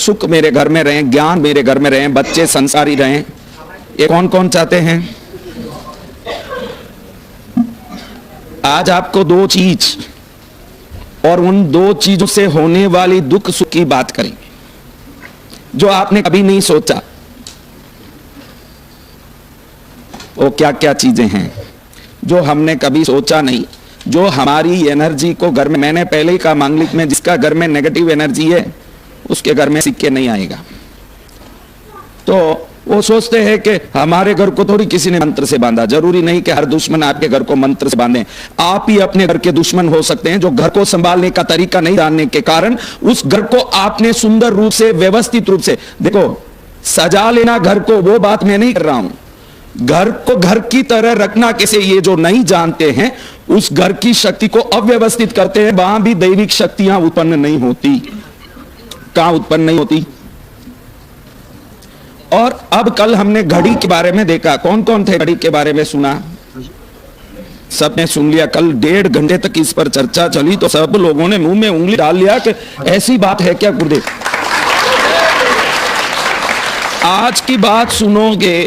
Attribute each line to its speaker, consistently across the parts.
Speaker 1: सुख मेरे घर में रहें, ज्ञान मेरे घर में रहें, बच्चे संसारी रहें। ये कौन कौन चाहते हैं? आज आपको दो चीज और उन दो चीजों से होने वाली दुख सुख की बात करेंगे जो आपने कभी नहीं सोचा। वो क्या क्या चीजें हैं जो हमने कभी सोचा नहीं, जो हमारी एनर्जी को घर में, मैंने पहले ही कहा मांगलिक में जिसका घर में नेगेटिव एनर्जी है उसके घर में सिक्के नहीं आएगा। तो वो सोचते हैं कि हमारे घर को थोड़ी किसी ने मंत्र से बांधा। जरूरी नहीं कि हर दुश्मन आपके घर को मंत्र से बांधे, आप ही अपने घर के दुश्मन हो सकते हैं जो घर को संभालने का तरीका नहीं जानने के कारण उस घर को आपने सुंदर रूप से, व्यवस्थित रूप से, देखो सजा लेना घर को, वो बात मैं नहीं कर रहा हूं। घर को घर की तरह रखना कैसे, ये जो नहीं जानते हैं उस घर की शक्ति को अव्यवस्थित करते हैं। वहां भी दैविक शक्तियां उत्पन्न नहीं होती। कहां उत्पन्न नहीं होती? और अब कल हमने घड़ी के बारे में देखा। कौन कौन थे घड़ी के बारे में सुना? सबने सुन लिया। कल 1.5 घंटे तक इस पर चर्चा चली तो सब लोगों ने मुंह में उंगली डाल लिया कि ऐसी बात है क्या गुरुदेव? आज की बात सुनोगे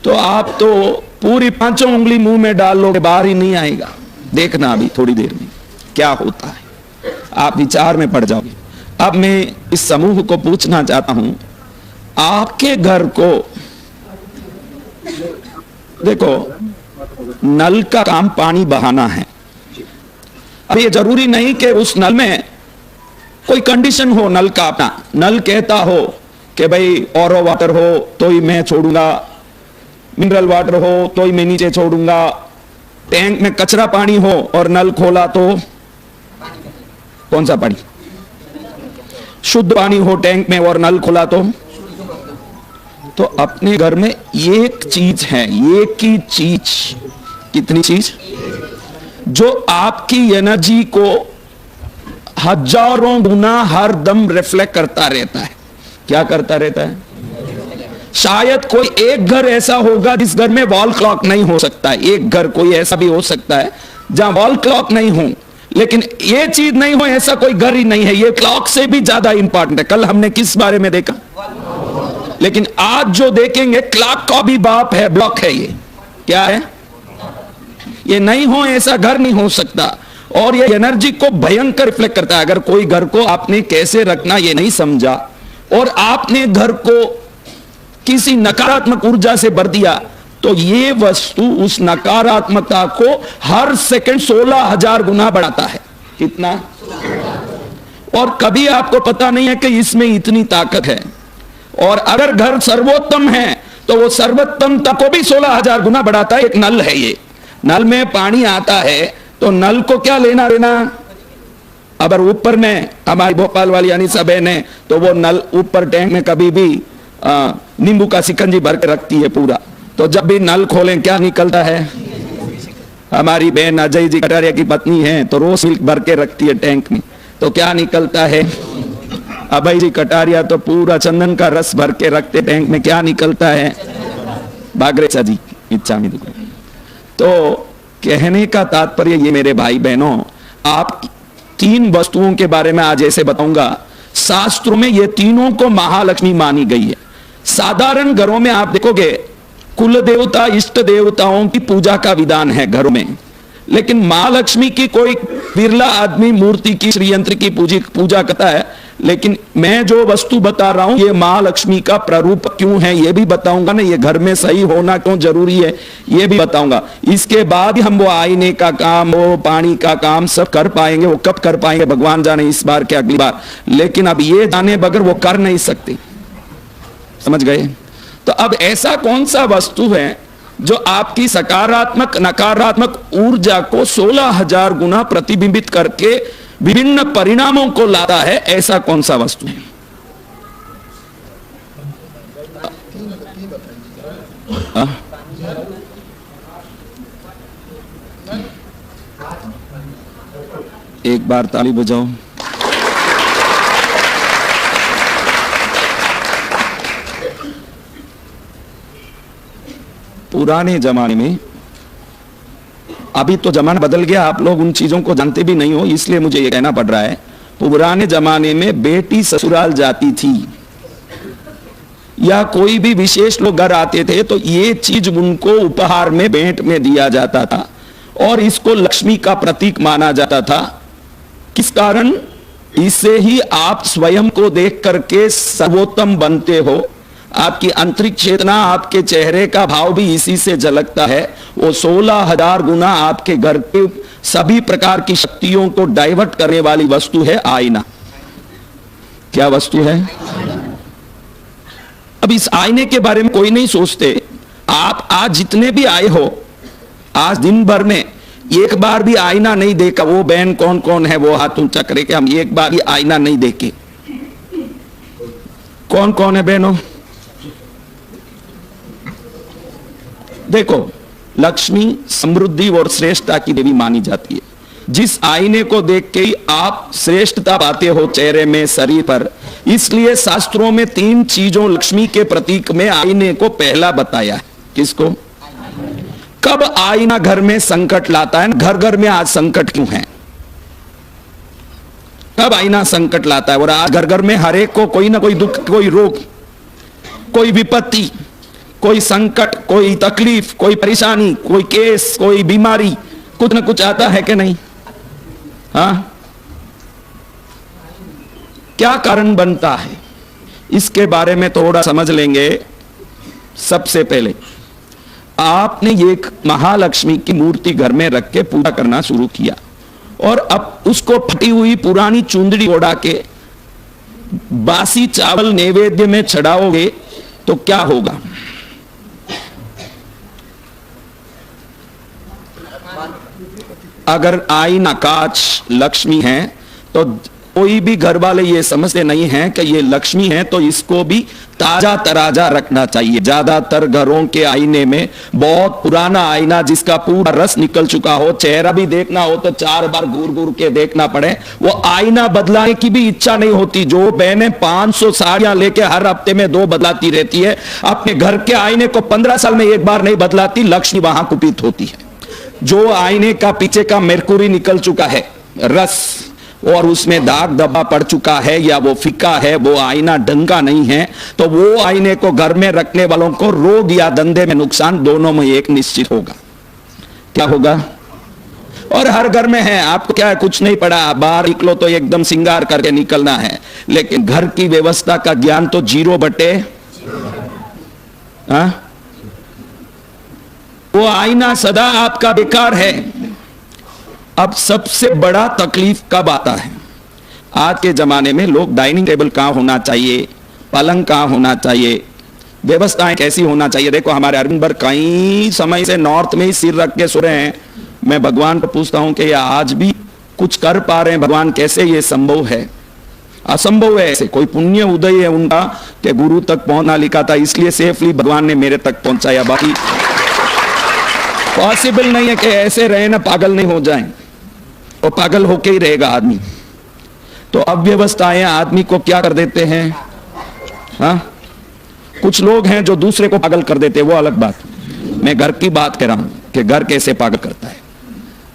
Speaker 1: तो आप तो पूरी 5 उंगली मुंह में डाल लोगे, बाहर ही नहीं आएगा। देखना अभी थोड़ी देर में क्या होता है, आप विचार में पड़ जाओगे। अब मैं इस समूह को पूछना चाहता हूं, आपके घर को देखो, नल का काम पानी बहाना है। अब ये जरूरी नहीं कि उस नल में कोई कंडीशन हो नल का अपना। नल कहता हो कि भाई ऑरो वाटर हो तो ही मैं छोड़ूंगा, मिनरल वाटर हो तो ही मैं नीचे छोड़ूंगा, टैंक में कचरा पानी हो और नल खोला तो कौन सा पानी? शुद्ध पानी हो टैंक में और नल खोला तो अपने घर में एक चीज है, एक ही चीज। कितनी चीज? जो आपकी एनर्जी को हजारों गुना हर दम रिफ्लेक्ट करता रहता है। क्या करता रहता है? शायद कोई एक घर ऐसा होगा जिस घर में वॉल क्लॉक नहीं हो सकता है। एक घर कोई ऐसा भी हो सकता है जहां वॉल क्लॉक नहीं हो, लेकिन ये चीज नहीं हो ऐसा कोई घर ही नहीं है। ये क्लॉक से भी ज्यादा इंपॉर्टेंट है। कल हमने किस बारे में देखा? लेकिन आज जो देखेंगे क्लॉक का भी बाप है, ब्लॉक है। ये क्या है? ये नहीं हो ऐसा घर नहीं हो सकता। और ये एनर्जी को भयंकर रिफ्लेक्ट करता है। अगर कोई घर को आपने कैसे रखना ये नहीं समझा और आपने घर को किसी नकारात्मक ऊर्जा से भर दिया तो ये वस्तु उस नकारात्मकता को हर सेकंड 16,000 गुना बढ़ाता है। कितना? और कभी आपको पता नहीं है कि इसमें इतनी ताकत है। और अगर घर सर्वोत्तम है तो वो सर्वोत्तमता को भी 16,000 गुना बढ़ाता है। एक नल है, ये नल में पानी आता है तो नल को क्या लेना देना? अगर ऊपर में हमारी भोपाल वाली अनिसा बहन है तो वो नल ऊपर टैंक में कभी भी नींबू का शिकंजी भर के रखती है पूरा। तो जब भी नल खोलें क्या निकलता है? हमारी बहन अजय जी कटारिया की पत्नी है तो रोज मिल्क भर के रखती है टैंक में, तो क्या निकलता है? अभय जी कटारिया तो पूरा चंदन का रस भर के रखते टैंक में, क्या निकलता है? बागरेचा जी इच्छा में। तो कहने का तात्पर्य ये मेरे भाई बहनों, आप 3 वस्तुओं के बारे में आज ऐसे बताऊंगा। शास्त्रों में ये तीनों को महालक्ष्मी मानी गई है। साधारण घरों में आप देखोगे कुल देवता, इष्ट देवताओं की पूजा का विधान है घरों में, लेकिन महालक्ष्मी की कोई बिरला आदमी मूर्ति की, श्रीयंत्र की पूजा करता है। लेकिन मैं जो वस्तु बता रहा हूं ये महालक्ष्मी का प्ररूप क्यों है ये भी बताऊंगा ना। ये घर में सही होना क्यों जरूरी है ये भी बताऊंगा। इसके बाद हम वो आईने का काम, वो पानी का काम सब कर पाएंगे। वो कब कर पाएंगे भगवान जाने, इस बार के अगली बार। लेकिन अब ये जाने बगैर वो कर नहीं सकते। समझ गए? तो अब ऐसा कौन सा वस्तु है जो आपकी सकारात्मक नकारात्मक ऊर्जा को 16,000 गुना प्रतिबिंबित करके विभिन्न परिणामों को लाता है? ऐसा कौन सा वस्तु है? एक बार ताली बजाओ। पुराने जमाने में, अभी तो जमाना बदल गया, आप लोग उन चीजों को जानते भी नहीं हो इसलिए मुझे ये कहना पड़ रहा है। पुराने जमाने में बेटी ससुराल जाती थी या कोई भी विशेष लोग घर आते थे तो ये चीज उनको उपहार में भेंट में दिया जाता था और इसको लक्ष्मी का प्रतीक माना जाता था। किस कारण? इससे ही आप स्वयं को देख करके सर्वोत्तम बनते हो। आपकी आंतरिक चेतना, आपके चेहरे का भाव भी इसी से झलकता है। वो 16,000 गुना आपके घर के सभी प्रकार की शक्तियों को डाइवर्ट करने वाली वस्तु है आईना। क्या वस्तु है? अब इस आईने के बारे में कोई नहीं सोचते। आप आज जितने भी आए हो, आज दिन भर में एक बार भी आईना नहीं देखा। वो बहन कौन कौन है वो हाथ ऊंचा करे कि हम एक बार भी आईना नहीं देखे। कौन कौन है बहनों? देखो, लक्ष्मी समृद्धि और श्रेष्ठता की देवी मानी जाती है। जिस आईने को देख के ही आप श्रेष्ठता पाते हो चेहरे में, शरीर पर। इसलिए शास्त्रों में 3 चीजों लक्ष्मी के प्रतीक में आईने को पहला बताया है। किसको? कब आईना घर में संकट लाता है? घर घर में आज संकट क्यों है? कब आईना संकट लाता है? और आज घर घर में हर एक को कोई ना कोई दुख, कोई रोग, कोई विपत्ति, कोई संकट, कोई तकलीफ, कोई परेशानी, कोई केस, कोई बीमारी, कुछ ना कुछ आता है कि नहीं? हाँ, क्या कारण बनता है? इसके बारे में थोड़ा समझ लेंगे। सबसे पहले आपने एक महालक्ष्मी की मूर्ति घर में रख के पूजा करना शुरू किया और अब उसको फटी हुई पुरानी चुंदड़ी ओढ़ा के बासी चावल नैवेद्य में चढ़ाओगे तो क्या होगा? अगर आईना कांच लक्ष्मी है तो कोई भी घर वाले ये समझते नहीं हैं कि ये लक्ष्मी है, तो इसको भी ताजा तराजा रखना चाहिए। ज्यादातर घरों के आईने में बहुत पुराना आईना जिसका पूरा रस निकल चुका हो, चेहरा भी देखना हो तो 4 बार घूर घूर के देखना पड़े, वो आईना बदलाने की भी इच्छा नहीं होती। जो बहनें 500 साड़ियां लेके हर हफ्ते में 2 बदलाती रहती है, अपने घर के आईने को 15 साल में एक बार नहीं बदलाती, लक्ष्मी वहां कुपित होती है। जो आईने का पीछे का मेर्कुरी निकल चुका है, रस, और उसमें दाग धब्बा पड़ चुका है या वो फीका है, वो आईना ढंग का नहीं है, तो वो आईने को घर में रखने वालों को रोग या धंधे में नुकसान, दोनों में एक निश्चित होगा। क्या होगा? और हर घर में है। आपको क्या है, कुछ नहीं पड़ा, बाहर निकलो तो एकदम श्रृंगार करके निकलना है, लेकिन घर की व्यवस्था का ज्ञान तो 0/, हाँ? वो आईना सदा आपका बेकार है। अब सबसे बड़ा तकलीफ कब आता है? आज के जमाने में लोग डाइनिंग टेबल कहां होना चाहिए, पलंग कहां होना चाहिए, व्यवस्थाएं कैसी होना चाहिए। देखो, हमारे अरविंद भर कई समय से नॉर्थ में ही सिर रख के सो रहे हैं। मैं भगवान को पूछता हूं कि ये आज भी कुछ कर पा रहे हैं? भगवान, कैसे ये संभव है? असंभव है। ऐसे कोई पुण्य उदय है उनका कि गुरु तक पहुंचना लिखा था, इसलिए सेफली भगवान ने मेरे तक पहुंचाया। बाकी पॉसिबल नहीं है कि ऐसे रहे ना, पागल नहीं हो जाएं। और पागल होके ही रहेगा आदमी। तो अव्यवस्थाएं आदमी को क्या कर देते हैं? हाँ, कुछ लोग हैं जो दूसरे को पागल कर देते हैं, वो अलग बात। मैं घर की बात कर रहा हूं कि घर कैसे पागल करता है।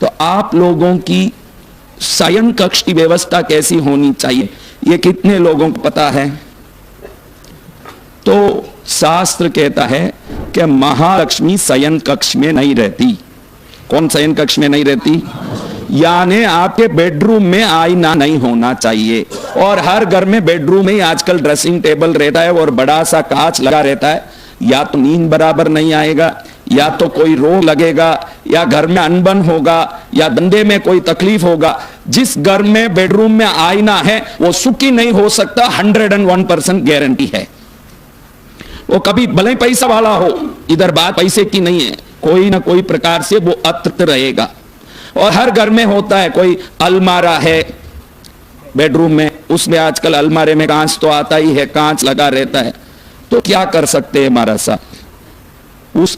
Speaker 1: तो आप लोगों की शयन कक्ष की व्यवस्था कैसी होनी चाहिए, ये कितने लोगों को पता है? तो शास्त्र कहता है कि महालक्ष्मी शयन कक्ष में नहीं रहती। कौन शयन कक्ष में नहीं रहती? यानी आपके बेडरूम में आईना नहीं होना चाहिए। और हर घर में बेडरूम में ही आजकल ड्रेसिंग टेबल रहता है और बड़ा सा कांच लगा रहता है। या तो नींद बराबर नहीं आएगा, या तो कोई रोग लगेगा, या घर में अनबन होगा, या धंधे में कोई तकलीफ होगा। जिस घर में बेडरूम में आईना है वो सुखी नहीं हो सकता, 101% गारंटी है। वो कभी भले पैसा वाला हो, इधर बात पैसे की नहीं है, कोई ना कोई प्रकार से वो अतृप्त रहेगा। और हर घर में होता है, कोई अलमारा है बेडरूम में, उसमें आजकल अलमारे में कांच तो आता ही है, कांच लगा रहता है। तो क्या कर सकते हैं महाराज साहब? उस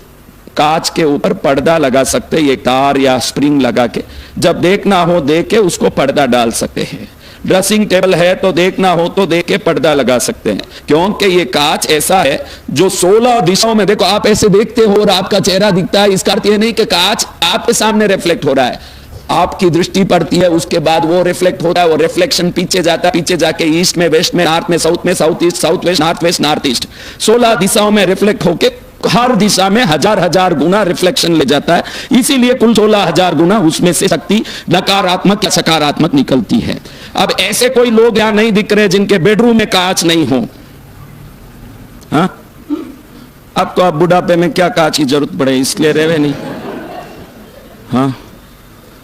Speaker 1: कांच के ऊपर पर्दा लगा सकते हैं, एक तार या स्प्रिंग लगा के, जब देखना हो देख के उसको पर्दा डाल सकते हैं। ड्रेसिंग टेबल है तो देखना हो तो देख के पर्दा लगा सकते हैं, क्योंकि ये कांच ऐसा है जो 16 दिशाओं में, देखो आप ऐसे देखते हो और आपका चेहरा दिखता है, इसका अर्थ ये नहीं कि कांच आपके सामने रिफ्लेक्ट हो रहा है। आपकी दृष्टि पड़ती है, उसके बाद वो रिफ्लेक्ट होता है, वो रिफ्लेक्शन पीछे जाता है, पीछे जाके ईस्ट में, वेस्ट में, नॉर्थ में, south east, south west, north east, 16 दिशाओं में रिफ्लेक्ट होके हर दिशा में हजार गुना रिफ्लेक्शन ले जाता है। इसीलिए कुल 16,000 गुना उसमें से शक्ति नकारात्मक या सकारात्मक निकलती है। अब ऐसे कोई लोग यहां नहीं दिख रहे जिनके बेडरूम में कांच नहीं हो। हाँ, अब तो आप बुढ़ापे में क्या कांच की जरूरत पड़े, इसलिए रहे नहीं। हाँ,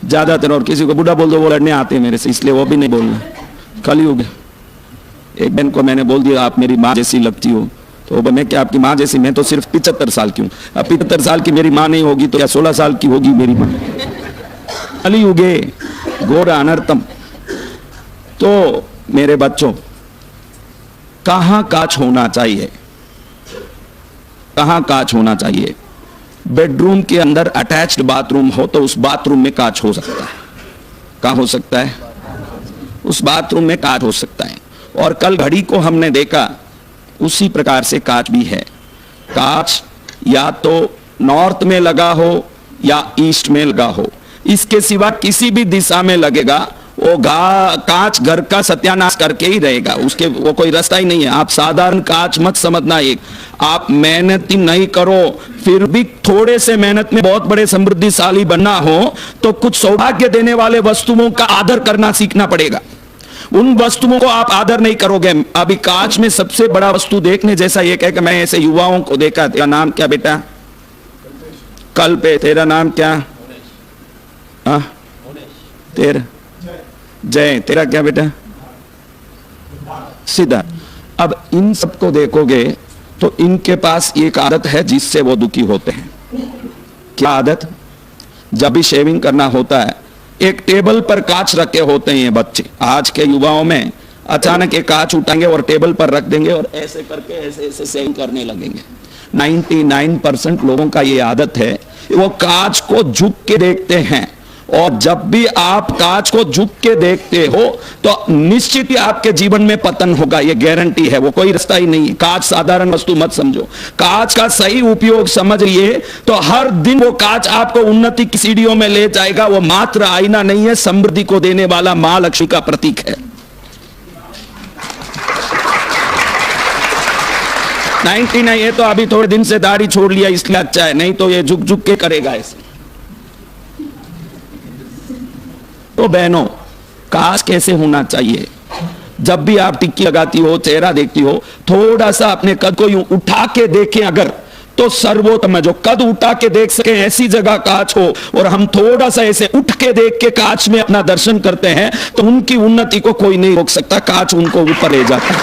Speaker 1: ज्यादातर, और किसी को बुढ़ा बोल दो वो लड़ने आते हैं मेरे से, इसलिए वो भी नहीं बोलना। कलयुग। एक बहन को मैंने बोल दिया आप मेरी माँ जैसी लगती हो, तो मैं क्या आपकी माँ जैसी? मैं तो सिर्फ 75 साल की हूं। अब 75 साल की मेरी माँ नहीं होगी तो क्या 16 साल की होगी मेरी माँ? कलयुगे घोर अनर्थम। तो मेरे बच्चों, कहां कांच होना चाहिए? कहां कांच होना चाहिए? बेडरूम के अंदर अटैच्ड बाथरूम हो तो उस बाथरूम में कांच हो सकता है। कहां हो सकता है? उस बाथरूम में कांच हो सकता है। और कल घड़ी को हमने देखा, उसी प्रकार से कांच भी है। कांच या तो नॉर्थ में लगा हो या ईस्ट में लगा हो, इसके सिवा किसी भी दिशा में लगेगा वो कांच घर का सत्यानाश करके ही रहेगा, उसके वो कोई रास्ता ही नहीं है। आप साधारण कांच मत समझना। एक आप मेहनत नहीं करो, फिर भी थोड़े से मेहनत में बहुत बड़े समृद्धिशाली बनना हो तो कुछ सौभाग्य देने वाले वस्तुओं का आदर करना सीखना पड़ेगा। उन वस्तुओं को आप आदर नहीं करोगे। अभी कांच में सबसे बड़ा वस्तु देखने जैसा एक है कि मैं ऐसे युवाओं को देखा। तेरा नाम क्या बेटा? कल्प। तेरा नाम क्या? हाँ, तेरा जय। तेरा क्या बेटा? सिद्धार्थ। अब इन सबको देखोगे तो इनके पास एक आदत है जिससे वो दुखी होते हैं। क्या आदत? जब भी शेविंग करना होता है, एक टेबल पर कांच रखे होते हैं ये बच्चे। आज के युवाओं में अचानक एक कांच उठाएंगे और टेबल पर रख देंगे और ऐसे करके ऐसे ऐसे शेविंग करने लगेंगे। 99% लोगों का ये आदत है, वो कांच को झुक के देखते हैं। और जब भी आप कांच को झुक के देखते हो तो निश्चित ही आपके जीवन में पतन होगा, ये गारंटी है। वो कोई रास्ता ही नहीं। कांच साधारण वस्तु मत समझो। कांच का सही उपयोग समझ लिए तो हर दिन वो कांच आपको उन्नति की सीढ़ियों में ले जाएगा। वो मात्र आईना नहीं है, समृद्धि को देने वाला मां लक्ष्मी का प्रतीक है। 99 ये तो अभी थोड़े दिन से दाढ़ी छोड़ लिया इसलिए अच्छा है, नहीं तो ये झुक झुक के करेगा ऐसे। तो बहनों, कांच कैसे होना चाहिए? जब भी आप टिक्की लगाती हो, चेहरा देखती हो, थोड़ा सा अपने कद को यूं उठा के देखें अगर, तो सर्वोत्तम है। जो कद उठा के देख सके ऐसी जगह कांच हो, और हम थोड़ा सा ऐसे उठ के देख के कांच में अपना दर्शन करते हैं तो उनकी उन्नति को कोई नहीं रोक सकता। कांच उनको ऊपर ले जाता है।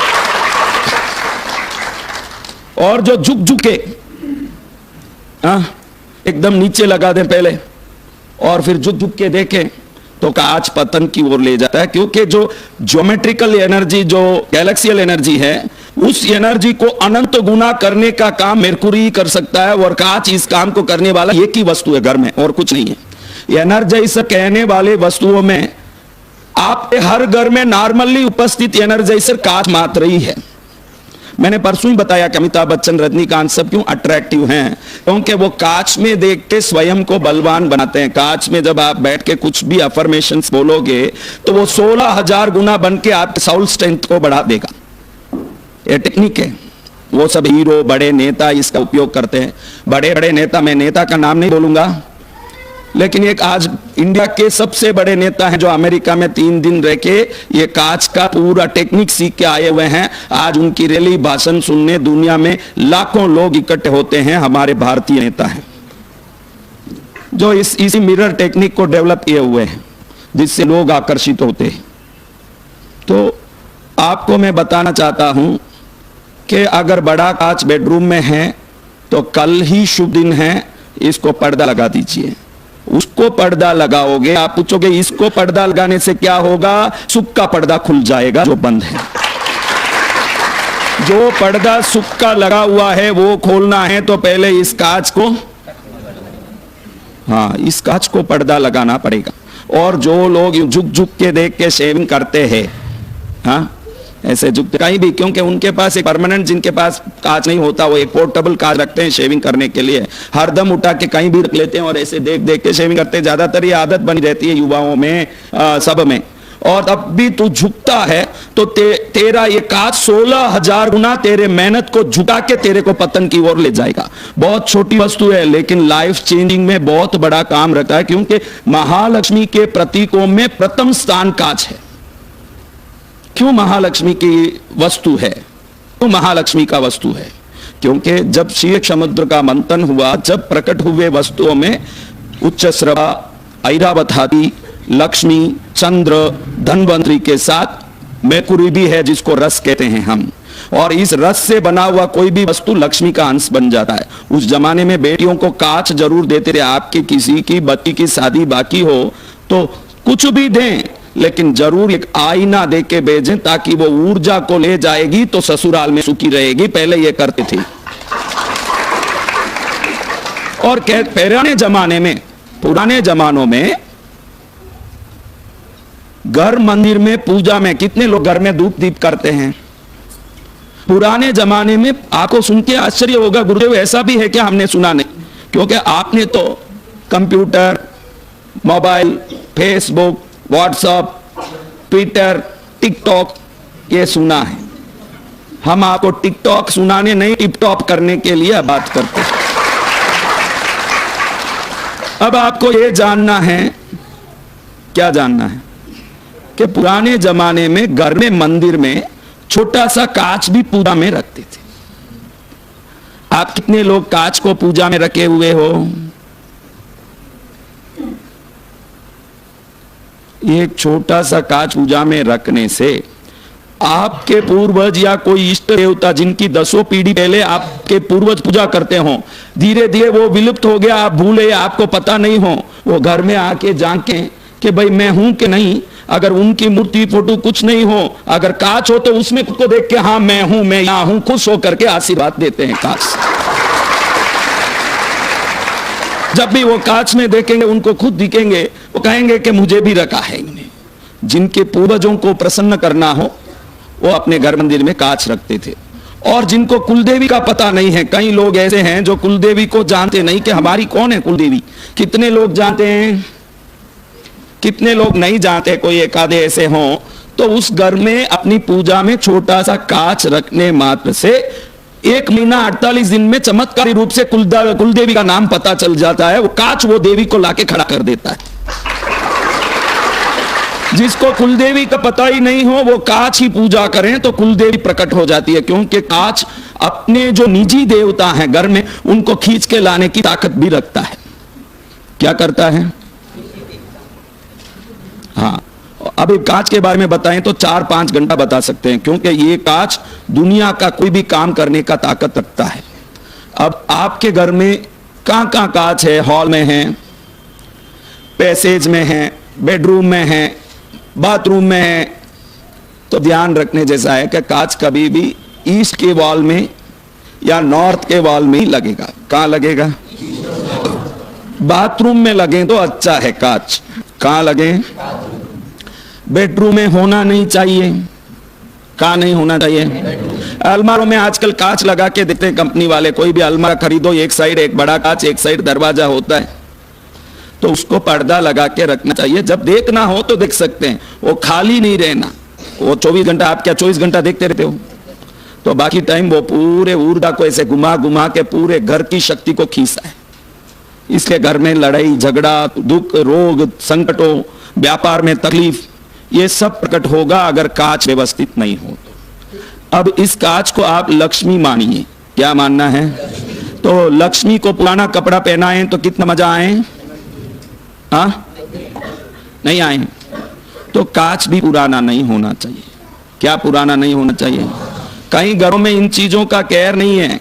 Speaker 1: और जो झुक झुक के एकदम नीचे लगा दें पहले और फिर झुक झुक के देखें तो कांच पतन की ओर ले जाता है। क्योंकि जो ज्योमेट्रिकल एनर्जी, जो गैलेक्सियल एनर्जी है, उस एनर्जी को अनंत गुना करने का काम मेरकुरी ही कर सकता है। और कांच इस काम को करने वाला एक ही वस्तु है घर में, और कुछ नहीं है। एनर्जाइजर कहने वाले वस्तुओं में आपके हर घर में नॉर्मली उपस्थित एनर्जाइजर कांच मात्र ही है। मैंने परसों ही बताया कि अमिताभ बच्चन, रजनीकांत सब क्यों अट्रैक्टिव हैं, क्योंकि वो कांच में देख के स्वयं को बलवान बनाते हैं। कांच में जब आप बैठ के कुछ भी अफर्मेशंस बोलोगे तो वो 16,000 गुना बन के आपके साउल स्ट्रेंथ को बढ़ा देगा। ये टेक्निक है। वो सब हीरो, बड़े नेता इसका उपयोग करते हैं। बड़े बड़े नेता, मैं नेता का नाम नहीं बोलूंगा, लेकिन एक आज इंडिया के सबसे बड़े नेता हैं जो अमेरिका में 3 दिन रह के ये कांच का पूरा टेक्निक सीख के आए हुए हैं। आज उनकी रैली, भाषण सुनने दुनिया में लाखों लोग इकट्ठे होते हैं। हमारे भारतीय नेता हैं जो इसी मिरर टेक्निक को डेवलप किए हुए हैं, जिससे लोग आकर्षित होते हैं। तो आपको मैं बताना चाहता हूं कि अगर बड़ा कांच बेडरूम में है तो कल ही शुभ दिन है, इसको पर्दा लगा दीजिए। उसको पर्दा लगाओगे, आप पूछोगे इसको पर्दा लगाने से क्या होगा? सुख का पर्दा खुल जाएगा जो बंद है। जो पर्दा सुख का लगा हुआ है वो खोलना है तो पहले इस कांच को, इस कांच को पर्दा लगाना पड़ेगा। और जो लोग झुक झुक के देख के शेविंग करते हैं, ऐसे झुकते कहीं भी, क्योंकि उनके पास एक परमानेंट, जिनके पास कांच नहीं होता वो एक पोर्टेबल कांच रखते हैं शेविंग करने के लिए, हरदम उठा के कहीं भी रख लेते हैं और ऐसे देख देख के शेविंग करते हैं। ज्यादातर ये आदत बनी रहती है युवाओं में, सब में। और अब भी तू झुकता है तो तेरा ये कांच 16,000 गुना तेरे मेहनत को झुका के तेरे को पतन की ओर ले जाएगा। बहुत छोटी वस्तु है लेकिन लाइफ चेंजिंग में बहुत बड़ा काम रखता है, क्योंकि महालक्ष्मी के प्रतीकों में प्रथम स्थान कांच है। क्यों महालक्ष्मी की वस्तु है? क्यों महालक्ष्मी का वस्तु है? क्योंकि जब क्षीर समुद्र का मंथन हुआ, जब प्रकट हुए वस्तुओं में उच्च श्रवा, ऐरावतादी, लक्ष्मी, चंद्र, धनवंतरी के साथ मैकुरी भी है जिसको रस कहते हैं हम, और इस रस से बना हुआ कोई भी वस्तु लक्ष्मी का अंश बन जाता है। उस जमाने में बेटियों को कांच जरूर देते थे। आपकी किसी की बच्ची की शादी बाकी हो तो कुछ भी दें, लेकिन जरूर एक आईना दे के भेजें ताकि वो ऊर्जा को ले जाएगी तो ससुराल में सुखी रहेगी। पहले ये करते थे। और पुराने जमानों में घर मंदिर में पूजा में कितने लोग घर में धूप दीप करते हैं? पुराने जमाने में आपको सुन के आश्चर्य होगा, गुरुदेव ऐसा भी है क्या? हमने सुना नहीं, क्योंकि आपने तो computer, mobile, Facebook, WhatsApp, Twitter, TikTok ये सुना है। हम आपको टिकटॉक सुनाने नहीं, टिपटॉप करने के लिए बात करते हैं। अब आपको ये जानना है, क्या जानना है? कि पुराने जमाने में घर में मंदिर में छोटा सा कांच भी पूजा में रखते थे। आप कितने लोग कांच को पूजा में रखे हुए हो? एक छोटा सा कांच पूजा में रखने से आपके पूर्वज या कोई इष्ट देवता जिनकी 10 पीढ़ी पहले आपके पूर्वज पूजा करते हो, धीरे धीरे वो विलुप्त हो गया, आप भूले, आपको पता नहीं हो, वो घर में आके झांके कि भाई मैं हूं कि नहीं। अगर उनकी मूर्ति फोटो कुछ नहीं हो, अगर कांच हो तो उसमें खुद को देख के हाँ मैं हूं, मैं यहां हूं, खुश होकर के आशीर्वाद देते हैं कांच। जब भी वो कांच में देखेंगे उनको खुद दिखेंगे, वो कहेंगे कि मुझे भी रखा है इन्हें। जिनके पूर्वजों को प्रसन्न करना हो वो अपने घर मंदिर में कांच रखते थे। और जिनको कुलदेवी का पता नहीं है, कई लोग ऐसे हैं जो कुलदेवी को जानते नहीं कि हमारी कौन है कुलदेवी। कितने लोग जानते हैं? कितने लोग नहीं जानते? कोई एक आधे ऐसे हों तो उस घर में अपनी पूजा में छोटा सा कांच रखने मात्र से 1 महीना 48 दिन में चमत्कारी रूप से कुलदेवी का नाम पता चल जाता है। वो कांच वो देवी को लाके खड़ा कर देता है। जिसको कुलदेवी का पता ही नहीं हो वो कांच ही पूजा करें तो कुलदेवी प्रकट हो जाती है, क्योंकि कांच अपने जो निजी देवता हैं घर में उनको खींच के लाने की ताकत भी रखता है। क्या करता है? हाँ, अभी कांच के बारे में बताएं तो 4-5 घंटा बता सकते हैं, क्योंकि ये कांच दुनिया का कोई भी काम करने का ताकत रखता है। अब आपके घर में कहां कहां कांच है? हॉल में है, पैसेज में है, बेडरूम में है, बाथरूम में है। तो ध्यान रखने जैसा है कि कांच कभी भी ईस्ट के वॉल में या नॉर्थ के वॉल में ही लगेगा। कहां लगेगा? बाथरूम में लगे तो अच्छा है कांच। कहां लगे? बेडरूम में होना नहीं चाहिए। कहां नहीं होना चाहिए? अलमारों में आजकल कांच लगा के देते हैं कंपनी वाले। कोई भी अलमारा खरीदो, एक साइड एक बड़ा कांच, एक साइड दरवाजा होता है, तो उसको पर्दा लगा के रखना चाहिए। जब देखना हो तो देख सकते हैं, वो खाली नहीं रहना। वो 24 घंटा, आप क्या 24 घंटा देखते रहते हो? तो बाकी टाइम वो पूरे ऊर्जा को ऐसे घुमा घुमा के पूरे घर की शक्ति को खींचता है। इसलिए घर में लड़ाई झगड़ा, दुख, रोग, संकटों, व्यापार में तकलीफ, ये सब प्रकट होगा अगर कांच व्यवस्थित नहीं हो तो। अब इस कांच को आप लक्ष्मी मानिए। क्या मानना है? तो लक्ष्मी को पुराना कपड़ा पहनाएं तो कितना मजा आए? हाँ, नहीं आए। तो कांच भी पुराना नहीं होना चाहिए। क्या पुराना नहीं होना चाहिए? कई घरों में इन चीजों का केयर नहीं है।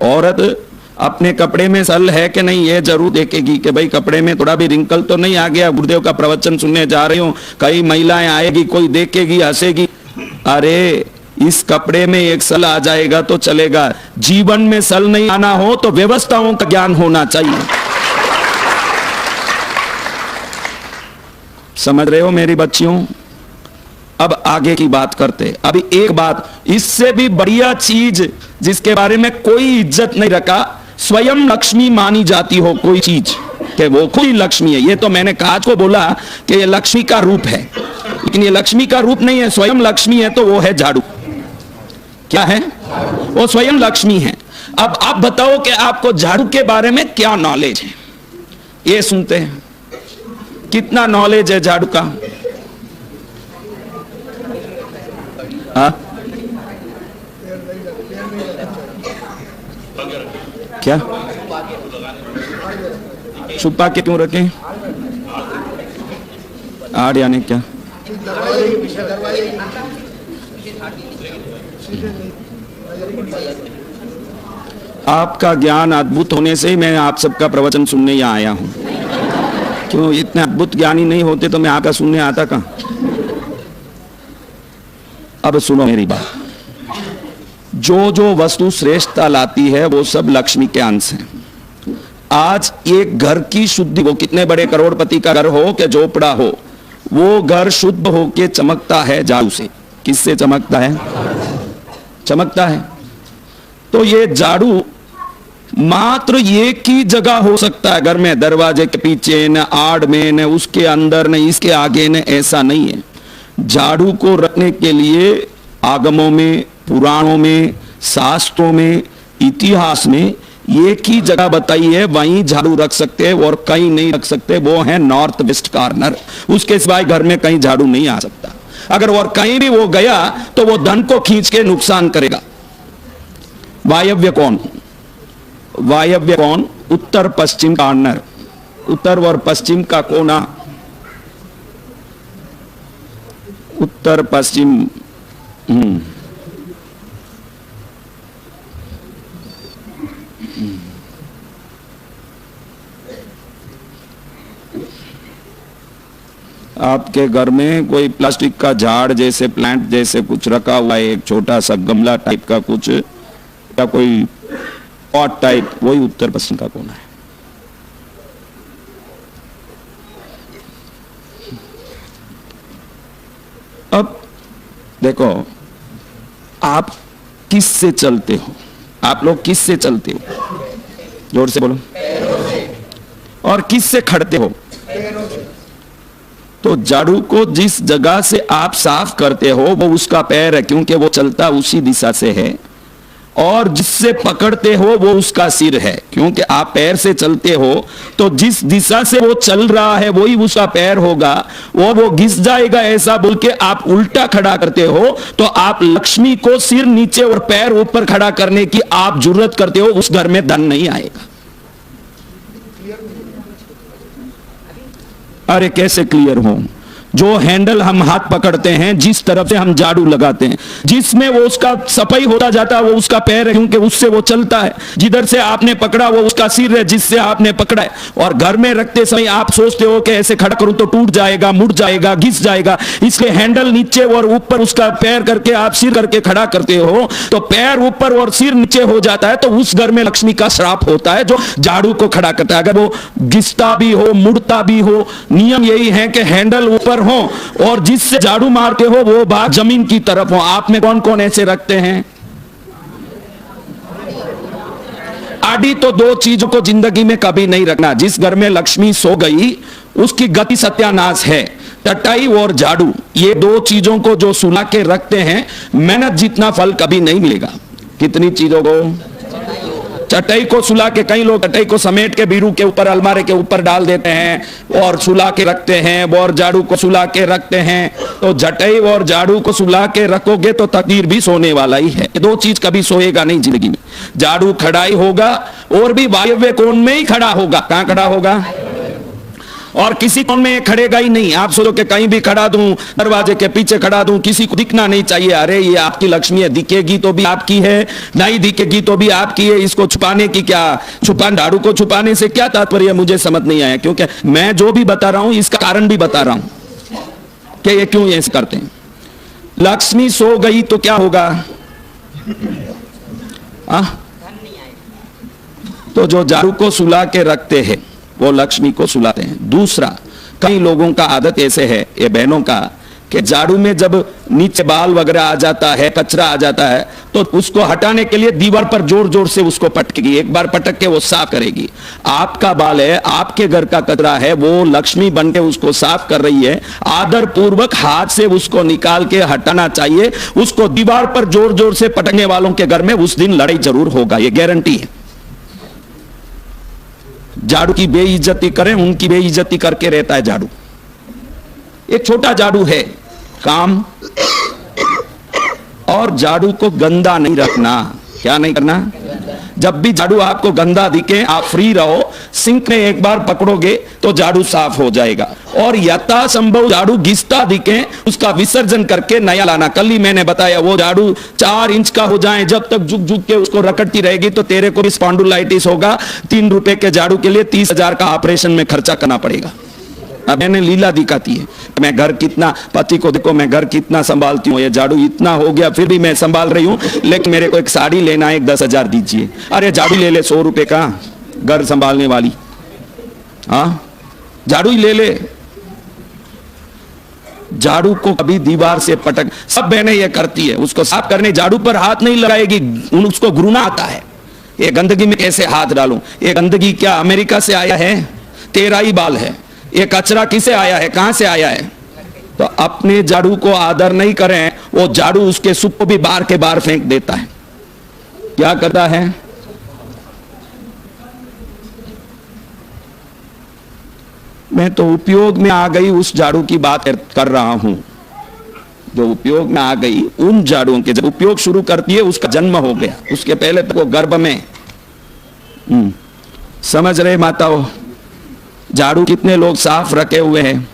Speaker 1: औरत अपने कपड़े में सल है कि नहीं ये जरूर देखेगी कि भाई कपड़े में थोड़ा भी रिंकल तो नहीं आ गया। गुरुदेव का प्रवचन सुनने जा रही हूं, कई महिलाएं आएगी, कोई देखेगी, हंसेगी। अरे इस कपड़े में एक सल आ जाएगा तो चलेगा। जीवन में सल नहीं आना हो तो व्यवस्थाओं का ज्ञान होना चाहिए। समझ रहे हो मेरी बच्चियों? अब आगे की बात करते। अभी एक बात इससे भी बढ़िया चीज जिसके बारे में कोई इज्जत नहीं रखा, स्वयं लक्ष्मी मानी जाती हो कोई चीज कि वो खुद ही लक्ष्मी है। ये तो मैंने कांच को बोला कि ये लक्ष्मी का रूप है, लेकिन ये लक्ष्मी का रूप नहीं है, स्वयं लक्ष्मी है। तो वो है झाड़ू। क्या है वो? स्वयं लक्ष्मी है। अब आप बताओ कि आपको झाड़ू के बारे में क्या नॉलेज है? ये सुनते हैं, कितना नॉलेज है झाड़ू का? हाँ? क्या छुपा के क्यों रखें? आड़ यानी क्या? आपका ज्ञान अद्भुत होने से ही मैं आप सबका प्रवचन सुनने यहाँ आया हूं। क्यों इतने अद्भुत ज्ञानी नहीं होते तो मैं आपका सुनने आता कहां? अब सुनो मेरी बात। जो जो वस्तु श्रेष्ठता लाती है वो सब लक्ष्मी के अंश हैं। आज एक घर की शुद्धि, वो कितने बड़े करोड़पति का घर हो कि झोपड़ा हो, वो घर शुद्ध होके चमकता है झाड़ू से। किससे चमकता है? चमकता है। तो ये झाड़ू मात्र एक ही जगह हो सकता है घर में, दरवाजे के पीछे, न आड़ में, न उसके अंदर, न इसके आगे, न ऐसा नहीं है। झाड़ू को रखने के लिए आगमों में, पुराणों में, शास्त्रों में, इतिहास में एक ही जगह बताई है, वहीं झाड़ू रख सकते हैं और कहीं नहीं रख सकते। वो है नॉर्थ वेस्ट कॉर्नर। उसके सिवाय घर में कहीं झाड़ू नहीं आ सकता। अगर और कहीं भी वो गया तो वो धन को खींच के नुकसान करेगा। वायव्य कोण, वायव्य कोण उत्तर पश्चिम कॉर्नर, उत्तर और पश्चिम का कोना, उत्तर पश्चिम। आपके घर में कोई प्लास्टिक का झाड़ जैसे, प्लांट जैसे कुछ रखा हुआ है, एक छोटा सा गमला टाइप का कुछ, या कोई पॉट टाइप, वही उत्तर पश्चिम का कोना है। अब देखो, आप किस से चलते हो? आप लोग किस से चलते हो? जोर से बोलो। और किस से खड़ते हो? तो झाड़ू को जिस जगह से आप साफ करते हो वो उसका पैर है, क्योंकि वो चलता उसी दिशा से है। और जिससे पकड़ते हो वो उसका सिर है, क्योंकि आप पैर से चलते हो तो जिस दिशा से वो चल रहा है वही उसका पैर होगा, और वो घिस जाएगा ऐसा बोल के आप उल्टा खड़ा करते हो। तो आप लक्ष्मी को सिर नीचे और पैर ऊपर खड़ा करने की आप जुर्रत करते हो, उस घर में धन नहीं आएगा। अरे कैसे क्लियर हो? जो हैंडल हम हाथ पकड़ते हैं, जिस तरफ से हम झाड़ू लगाते हैं, जिसमें वो उसका सफाई होता जाता है वो उसका पैर है, क्योंकि उससे वो चलता है। जिधर से आपने पकड़ा वो उसका सिर है, जिससे आपने पकड़ा है। और घर में रखते समय आप सोचते हो कि ऐसे खड़ा करूं तो टूट जाएगा, मुड़ जाएगा, घिस जाएगा, इसलिए हैंडल नीचे और ऊपर उसका पैर करके आप सिर करके खड़ा करते हो। तो पैर ऊपर और सिर नीचे हो जाता है तो उस घर में लक्ष्मी का श्राप होता है जो झाड़ू को खड़ा करता है। अगर वो घिसता भी हो, मुड़ता भी हो, नियम यही है कि हैंडल ऊपर हो और जिससे झाड़ू मारते हो वो बात जमीन की तरफ हो। आप में कौन कौन ऐसे रखते हैं? आड़ी तो दो चीजों को जिंदगी में कभी नहीं रखना। जिस घर में लक्ष्मी सो गई उसकी गति सत्यानाश है। टटाई और झाड़ू, ये दो चीजों को जो सुला के रखते हैं, मेहनत जितना फल कभी नहीं मिलेगा। कितनी चीजों को? चटाई को सुला के, कई लोग चटाई को समेट के बीरू के ऊपर, अलमारे के ऊपर डाल देते हैं और सुला के रखते हैं, और झाड़ू को सुला के रखते हैं। तो चटाई और झाड़ू को सुला के रखोगे तो तकदीर भी सोने वाला ही है। दो चीज कभी सोएगा नहीं जिंदगी में। झाड़ू खड़ाई होगा और भी वायव्य कोण में ही खड़ा होगा। कहां खड़ा होगा? और किसी कोण में खड़ेगा ही नहीं। आप सोचो कि कहीं भी खड़ा दूं, दरवाजे के पीछे खड़ा दूं, किसी को दिखना नहीं चाहिए। अरे ये आपकी लक्ष्मी है, दिखेगी तो भी आपकी है, नहीं दिखेगी तो भी आपकी है। इसको छुपाने की क्या, झाड़ू को छुपाने से क्या तात्पर्य, मुझे समझ नहीं आया। क्योंकि मैं जो भी बता रहा हूं इसका कारण भी बता रहा हूं कि ये क्यों ऐसे करते हैं। लक्ष्मी सो गई तो क्या होगा? तो जो झाड़ू को सुला के रखते हैं वो लक्ष्मी को सुलाते हैं। दूसरा, कई लोगों का आदत ऐसे है, ये बहनों का, कि झाड़ू में जब नीचे बाल वगैरह आ जाता है, कचरा आ जाता है, तो उसको हटाने के लिए दीवार पर जोर जोर से उसको पटकेगी, एक बार पटक के वो साफ करेगी। आपका बाल है, आपके घर का कचरा है, वो लक्ष्मी बन के उसको साफ कर रही है, आदर पूर्वक हाथ से उसको निकाल के हटाना चाहिए। उसको दीवार पर जोर जोर से पटकने वालों के घर में उस दिन लड़ाई जरूर होगा, ये गारंटी है। झाड़ू की बेइज्जती करें, उनकी बेइज्जती करके रहता है झाड़ू। एक छोटा झाड़ू है काम, और झाड़ू को गंदा नहीं रखना। क्या नहीं करना? जब भी झाड़ू आपको गंदा दिखे, आप फ्री रहो, सिंक में एक बार पकड़ोगे तो झाड़ू साफ हो जाएगा। और यथासंभव झाड़ू घिसता दिखे, उसका विसर्जन करके नया लाना। कल ही मैंने बताया, वो झाड़ू 4 इंच का हो जाए, जब तक झुक झुक के उसको रगड़ती रहेगी तो तेरे को भी स्पॉन्डिलाइटिस होगा। 3 रुपए के झाड़ू के लिए 30,000 का ऑपरेशन में खर्चा करना पड़ेगा। अब मैंने लीला दिखाती है, मैं घर कितना, पति को देखो मैं घर कितना संभालती हूँ, ये झाड़ू इतना हो गया फिर भी मैं संभाल रही हूँ, लेकिन मेरे को एक साड़ी लेना है, 10,000 दीजिए। अरे झाड़ू ले ले, 100 रुपए का, घर संभालने वाली। हाँ, झाड़ू ही ले ले। झाड़ू को कभी दीवार से पटक, सब बहनें ये करती है, उसको साफ करने झाड़ू पर हाथ नहीं लगाएगी, उसको घृणा आता है। ये गंदगी में कैसे हाथ डालूं? ये गंदगी क्या अमेरिका से आया है? तेरा ही बाल है। ये कचरा किसे आया है, कहां से आया है? तो अपने झाड़ू को आदर नहीं करें, वो झाड़ू उसके सुप को भी बाहर के बाहर फेंक देता है। क्या करता है? मैं तो उपयोग में आ गई उस झाड़ू की बात कर रहा हूं, जो उपयोग में आ गई उन झाड़ुओं के, जब उपयोग शुरू करती है उसका जन्म हो गया, उसके पहले तो वो गर्भ में। समझ रहे माताओं? झाड़ू कितने लोग साफ रखे हुए हैं,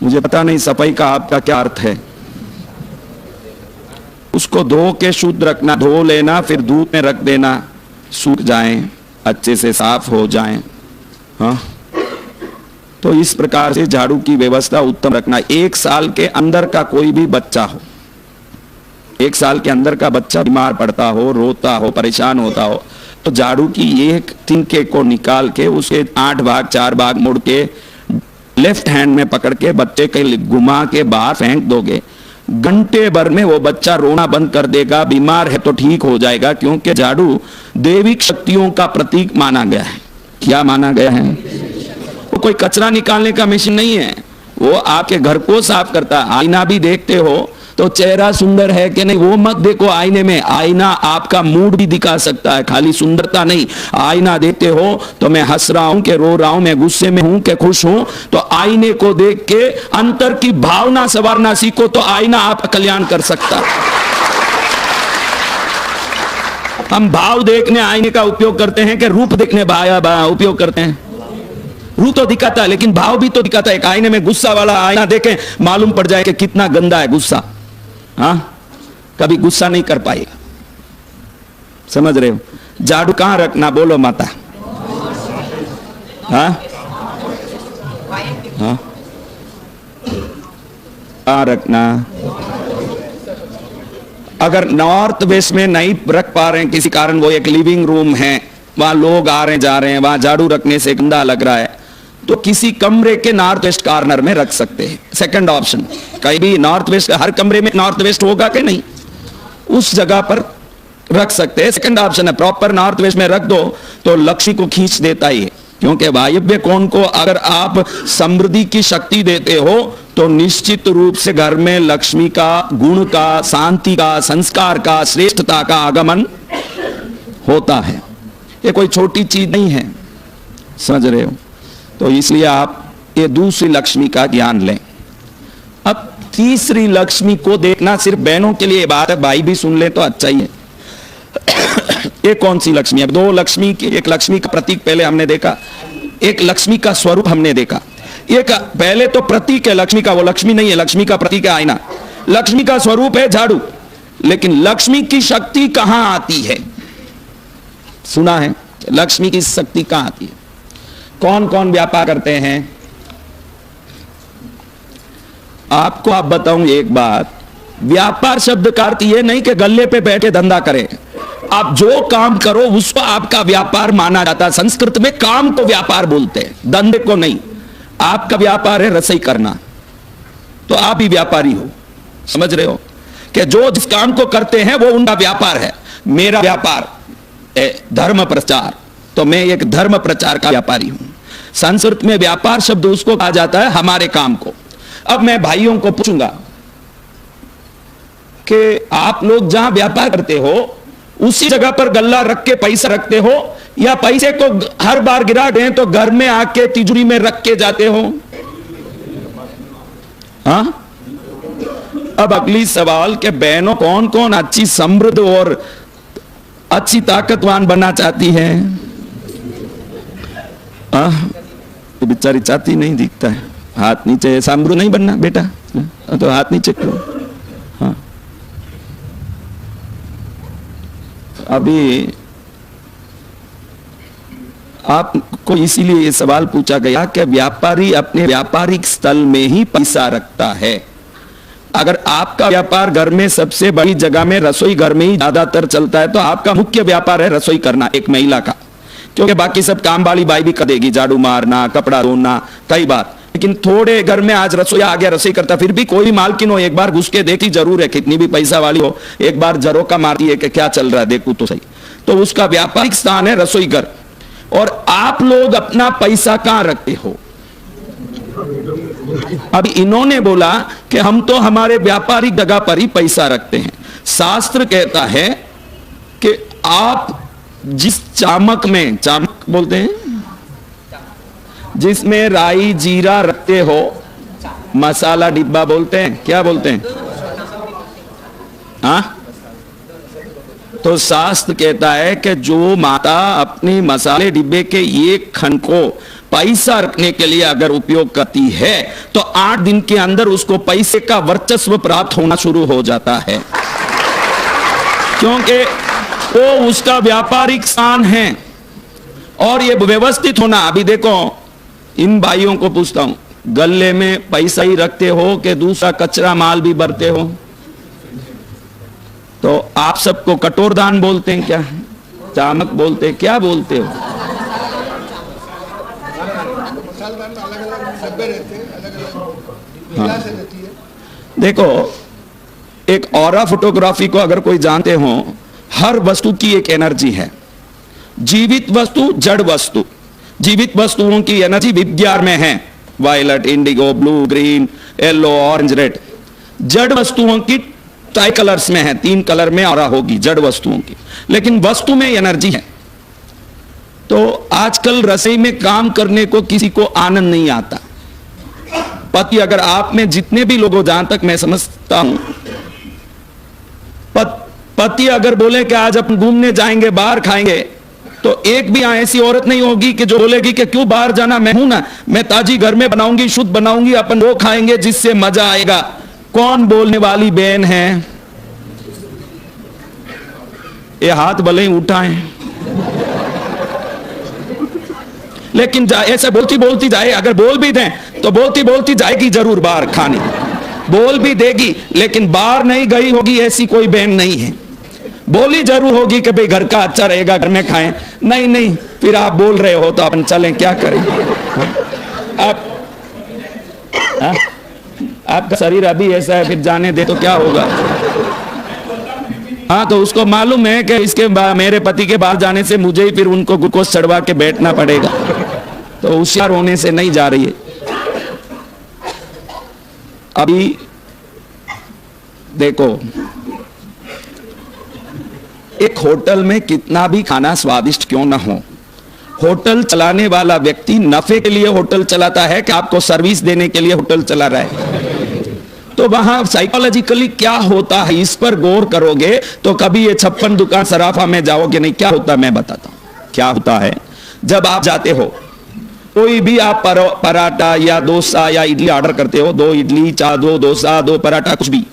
Speaker 1: मुझे पता नहीं सफाई का आपका क्या अर्थ है। उसको धो के शुद्ध रखना, धो लेना, फिर धूप में रख देना, सूख जाएं, अच्छे से साफ हो जाएं। हाँ, तो इस प्रकार से झाड़ू की व्यवस्था उत्तम रखना। 1 साल के अंदर का कोई भी बच्चा हो, 1 साल के अंदर का बच्चा बीमार पड़ता हो, रोता हो, परेशान होता हो, तो झाड़ू की एक तिनके को निकाल के उसके 8 भाग 4 भाग मुड़ के लेफ्ट हैंड में पकड़ के बच्चे के घुमा के बाहर फेंक दोगे, घंटे भर में वो बच्चा रोना बंद कर देगा। बीमार है तो ठीक हो जाएगा, क्योंकि झाड़ू दैविक शक्तियों का प्रतीक माना गया है। क्या माना गया है? वो कोई कचरा निकालने का मशीन नहीं है, वो आपके घर को साफ करता है। आईना भी देखते हो तो चेहरा सुंदर है कि नहीं, वो मत देखो आईने में। आईना आपका मूड भी दिखा सकता है, खाली सुंदरता नहीं। आईना देखते हो तो मैं हंस रहा हूं कि रो रहा हूं, मैं गुस्से में हूं कि खुश हूं, तो आईने को देख के अंतर की भावना संवारना सीखो, तो आईना आपका कल्याण कर सकता है। हम भाव देखने आईने का उपयोग करते हैं कि रूप देखने उपयोग करते हैं? रूप तो दिखाता है, लेकिन भाव भी तो दिखाता है। एक आईने में गुस्सा वाला आईना देखें, मालूम पड़ जाए कि कितना गंदा है गुस्सा। हाँ, कभी गुस्सा नहीं कर पाएगा। समझ रहे हो? झाड़ू कहां रखना, बोलो माता? हाँ, हाँ, कहां रखना? अगर नॉर्थ वेस्ट में नहीं रख पा रहे हैं किसी कारण, वो एक लिविंग रूम है, वहां लोग आ रहे जा रहे हैं, वहां झाड़ू रखने से गंदा लग रहा है, तो किसी कमरे के नॉर्थ वेस्ट कॉर्नर में रख सकते हैं। सेकंड ऑप्शन, कहीं भी नॉर्थ वेस्ट, हर कमरे में नॉर्थ वेस्ट होगा कि नहीं, उस जगह पर रख सकते हैं। सेकंड ऑप्शन है प्रॉपर नॉर्थ वेस्ट में रख दो तो लक्ष्मी को खींच देता है, क्योंकि वायव्य कोण को अगर आप समृद्धि की शक्ति देते हो तो निश्चित रूप से घर में लक्ष्मी का, गुण का, शांति का, संस्कार का, श्रेष्ठता का आगमन होता है। ये कोई छोटी चीज नहीं है, समझ रहे हो? तो इसलिए आप ये दूसरी लक्ष्मी का ज्ञान लें। अब तीसरी लक्ष्मी को देखना सिर्फ बहनों के लिए बात है, भाई भी सुन ले तो अच्छा ही है। ये कौन सी लक्ष्मी है? 2 लक्ष्मी की, एक लक्ष्मी का प्रतीक पहले हमने देखा, एक लक्ष्मी का स्वरूप हमने देखा। एक पहले तो प्रतीक है लक्ष्मी का, वो लक्ष्मी नहीं है, लक्ष्मी का प्रतीक है आईना। लक्ष्मी का स्वरूप है झाड़ू, लेकिन लक्ष्मी की शक्ति कहां आती है? सुना है लक्ष्मी की शक्ति कहां आती है? कौन कौन व्यापार करते हैं? आपको आप बताऊं एक बात, व्यापार शब्द का अर्थ यह नहीं कि गल्ले पे बैठे धंधा करें। आप जो काम करो उसको आपका व्यापार माना जाता है। संस्कृत में काम को व्यापार बोलते हैं, धंधे को नहीं। आपका व्यापार है रसोई करना, तो आप भी व्यापारी हो। समझ रहे हो कि जो जिस काम को करते हैं वो उनका व्यापार है। मेरा व्यापार धर्म प्रचार, तो मैं एक धर्म प्रचार का व्यापारी हूं। संस्कृत में व्यापार शब्द उसको कहा जाता है हमारे काम को। अब मैं भाइयों को पूछूंगा कि आप लोग जहां व्यापार करते हो उसी जगह पर गल्ला रख के पैसा रखते हो, या पैसे को हर बार गिरा दें तो घर में आके तिजोरी में रख के जाते हो? हाँ, अब अगली सवाल कि बहनों कौन कौन अच्छी समृद्ध और अच्छी ताकतवान बनना चाहती है? तो बेचारी चाहती नहीं, दिखता है। हाथ नीचे, समृद्ध नहीं बनना बेटा तो हाथ नीचे करो। हाँ, अभी आपको इसीलिए ये सवाल पूछा गया कि व्यापारी अपने व्यापारिक स्थल में ही पैसा रखता है। अगर आपका व्यापार घर में सबसे बड़ी जगह में रसोई घर में ही ज्यादातर चलता है तो आपका मुख्य व्यापार है रसोई करना, एक महिला का, क्योंकि बाकी सब काम वाली बाई भी कर देगी, झाड़ू मारना, कपड़ा धोना, कई बार। लेकिन थोड़े घर में आज रसोईया आ गया, रसोई करता, फिर भी कोई मालकिन हो एक बार घुस के देखी जरूर है, कितनी भी पैसा वाली हो, एक बार झरोका मारती है कि क्या चल रहा है देखो तो सही। तो उसका व्यापारिक स्थान है रसोई घर। और आप लोग अपना पैसा कहां रखते हो? अब इन्होंने बोला कि हम तो हमारे व्यापारिक जगह पर ही पैसा रखते हैं। शास्त्र कहता है कि आप जिस चामक में, चामक बोलते हैं जिसमें राई जीरा रखते हो, मसाला डिब्बा बोलते हैं, क्या बोलते हैं? हाँ, तो शास्त्र कहता है कि जो माता अपने मसाले डिब्बे के एक खंड को पैसा रखने के लिए अगर उपयोग करती है तो 8 दिन के अंदर उसको पैसे का वर्चस्व प्राप्त होना शुरू हो जाता है, क्योंकि वो उसका व्यापारिक स्थान है। और ये व्यवस्थित होना, अभी देखो इन भाइयों को पूछता हूं, गले में पैसा ही रखते हो कि दूसरा कचरा माल भी भरते हो? तो आप सबको कटोरदान बोलते हैं क्या, चामक बोलते हैं, क्या बोलते हो? हाँ। देखो, एक ऑरा फोटोग्राफी को अगर कोई जानते हो, हर वस्तु की एक एनर्जी है। जीवित वस्तु, जड़ वस्तु, जीवित वस्तुओं की एनर्जी विज्ञान में है, violet, indigo, blue, green, yellow, orange, red. जड़ वस्तुओं की ट्राई कलर्स में है, 3 कलर में ऑरा होगी जड़ वस्तुओं की, लेकिन वस्तु में एनर्जी है। तो आजकल रसोई में काम करने को किसी को आनंद नहीं आता। पति, अगर आप में जितने भी लोग हो, जहां तक मैं समझता हूं, पति अगर बोले कि आज अपन घूमने जाएंगे, बाहर खाएंगे, तो एक भी ऐसी औरत नहीं होगी कि जो बोलेगी कि क्यों बाहर जाना, मैं हूं ना, मैं ताजी घर में बनाऊंगी, शुद्ध बनाऊंगी, अपन वो खाएंगे जिससे मजा आएगा। कौन बोलने वाली बहन है? ये हाथ भले ही उठाएं, लेकिन ऐसे बोलती बोलती जाए, अगर बोल भी दें तो बोलती बोलती जाएगी जरूर बाहर खाने, बोल भी देगी, लेकिन बाहर नहीं गई होगी ऐसी कोई बहन नहीं है। बोली जरूर होगी कि भाई घर का अच्छा रहेगा, घर में खाएं। नहीं नहीं, फिर आप बोल रहे हो तो अपन चलें, क्या करें? आपका शरीर अभी ऐसा है, फिर जाने दे तो क्या होगा? हाँ, तो उसको मालूम है कि इसके मेरे पति के बाहर जाने से मुझे ही फिर उनको ग्लूकोज चढ़वा के बैठना पड़ेगा, तो होशियार होने से नहीं जा रही है। अभी देखो, एक होटल में कितना भी खाना स्वादिष्ट क्यों ना हो, होटल चलाने वाला व्यक्ति नफे के लिए होटल चलाता है कि आपको सर्विस देने के लिए होटल चला रहा है? तो वहां साइकोलॉजिकली क्या होता है, इस पर गौर करोगे तो कभी ये 56 दुकान सराफा में जाओगे नहीं। क्या होता है मैं बताता हूं। क्या होता है, जब आप जाते हो, कोई भी आप पराठा या डोसा या इडली ऑर्डर करते हो, 2 इडली, 2 डोसा, 2 पराठा, कुछ भी,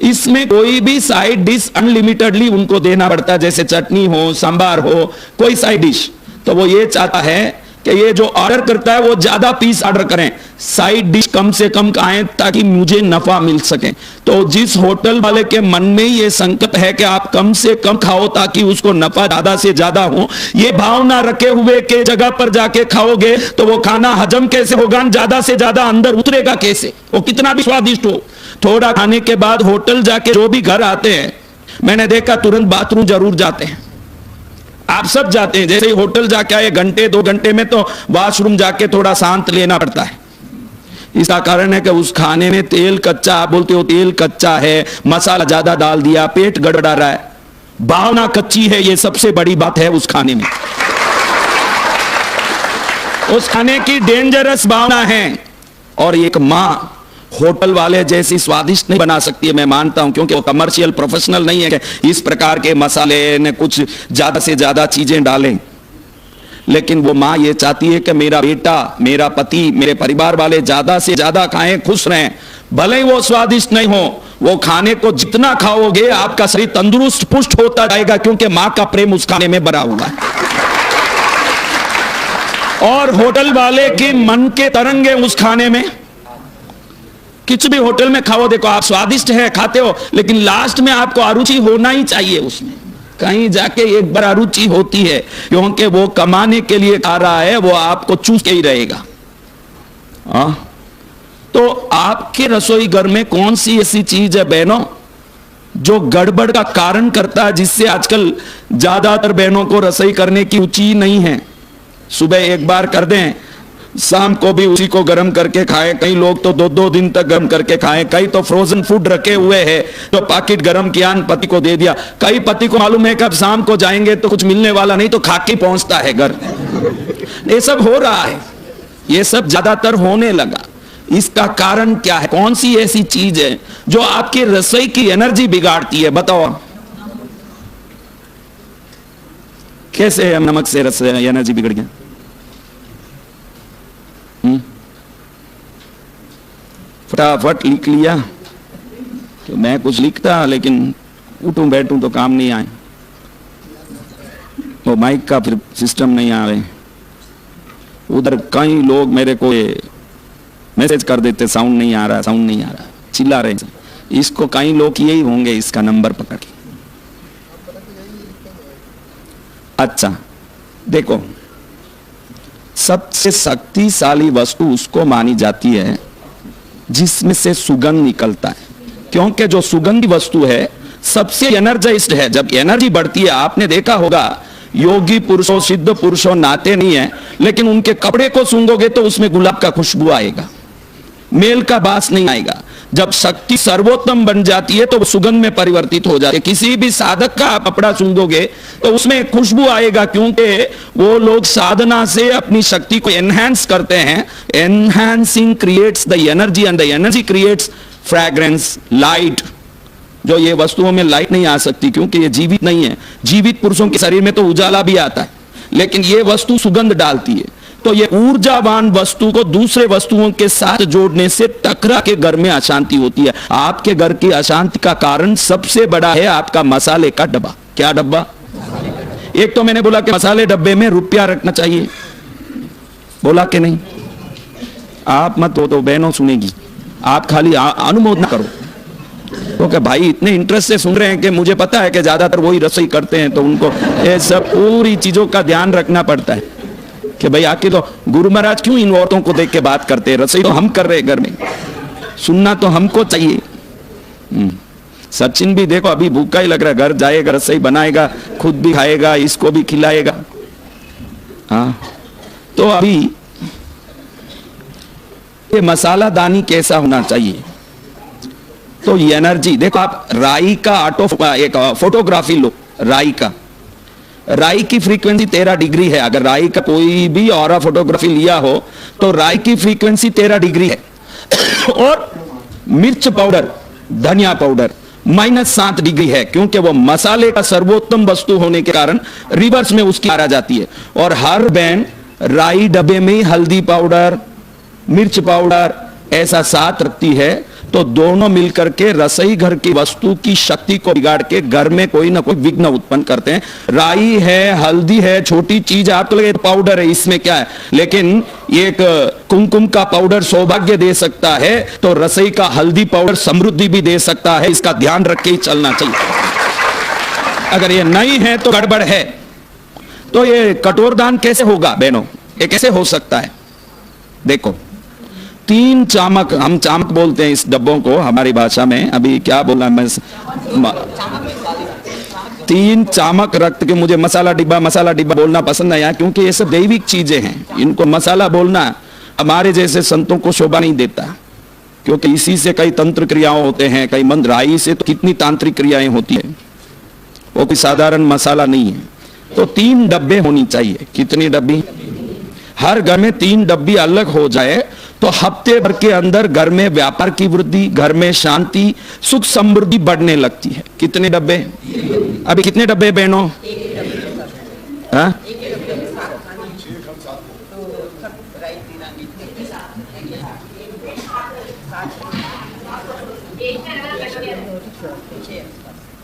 Speaker 1: इसमें कोई भी साइड डिश अनलिमिटेडली उनको देना पड़ता है, जैसे चटनी हो, सांबार हो, कोई साइड डिश। तो वो ये चाहता है कि ये जो ऑर्डर करता है वो ज्यादा पीस ऑर्डर करें, साइड डिश कम से कम खाएं ताकि मुझे नफा मिल सके। तो जिस होटल वाले के मन में ये संकल्प है कि आप कम से कम खाओ ताकि उसको नफा ज्यादा से ज्यादा हो, ये भावना रखे हुए के जगह पर जाके खाओगे तो वो खाना हजम कैसे होगा, ज्यादा से ज्यादा अंदर उतरेगा कैसे, वो कितना भी स्वादिष्ट हो। थोड़ा खाने के बाद होटल जाके जो भी घर आते हैं, मैंने देखा तुरंत बाथरूम जरूर जाते हैं। आप सब जाते हैं, जैसे ही होटल जाके आए घंटे 2 घंटे में तो वॉशरूम जाके थोड़ा शांत लेना पड़ता है। इसका कारण है कि उस खाने में तेल कच्चा, आप बोलते हो तेल कच्चा है, मसाला ज्यादा डाल दिया, पेट गड़बड़ा रहा है, भावना कच्ची है। ये सबसे बड़ी बात है उस खाने में, उस खाने की डेंजरस भावना है। और एक मां होटल वाले जैसी स्वादिष्ट नहीं बना सकती है, मैं मानता हूं, क्योंकि वो कमर्शियल प्रोफेशनल नहीं है कि इस प्रकार के मसाले ने कुछ ज्यादा से ज्यादा चीजें डालें। लेकिन वो मां ये चाहती है कि मेरा बेटा, मेरा पति, मेरे परिवार वाले ज्यादा से ज्यादा खाएं, खुश रहें, भले ही वो स्वादिष्ट नहीं हो। वो खाने को जितना खाओगे आपका शरीर तंदुरुस्त पुष्ट होता जाएगा, क्योंकि मां का प्रेम उस खाने में भरा हुआ है। और होटल वाले के मन के तरंगे उस खाने में, किसी भी होटल में खाओ, देखो आप स्वादिष्ट है खाते हो, लेकिन लास्ट में आपको अरुचि होना ही चाहिए उसमें, कहीं जाके एक बार अरुचि होती है, क्योंकि वो कमाने के लिए खा रहा है, वो आपको चूस के ही रहेगा। तो आपके रसोई घर में कौन सी ऐसी चीज है बहनों जो गड़बड़ का कारण करता है, जिससे आजकल ज्यादातर बहनों को रसोई करने की रुचि नहीं है। सुबह एक बार कर दें, शाम को भी उसी को गर्म करके खाए, कई लोग तो 2-2 दिन तक गर्म करके खाए, कई तो फ्रोजन फूड रखे हुए हैं तो पैकेट गर्म किया पति को दे दिया। कई पति को मालूम है कि अब शाम को जाएंगे तो कुछ मिलने वाला नहीं, तो खा के पहुंचता है घर। ये सब हो रहा है, ये सब ज्यादातर होने लगा। इसका कारण क्या है? कौन सी ऐसी चीज है जो आपकी रसोई की एनर्जी बिगाड़ती है? बताओ कैसे नमक से रसोई एनर्जी बिगड़ गया? फटाफट लिख लिया तो मैं कुछ लिखता, लेकिन उठूं बैठूं तो काम नहीं आए। वो माइक का फिर सिस्टम नहीं आ रहे। उधर कई लोग मेरे को मैसेज कर देते, साउंड नहीं आ रहा, साउंड नहीं आ रहा, चिल्ला रहे। इसको कई लोग यही होंगे, इसका नंबर पकड़ के। अच्छा देखो, सबसे शक्तिशाली वस्तु उसको मानी जाती है जिसमें से सुगंध निकलता है, क्योंकि जो सुगंधी वस्तु है सबसे एनर्जाइज्ड है। जब एनर्जी बढ़ती है, आपने देखा होगा योगी पुरुषों, सिद्ध पुरुषों नहाते नहीं है, लेकिन उनके कपड़े को सूंघोगे तो उसमें गुलाब का खुशबू आएगा, मेल का बास नहीं आएगा। जब शक्ति सर्वोत्तम बन जाती है तो वो सुगंध में परिवर्तित हो जाती है। किसी भी साधक का आप कपड़ा सूंघोगे तो उसमें खुशबू आएगा, क्योंकि वो लोग साधना से अपनी शक्ति को एनहांस करते हैं। Enhancing creates the energy and the energy creates fragrance, light. जो ये वस्तुओं में लाइट नहीं आ सकती क्योंकि ये जीवित नहीं है। जीवित पुरुषों के शरीर में तो उजाला भी आता है, लेकिन ये वस्तु सुगंध डालती है। तो ये ऊर्जावान वस्तु को दूसरे वस्तुओं के साथ जोड़ने से टकरा के घर में अशांति होती है। आपके घर की अशांति का कारण सबसे बड़ा है आपका मसाले का डब्बा। क्या डब्बा? एक तो मैंने बोला कि मसाले डब्बे में रुपया रखना चाहिए, बोला कि नहीं? आप मत हो तो बहनों सुनेगी, आप खाली अनुमोदन करो। क्योंकि भाई इतने इंटरेस्ट से सुन रहे हैं कि मुझे पता है कि ज्यादातर वही रसोई करते हैं, तो उनको ये सब पूरी चीजों का ध्यान रखना पड़ता है कि भाई आके तो गुरु महाराज क्यों इन औरतों को देख के बात करते हैं? रसोई तो हम कर रहे हैं घर में, सुनना तो हमको चाहिए। सचिन भी देखो अभी भूखा ही लग रहा है, घर जाएगा, रसोई बनाएगा, खुद भी खाएगा, इसको भी खिलाएगा। हाँ, तो अभी ये मसाला दानी कैसा होना चाहिए? तो ये एनर्जी देखो, आप राई का एक फोटोग्राफी लो, राई की फ्रीक्वेंसी 13 डिग्री है। अगर राई का कोई भी ऑरा फोटोग्राफी लिया हो तो राई की फ्रीक्वेंसी 13 डिग्री है। और मिर्च पाउडर, धनिया पाउडर -7 डिग्री है, क्योंकि वो मसाले का सर्वोत्तम वस्तु होने के कारण रिवर्स में उसकी आ जाती है। और हर बहन राई डब्बे में हल्दी पाउडर, मिर्च पाउडर ऐसा साथ रखती है, तो दोनों मिलकर के रसोई घर की वस्तु की शक्ति को बिगाड़ के घर में कोई ना कोई विघ्न उत्पन्न करते हैं। राई है, हल्दी है, छोटी चीज, आपको लगे पाउडर है, इसमें क्या है, लेकिन एक कुमकुम का पाउडर सौभाग्य दे सकता है, तो रसोई का हल्दी पाउडर समृद्धि भी दे सकता है। इसका ध्यान रख के ही चलना चाहिए। अगर ये नहीं है तो गड़बड़ है। तो ये कटोरदान कैसे होगा बहनों, ये कैसे हो सकता है? देखो, 3 चामक, हम चामक बोलते हैं इस डब्बों को हमारी भाषा में, अभी क्या बोला मैं, 3 चामक रक्त के, मुझे मसाला डिब्बा बोलना पसंद नहीं आया, क्योंकि ये सब दैविक चीजें हैं, इनको मसाला बोलना हमारे जैसे संतों को शोभा नहीं देता, क्योंकि इसी से कई तंत्र क्रियाएं होते हैं, कई मंत्र, राई से तो कितनी तांत्रिक क्रियाएं होती है, वो कोई साधारण मसाला नहीं है। तो 3 डब्बे होनी चाहिए। कितनी डब्बी? हर घर में 3 डब्बी अलग हो जाए तो हफ्ते भर के अंदर घर में व्यापार की वृद्धि, घर में शांति, सुख समृद्धि बढ़ने लगती है। कितने डब्बे? अभी कितने डब्बे बहनों? हाँ?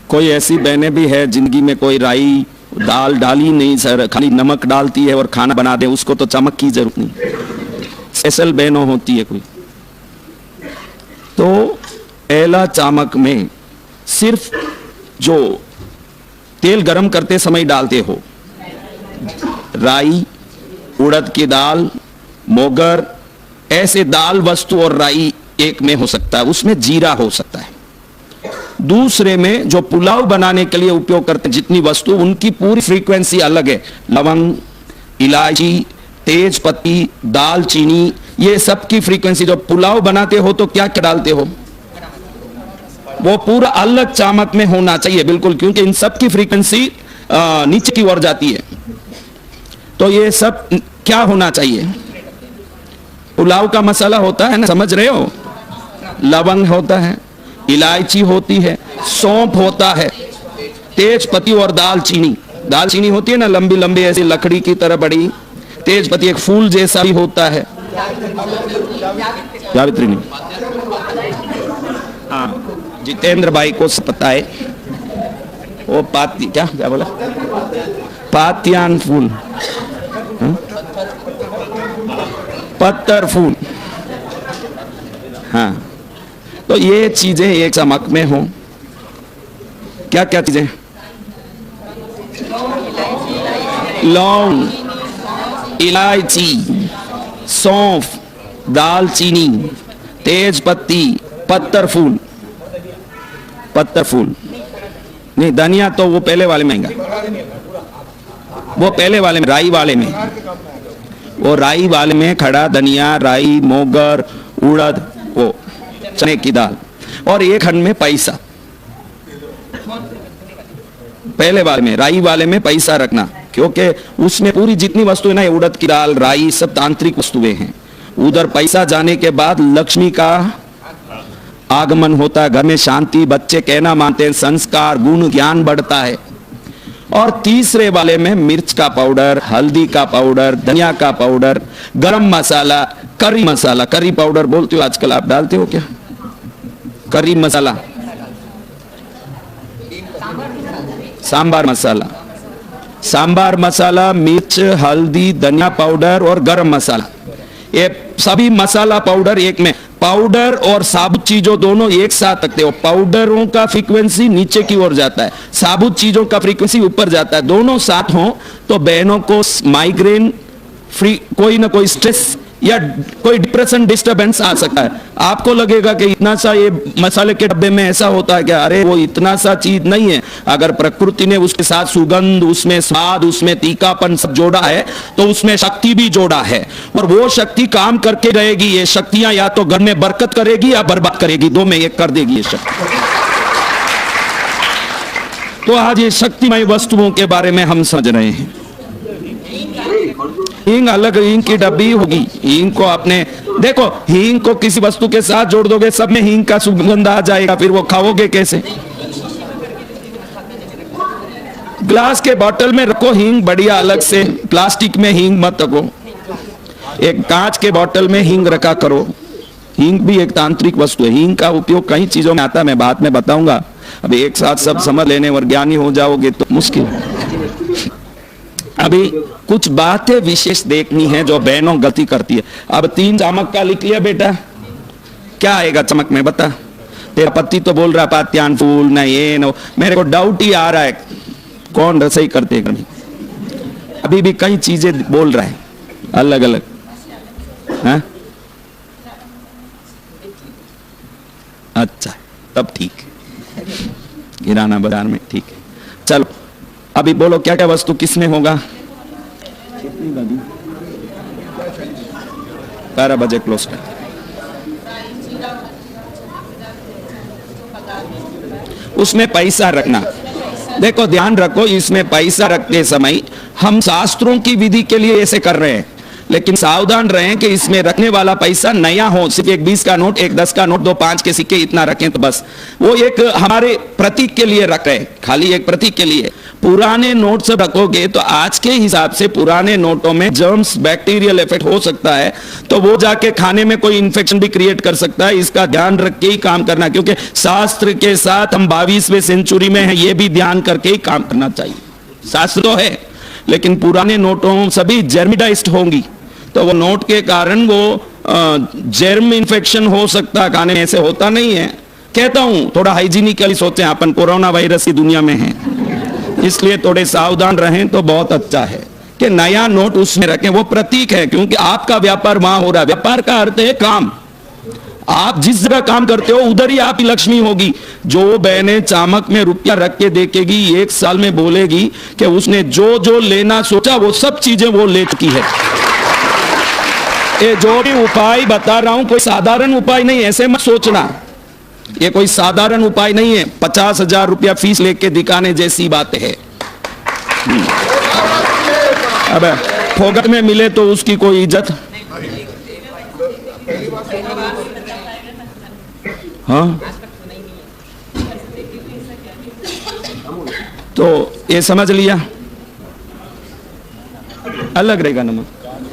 Speaker 1: कोई ऐसी बहनें भी है जिंदगी में कोई राई दाल डाली नहीं सर, खाली नमक डालती है और खाना बना दे, उसको तो चमक की जरूरत नहीं। स्पेशल बहनों होती है कोई। तो पहला चामक में सिर्फ जो तेल गरम करते समय डालते हो, राई, उड़द की दाल, मोगर, ऐसे दाल वस्तु और राई एक में हो सकता है, उसमें जीरा हो सकता है। दूसरे में जो पुलाव बनाने के लिए उपयोग करते हैं जितनी वस्तु, उनकी पूरी फ्रीक्वेंसी अलग है। लवंग, इलायची, तेज पत्ती, दालचीनी, ये सब की फ्रीक्वेंसी, जो पुलाव बनाते हो तो क्या क्या डालते हो, वो पूरा अलग चामक में होना चाहिए बिल्कुल, क्योंकि इन सब की फ्रीक्वेंसी नीचे की ओर जाती है। तो ये सब क्या होना चाहिए? पुलाव का मसाला होता है ना, समझ रहे हो? लवंग होता है, इलायची होती है, सौंफ होता है, तेज पत्ती और दालचीनी। दालचीनी होती है ना, लंबी लंबी ऐसी लकड़ी की तरह बड़ी, तेज पत्ती एक फूल जैसा भी होता है। जावित्री नहीं, हाँ, जितेंद्र भाई को पता है वो पाती, क्या क्या बोला, पातियान फूल, पत्थर फूल, हाँ। तो ये चीजें एक चमक में हो। क्या क्या चीजें? लौंग, इलायची, सौंफ, दालचीनी, तेज पत्ती, पत्थर फूल। पत्थर फूल नहीं, धनिया तो वो पहले वाले में आएगा, वो पहले वाले में, राई वाले में, वो राई वाले में खड़ा धनिया, राई, मोगर, उड़द, वो चने की दाल, और एक खंड में पैसा। पहले वाले में, राई वाले में पैसा रखना, क्योंकि उसमें पूरी जितनी वस्तुएं ना, उड़द की दाल, राई, सब तांत्रिक वस्तुएं हैं। उधर पैसा जाने के बाद लक्ष्मी का आगमन होता है, घर में शांति, बच्चे कहना मानते हैं, संस्कार, गुण, ज्ञान बढ़ता है। और तीसरे वाले में मिर्च का पाउडर, हल्दी का पाउडर, धनिया का पाउडर, गरम मसाला, करी मसाला, करी पाउडर बोलते हो आजकल, आप डालते हो क्या? करी मसाला, सांबार मसाला, सांबार मसाला, मिर्च, हल्दी, धनिया पाउडर और गरम मसाला, ये सभी मसाला पाउडर एक में। पाउडर और साबुत चीजों दोनों एक साथ रखते हो। पाउडरों का फ्रीक्वेंसी नीचे की ओर जाता है, साबुत चीजों का फ्रीक्वेंसी ऊपर जाता है। दोनों साथ हो तो बहनों को माइग्रेन फ्री, कोई ना कोई स्ट्रेस या कोई डिप्रेशन, डिस्टर्बेंस आ सकता है। आपको लगेगा कि इतना सा ये मसाले के डब्बे में ऐसा होता है क्या? अरे वो इतना सा चीज नहीं है। अगर प्रकृति ने उसके साथ सुगंध, उसमें स्वाद, उसमें तीखापन सब जोड़ा है, तो उसमें शक्ति भी जोड़ा है, और वो शक्ति काम करके रहेगी। ये शक्तियां या तो घर में बरकत करेगी या बर्बाद करेगी, दो में एक कर देगी ये शक्ति। तो आज ये शक्तिमय वस्तुओं के बारे में हम समझ रहे हैं। हींग अलग हींग की डब्बी होगी। हींग को आपने देखो, हींग को किसी वस्तु के साथ जोड़ दोगे, सब में हींग का सुगंध आ जाएगा, फिर वो खाओगे कैसे? ग्लास के बोतल में रखो हींग बढ़िया अलग से, प्लास्टिक में हींग मत रखो। एक कांच के बोतल में हींग रखा करो, हींग भी एक तांत्रिक वस्तु है। हींग का उपयोग कई चीजों में आता है, मैं बाद में बताऊंगा। अब एक साथ सब समझ लेने और ज्ञानी हो जाओगे तो मुश्किल। अभी कुछ बातें विशेष देखनी है जो बहनों गलती करती है। अब 3 चमक का लिख लिया बेटा, क्या आएगा चमक में बता? तेरा पति तो बोल रहा पात्यान फूल न ये न, मेरे को डाउट ही आ रहा है कौन रसोई करते नहीं। अभी भी कई चीजें बोल रहा है अलग अलग। हाँ? अच्छा तब ठीक है, किराना बाजार में ठीक है। चलो अभी बोलो क्या क्या वस्तु किसमें होगा? 12 बजे क्लोज कर। उसमें पैसा रखना, देखो ध्यान रखो, इसमें पैसा रखते समय हम शास्त्रों की विधि के लिए ऐसे कर रहे हैं, लेकिन सावधान रहें कि इसमें रखने वाला पैसा नया हो। सिर्फ एक 20 का नोट, एक 10 का नोट, 2 5 के सिक्के इतना रखें तो बस। वो एक हमारे प्रतीक के लिए रख रहे हैं, खाली एक प्रतीक के लिए। पुराने नोट सब रखोगे तो आज के हिसाब से पुराने नोटों में जर्म्स, बैक्टीरियल इफेक्ट हो सकता है, तो वो जाके खाने में कोई इंफेक्शन भी क्रिएट कर सकता है। इसका ध्यान रख के ही काम करना, क्योंकि शास्त्र के साथ हम 22वीं सेंचुरी में है, ये भी ध्यान करके ही काम करना चाहिए। शास्त्र तो है लेकिन पुराने नोटों सभी जर्मिडाइज्ड होंगी, तो वो नोट के कारण वो जर्म इंफेक्शन हो सकता है, खाने में ऐसे होता नहीं है। कहता हूं थोड़ा हाइजीनिकली सोचें, अपन कोरोना वायरस की दुनिया में हैं, इसलिए थोड़े सावधान रहें तो बहुत अच्छा है कि नया नोट उसमें रखें। वो प्रतीक है, क्योंकि आपका व्यापार वहां हो रहा है। व्यापार का अर्थ है काम। आप जिस जगह काम करते हो उधर ही आपकी लक्ष्मी होगी। जो बहने चामक में रुपया रख के देखेगी, 1 साल में बोलेगी कि उसने जो जो लेना सोचा वो सब चीजें वो ले चुकी है। ये जो भी उपाय बता रहा हूं कोई साधारण उपाय नहीं, ऐसे मत सोचना, ये कोई साधारण उपाय नहीं है। 50,000 रुपया फीस लेके दिखाने जैसी बात है। अब फोकट में मिले तो उसकी कोई इज्जत। हाँ तो ये समझ लिया, अलग रहेगा नमक,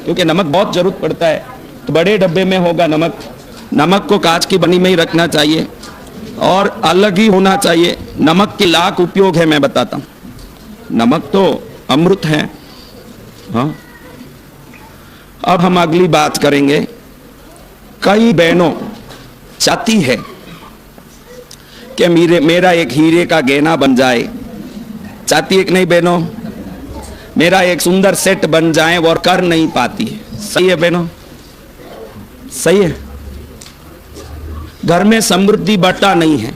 Speaker 1: क्योंकि नमक बहुत जरूरत पड़ता है। तो बड़े डब्बे में होगा नमक, नमक को कांच की बनी में ही रखना चाहिए और अलग ही होना चाहिए। नमक के लाख उपयोग है, मैं बताता हूं। नमक तो अमृत है। हाँ अब हम अगली बात करेंगे। कई बहनों चाहती है कि मेरा एक हीरे का गहना बन जाए, चाहती है कि नहीं बहनों? मेरा एक सुंदर सेट बन जाए और कर नहीं पाती है। सही है बहनों? सही है। घर में समृद्धि बढ़ता नहीं है।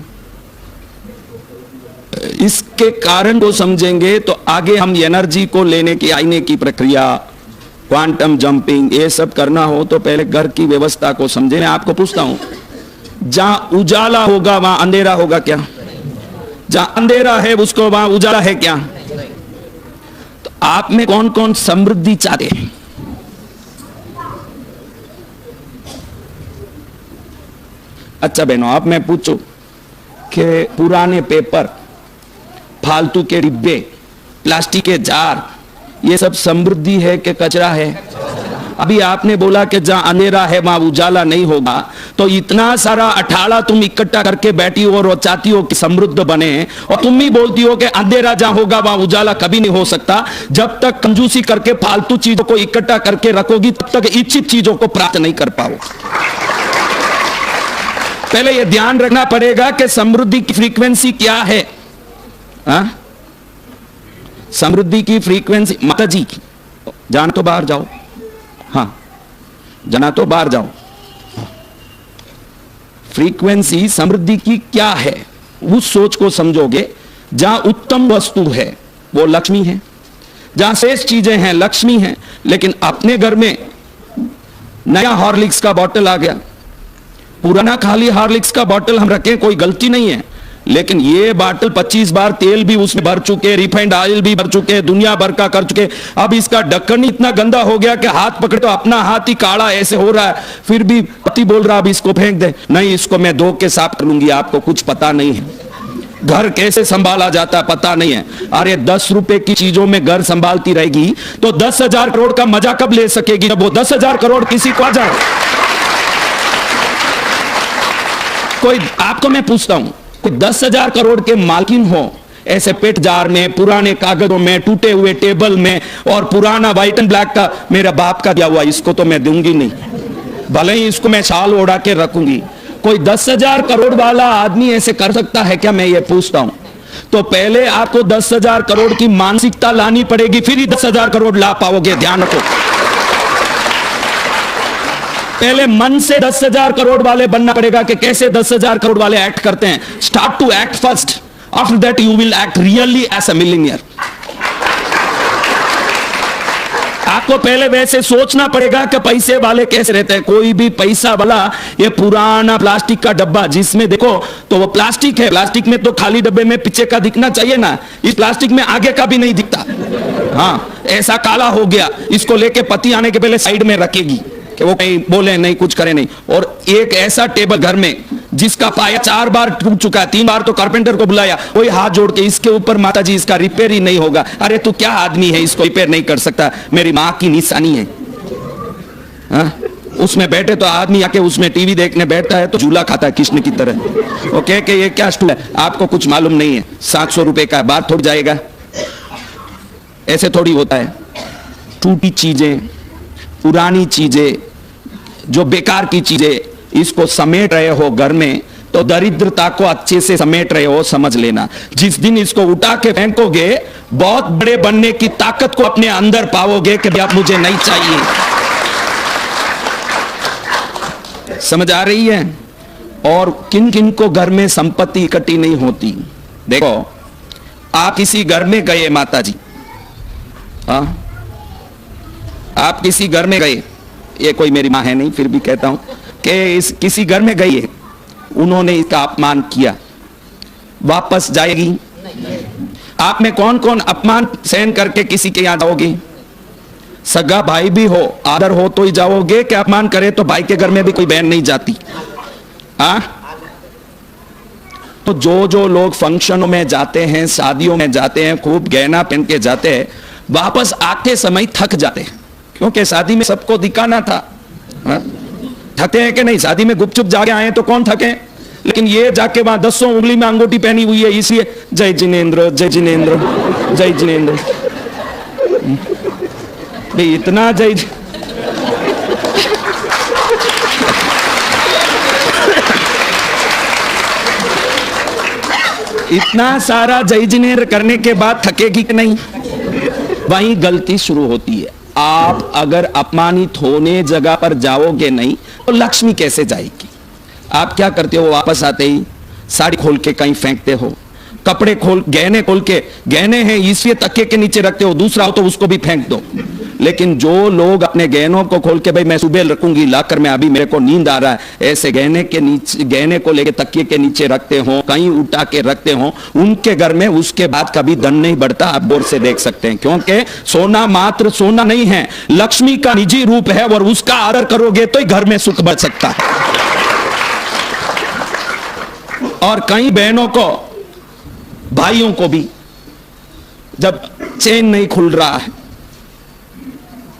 Speaker 1: इसके कारण को समझेंगे तो आगे हम एनर्जी को लेने की, आईने की प्रक्रिया, क्वांटम जंपिंग, ये सब करना हो तो पहले घर की व्यवस्था को समझे। मैं आपको पूछता हूं, जहां उजाला होगा वहां अंधेरा होगा क्या? जहां अंधेरा है उसको वहां उजाला है क्या? तो आप में कौन कौन समृद्धि चाहते हैं? अच्छा बहनों, आप मैं पूछूं कि पुराने पेपर, फालतू के डिब्बे, प्लास्टिक के जार, ये सब समृद्धि है कि कचरा है? अभी आपने बोला कि जहां अंधेरा है वहां उजाला नहीं होगा, तो इतना सारा अठाड़ा तुम इकट्ठा करके बैठी हो और चाहती हो कि समृद्ध बने, और तुम भी बोलती हो कि अंधेरा जहां होगा वहां उजाला कभी नहीं हो सकता। जब तक कंजूसी करके फालतू चीजों को इकट्ठा करके रखोगी तब तक इच्छित चीजों को प्राप्त नहीं कर पाओ। पहले यह ध्यान रखना पड़ेगा कि समृद्धि की फ्रीक्वेंसी क्या है। हा? समृद्धि की फ्रीक्वेंसी, माता जी जान तो बाहर जाओ, हाँ जाना तो बाहर जाओ। फ्रीक्वेंसी समृद्धि की क्या है उस सोच को समझोगे। जहां उत्तम वस्तु है वो लक्ष्मी है, जहां शेष चीजें हैं लक्ष्मी है। लेकिन अपने घर में नया हॉर्लिक्स का बॉटल आ गया, पुराना खाली हॉर्लिक्स का बॉटल हम रखें, कोई गलती नहीं है, लेकिन ये बॉटल 25 बार तेल भी उसमें भर चुके, रिफाइंड ऑयल भी भर चुके, दुनिया भर का कर चुके। अब इसका ढक्कन इतना गंदा हो गया कि हाथ पकड़े तो अपना हाथ ही काला ऐसे हो रहा है, फिर भी पति बोल रहा अब इसको फेंक दे। नहीं, इसको मैं धो के साफ कर लूंगी। आपको कुछ पता नहीं है घर कैसे संभाला जाता है, पता नहीं है। अरे 10 रुपए की चीजों में घर संभालती रहेगी तो 10,000 करोड़ का मजा कब ले सकेगी, जब वो 10,000 करोड़ किसी को आ जाए। कोई आपको मैं पूछता हूं, कोई 10,000 करोड़ के मालकिन हो, ऐसे पेट जार में, पुराने कागजों में, टूटे हुए टेबल में, और पुराना व्हाइट एंड ब्लैक का मेरा बाप का दिया हुआ, इसको तो मैं दूंगी नहीं, भले ही इसको मैं शाल ओढ़ा के रखूंगी। कोई 10,000 करोड़ वाला आदमी ऐसे कर सकता है क्या, मैं ये पूछता हूं। तो पहले आपको 10,000 करोड़ की मानसिकता लानी पड़ेगी, फिर ही 10,000 करोड़ ला पाओगे। ध्यान रखो, पहले मन से 10,000 करोड़ वाले बनना पड़ेगा कि कैसे 10,000 करोड़ वाले एक्ट करते हैं। Start to act first, after that you will act really as a millionaire. आपको पहले वैसे सोचना पड़ेगा कि पैसे वाले कैसे रहते हैं। कोई भी पैसा वाला ये पुराना प्लास्टिक का डब्बा, जिसमें देखो तो वो प्लास्टिक है, प्लास्टिक में तो खाली डब्बे में पीछे का दिखना चाहिए ना, इस प्लास्टिक में आगे का भी नहीं दिखता। हाँ, ऐसा काला हो गया, इसको लेके पति आने के पहले साइड में रखेगी कि वो कहीं बोले नहीं, कुछ करे नहीं। और एक ऐसा टेबल घर में जिसका पाया 4 बार टूट चुका है, 3 बार तो कारपेंटर को बुलाया, कोई हाथ जोड़ के इसके ऊपर माता जी इसका रिपेयर ही नहीं होगा। अरे तू क्या आदमी है, इसको रिपेयर नहीं कर सकता, मेरी मां की निशानी है। हाँ? उसमें बैठे तो आदमी आके उसमें टीवी देखने बैठता है तो झूला खाता है कृष्ण की तरह। वो कह के ये क्या स्टूल है, आपको कुछ मालूम नहीं है, 700 रुपए का बात थोड़ी जाएगा। ऐसे थोड़ी होता है। टूटी चीजें, पुरानी चीजें, जो बेकार की चीजें, इसको समेट रहे हो घर में, तो दरिद्रता को अच्छे से समेट रहे हो, समझ लेना। जिस दिन इसको उठा के फेंकोगे, बहुत बड़े बनने की ताकत को अपने अंदर पाओगे कि अब मुझे नहीं चाहिए। समझ आ रही है? और किन किन को घर में संपत्ति इकट्ठी नहीं होती। देखो, आप किसी घर में गए, माता जी, हाँ, आप किसी घर में गए, ये कोई मेरी मां है नहीं, फिर भी कहता हूं कि किसी घर में गई है, उन्होंने इसका अपमान किया, वापस जाएगी? आप में कौन कौन अपमान सहन करके किसी के यहां जाओगे? सगा भाई भी हो, आदर हो तो ही जाओगे, कि अपमान करे तो भाई के घर में भी कोई बहन नहीं जाती। हाँ, तो जो लोग फंक्शनों में जाते हैं, शादियों में जाते हैं, खूब गहना पहन के जाते हैं, वापस आते समय थक जाते हैं, क्योंकि शादी में सबको दिखाना था। हाँ? थकते हैं कि नहीं? शादी में गुपचुप जाके आए तो कौन थके, लेकिन ये जाके वहां 10 उंगली में अंगूठी पहनी हुई है, इसलिए जय जिनेंद्र, जय जिनेंद्र, जय जिनेंद्र। भाई इतना जय, इतना सारा जय जिनेंद्र करने के बाद थकेगी कि नहीं? वहीं गलती शुरू होती है। आप अगर अपमानित होने जगह पर जाओगे नहीं तो लक्ष्मी कैसे जाएगी? आप क्या करते हो? वापस आते ही साड़ी खोल के कहीं फेंकते हो, कपड़े खोल, गहने खोल के, गहने हैं इसलिए तकिए के नीचे रखते हो, दूसरा हो तो उसको भी फेंक दो। लेकिन जो लोग अपने गहनों को खोल के, भाई मैं सुबह रखूंगी लाकर, मैं अभी मेरे को नींद आ रहा है, ऐसे गहने के नीचे, गहने को लेके तकिए के नीचे रखते हो, कहीं उठा के रखते हो, उनके घर में उसके बाद कभी धन नहीं बढ़ता। आप गौर से देख सकते हैं, क्योंकि सोना मात्र सोना नहीं है, लक्ष्मी का निजी रूप है, और उसका आदर करोगे तो ही घर में सुख बढ़ सकता है। और कई बहनों को, भाइयों को भी, जब चेन नहीं खुल रहा है,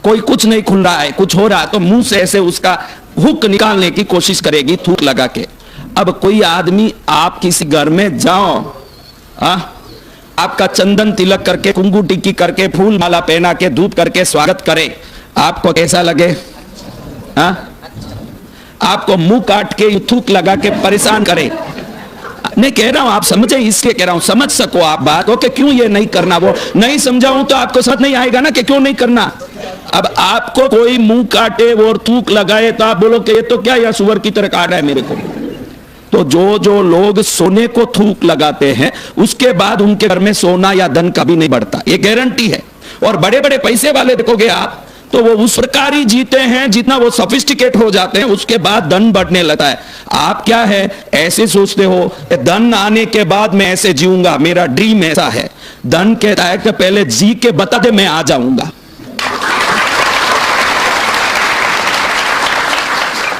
Speaker 1: कोई कुछ नहीं खुल रहा है, कुछ हो रहा है, तो मुंह से ऐसे उसका हुक निकालने की कोशिश करेगी, थूक लगा के। अब कोई आदमी, आप किसी घर में जाओ, आपका चंदन तिलक करके, कुंकू टिक्की करके, फूल माला पहना के, धूप करके स्वागत करे, आपको कैसा लगे? आपको मुंह काट के थूक लगा के परेशान करे। नहीं कह रहा हूं आप समझे, इसलिए कह रहा हूं, समझ सको आप बात को कि क्यों ये नहीं करना। वो नहीं समझाऊं तो आपको समझ नहीं आएगा ना कि क्यों नहीं करना। अब आपको कोई मुंह काटे और थूक लगाए तो आप बोलो कि ये तो क्या, या सुअर की तरह काट रहा है मेरे को। तो जो लोग सोने को थूक लगाते हैं, उसके बाद उनके घर में सोना या धन कभी नहीं बढ़ता, ये गारंटी है। और बड़े बड़े पैसे वाले देखोगे आप, तो वो उस प्रकार ही जीते हैं, जितना वो सोफिस्टिकेट हो जाते हैं, उसके बाद धन बढ़ने लगता है। आप क्या है, ऐसे सोचते हो कि धन आने के बाद मैं ऐसे जीऊंगा, मेरा ड्रीम ऐसा है। धन कहता है कि पहले जी के बता दे, मैं आ जाऊंगा।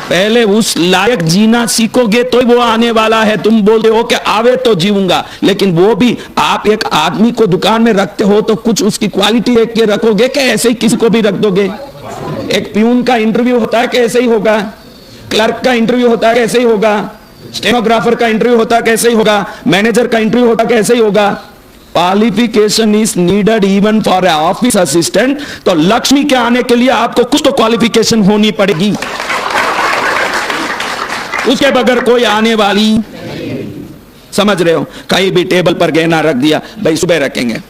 Speaker 1: पहले उस लायक जीना सीखोगे तो वो आने वाला है। तुम बोलते हो कि आवे तो जीऊंगा, लेकिन वो भी आप एक आदमी को दुकान में रखते हो तो कुछ उसकी क्वालिटी देख के रखोगे कि ऐसे ही किसी को भी रख दोगे? एक प्यून का इंटरव्यू होता है कि ऐसे ही होगा? क्लर्क का इंटरव्यू होता है कि ऐसे ही होगा? स्टेनोग्राफर का इंटरव्यू होता कैसे ही होगा, मैनेजर का इंटरव्यू होता कैसे ही होगा। Qualification is needed even for office assistant. तो लक्ष्मी के आने के लिए आपको कुछ तो क्वालिफिकेशन होनी पड़ेगी, उसके बगैर कोई आने वाली। समझ रहे हो? कहीं भी टेबल पर गहना रख दिया, भाई सुबह रखेंगे,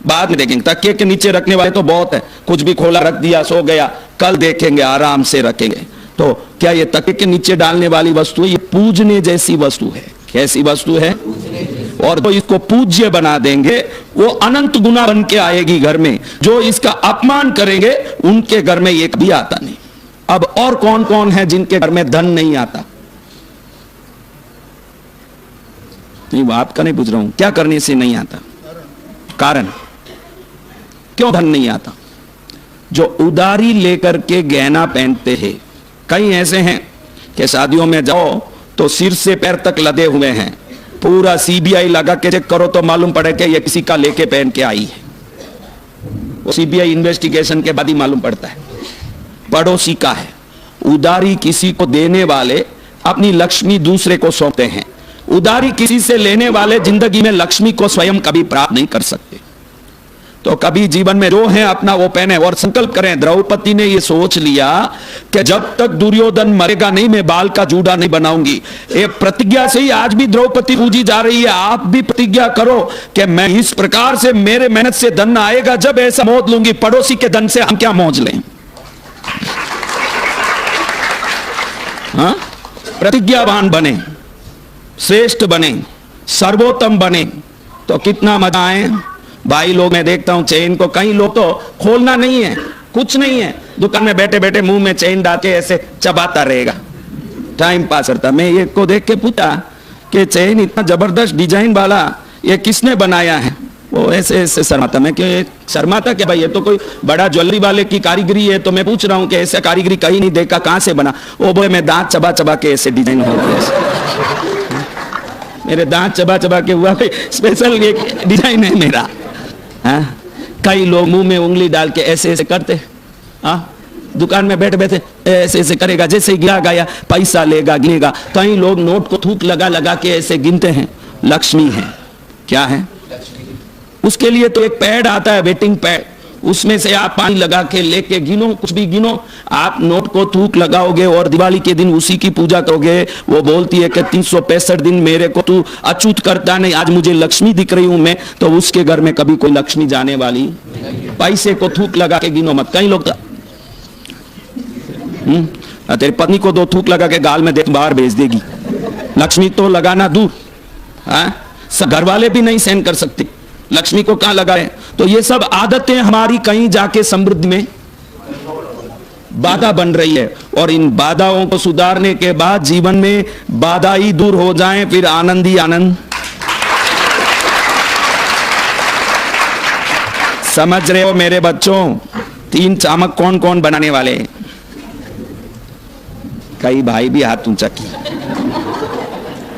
Speaker 1: बाद में देखेंगे। तकिए के नीचे रखने वाले तो बहुत है, कुछ भी खोला रख दिया, सो गया, कल देखेंगे, आराम से रखेंगे। तो क्या ये तकिए के नीचे डालने वाली वस्तु है? ये पूजने जैसी वस्तु है। कैसी वस्तु है? और जो इसको पूज्य बना देंगे वो अनंत गुना बन के आएगी घर में। जो इसका अपमान करेंगे उनके घर में एक भी आता नहीं। अब और कौन कौन है जिनके घर में धन नहीं आता? नहीं, वो आपका नहीं पूछ रहा हूं, क्या करने से नहीं आता? कारण क्यों धन नहीं आता? जो उधारी लेकर के गहना पहनते हैं। कई ऐसे हैं कि शादियों में जाओ तो सिर से पैर तक लदे हुए हैं, पूरा सीबीआई लगा के चेक करो तो मालूम पड़े कि ये किसी का लेके पहन के आई है। वो सीबीआई इन्वेस्टिगेशन के बाद ही मालूम पड़ता है पड़ोसी का है। उधारी किसी को देने वाले अपनी लक्ष्मी दूसरे को सौंपते हैं। उधारी किसी से लेने वाले जिंदगी में लक्ष्मी को स्वयं कभी प्राप्त नहीं कर सकते। तो कभी जीवन में जो है अपना वो पहने और संकल्प करें। द्रौपदी ने ये सोच लिया कि जब तक दुर्योधन मरेगा नहीं मैं बाल का जूड़ा नहीं बनाऊंगी। ये प्रतिज्ञा से ही आज भी द्रौपदी पूजी जा रही है। आप भी प्रतिज्ञा करो कि मैं इस प्रकार से मेरे मेहनत से धन आएगा, जब ऐसा मौज लूंगी। पड़ोसी के धन से हम क्या मौज लें? हाँ? प्रतिज्ञावान बने, श्रेष्ठ बने, सर्वोत्तम बने तो कितना मजा आए। भाई लोग मैं देखता हूं चेन को, कई लोग तो खोलना नहीं है, कुछ नहीं है, दुकान में बैठे बैठे मुंह में चेन डाल के ऐसे चबाता रहेगा, टाइम पास करता। मैं ये को देख के पूछा कि चेन इतना जबरदस्त डिजाइन वाला ये किसने बनाया है? वो ऐसे ऐसे शर्माता। मैं क्यों शर्माता कि भाई ये तो कोई बड़ा ज्वेलरी वाले की कारीगरी है। तो मैं पूछ रहा हूं कि ऐसा कारीगरी कहीं नहीं देखा, कहां से बना? वो बोले मैं दांत चबा चबा के ऐसे डिजाइन हो गया। मेरे दांत चबा चबा के हुआ, स्पेशल एक डिजाइन है मेरा। हाँ? कई लोग मुंह में उंगली डाल के ऐसे ऐसे करते। हाँ? दुकान में बैठे बैठे ऐसे ऐसे करेगा, जैसे गिरा गया पैसा लेगा गिनेगा। कई लोग नोट को थूक लगा लगा के ऐसे गिनते हैं। लक्ष्मी है, क्या है? उसके लिए तो एक पैड आता है, वेटिंग पैड, उसमें से आप पानी लगा के लेके गिनो, कुछ भी गिनो। आप नोट को थूक लगाओगे और दिवाली के दिन उसी की पूजा करोगे। वो बोलती है कि 365 दिन मेरे को तू अच्युत करता नहीं, आज मुझे लक्ष्मी दिख रही हूं मैं, तो उसके घर में कभी कोई लक्ष्मी जाने वाली। पैसे को थूक लगा के गिनो मत। कई लोग तेरी पत्नी को 2 थूक लगा के गाल में दे, बाहर भेज देगी। लक्ष्मी तो लगाना दूर, घर वाले भी नहीं सहन कर सकते, लक्ष्मी को कहां लगाए। तो ये सब आदतें हमारी कहीं जाके समृद्धि में बाधा बन रही है। और इन बाधाओं को सुधारने के बाद जीवन में बाधा ही दूर हो जाएं, फिर आनंद ही आनंद। समझ रहे हो मेरे बच्चों? 3 चामक कौन कौन बनाने वाले? कई भाई भी हाथ ऊंचा किए,